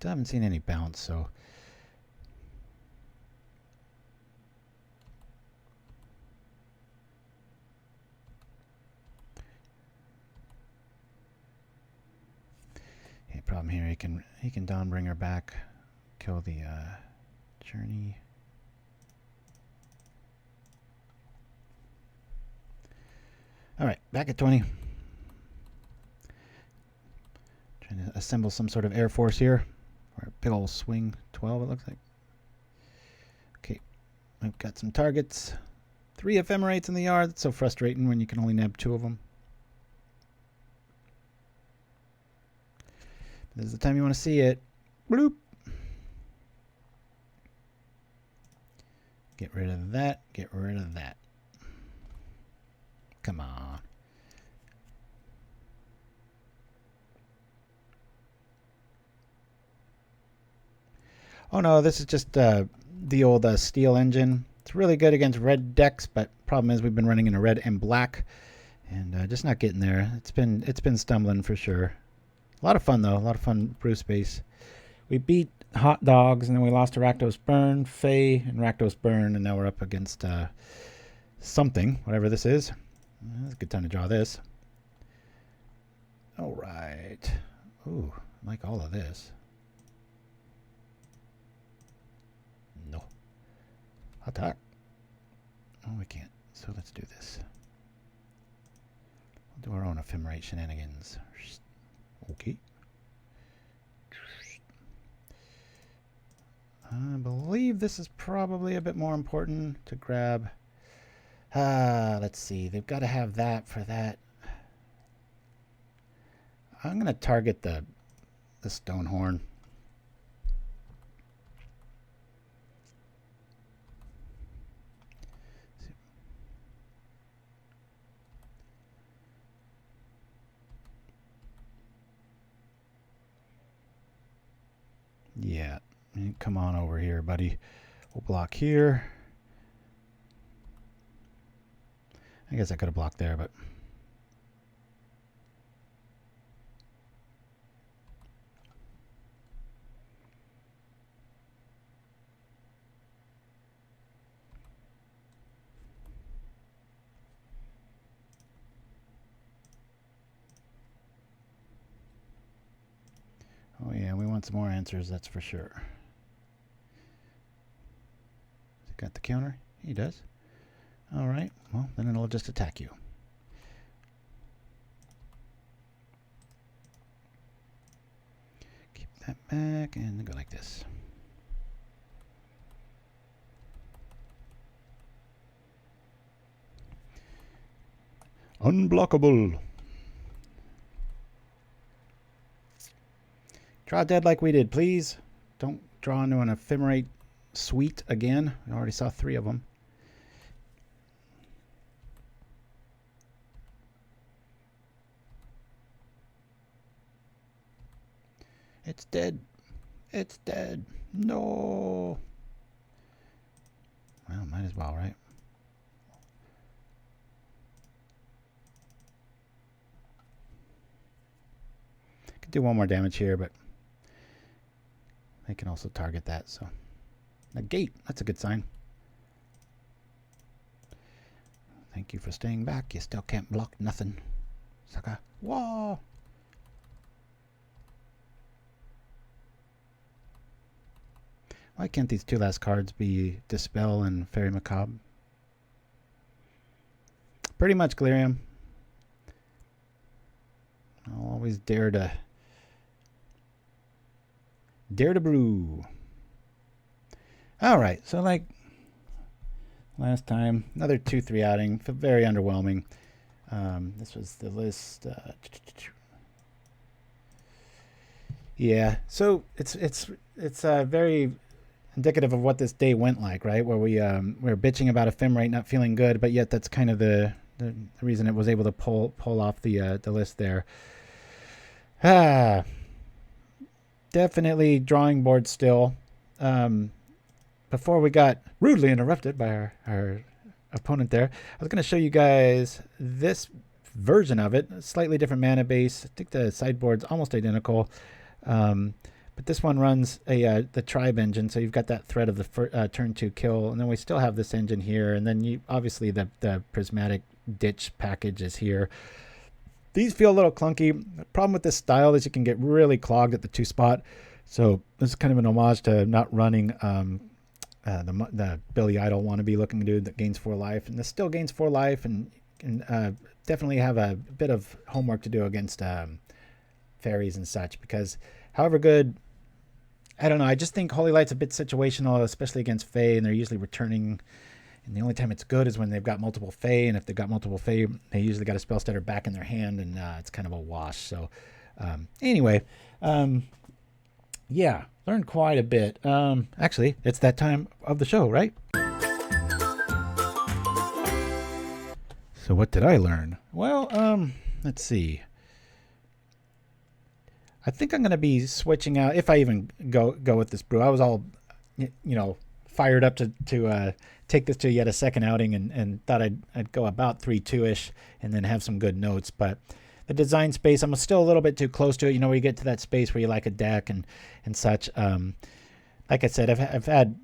Still haven't seen any bounce, so... Okay, problem here, he can Dawnbringer back, kill the journey. Alright, back at 20. Trying to assemble some sort of air force here. Or a big old swing 12, it looks like. Okay, I've got some targets. 3 Ephemerates in the yard. That's so frustrating when you can only nab 2 of them. This is the time you want to see it. Bloop. Get rid of that. Get rid of that. Come on. Oh no, this is just the old steel engine. It's really good against red decks, but problem is we've been running in a red and black, and just not getting there. It's been stumbling for sure. A lot of fun though, a lot of fun brew space. We beat Hot Dogs, and then we lost to Rakdos Burn, Fae, and Rakdos Burn, and now we're up against something, whatever this is. It's a good time to draw this. All right. Ooh, I like all of this. No. Attack. Oh, we can't. So let's do this. We'll do our own Ephemerate shenanigans. Okay. I believe this is probably a bit more important to grab. Let's see. They've got to have that for that. I'm going to target the Stonehorn. Yeah. Come on over here, buddy. We'll block here. I guess I could have blocked there, but... Oh yeah, we want some more answers, that's for sure. Has he got the counter? He does. Alright, well, then it'll just attack you. Keep that back and go like this. Unblockable. Draw dead like we did, please. Don't draw into an Ephemerate suite again. We already saw 3 of them. It's dead. It's dead. No. Well, might as well, right? Could do 1 more damage here, but they can also target that, so. Negate. That's a good sign. Thank you for staying back. You still can't block nothing. Sucker. Whoa. Why can't these 2 last cards be Dispel and Faerie Macabre? Pretty much Galarium. I'll always dare to brew. Alright, so like last time, another 2-3 outing. Very underwhelming. This was the list. Yeah, so it's very indicative of what this day went like, right? Where we were bitching about Ephemerate not feeling good, but yet that's kind of the reason it was able to pull off the list there. Definitely drawing board still. Before we got rudely interrupted by our opponent there, I was going to show you guys this version of it, a slightly different mana base. I think the sideboard's almost identical. But this one runs the tribe engine, so you've got that threat of the turn 2 kill, and then we still have this engine here, and then you obviously the prismatic ditch package is here. These feel a little clunky. The problem with this style is you can get really clogged at the 2 spot, so this is kind of an homage to not running the Billy Idol wannabe looking dude that gains 4 life, and this still gains 4 life, and definitely have a bit of homework to do against fairies and such, because however good, I don't know, I just think Holy Light's a bit situational, especially against Fae, and they're usually returning, and the only time it's good is when they've got multiple Fae, and if they've got multiple Fae, they usually got a spell stutter back in their hand, and it's kind of a wash. So anyway, yeah, learned quite a bit. Actually, it's that time of the show, right? So what did I learn? Well, let's see. I think I'm going to be switching out, if I even go with this brew. I was all, fired up to take this to yet a second outing, and thought I'd go about 3-2-ish and then have some good notes. But the design space, I'm still a little bit too close to it. Where you get to that space where you like a deck and such. Like I said, I've had,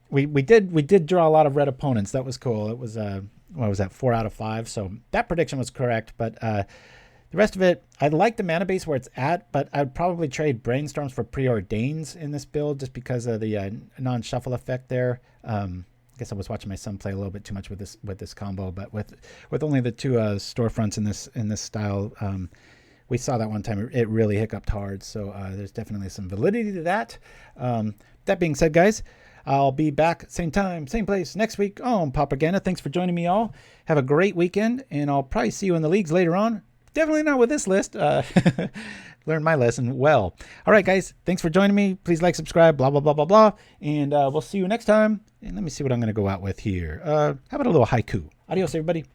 we did draw a lot of red opponents. That was cool. It was what was that, 4 out of 5. So that prediction was correct. But the rest of it, I like the mana base where it's at, but I'd probably trade Brainstorms for Preordains in this build just because of the non-shuffle effect there. I guess I was watching my son play a little bit too much with this combo, but with only the 2 storefronts in this style, we saw that one time. It really hiccuped hard, so there's definitely some validity to that. That being said, guys, I'll be back same time, same place next week on Propaganda. Thanks for joining me all. Have a great weekend, and I'll probably see you in the leagues later on. Definitely not with this list. Learned my lesson well. All right, guys. Thanks for joining me. Please like, subscribe, blah, blah, blah, blah, blah. And we'll see you next time. And let me see what I'm going to go out with here. How about a little haiku? Adios, everybody.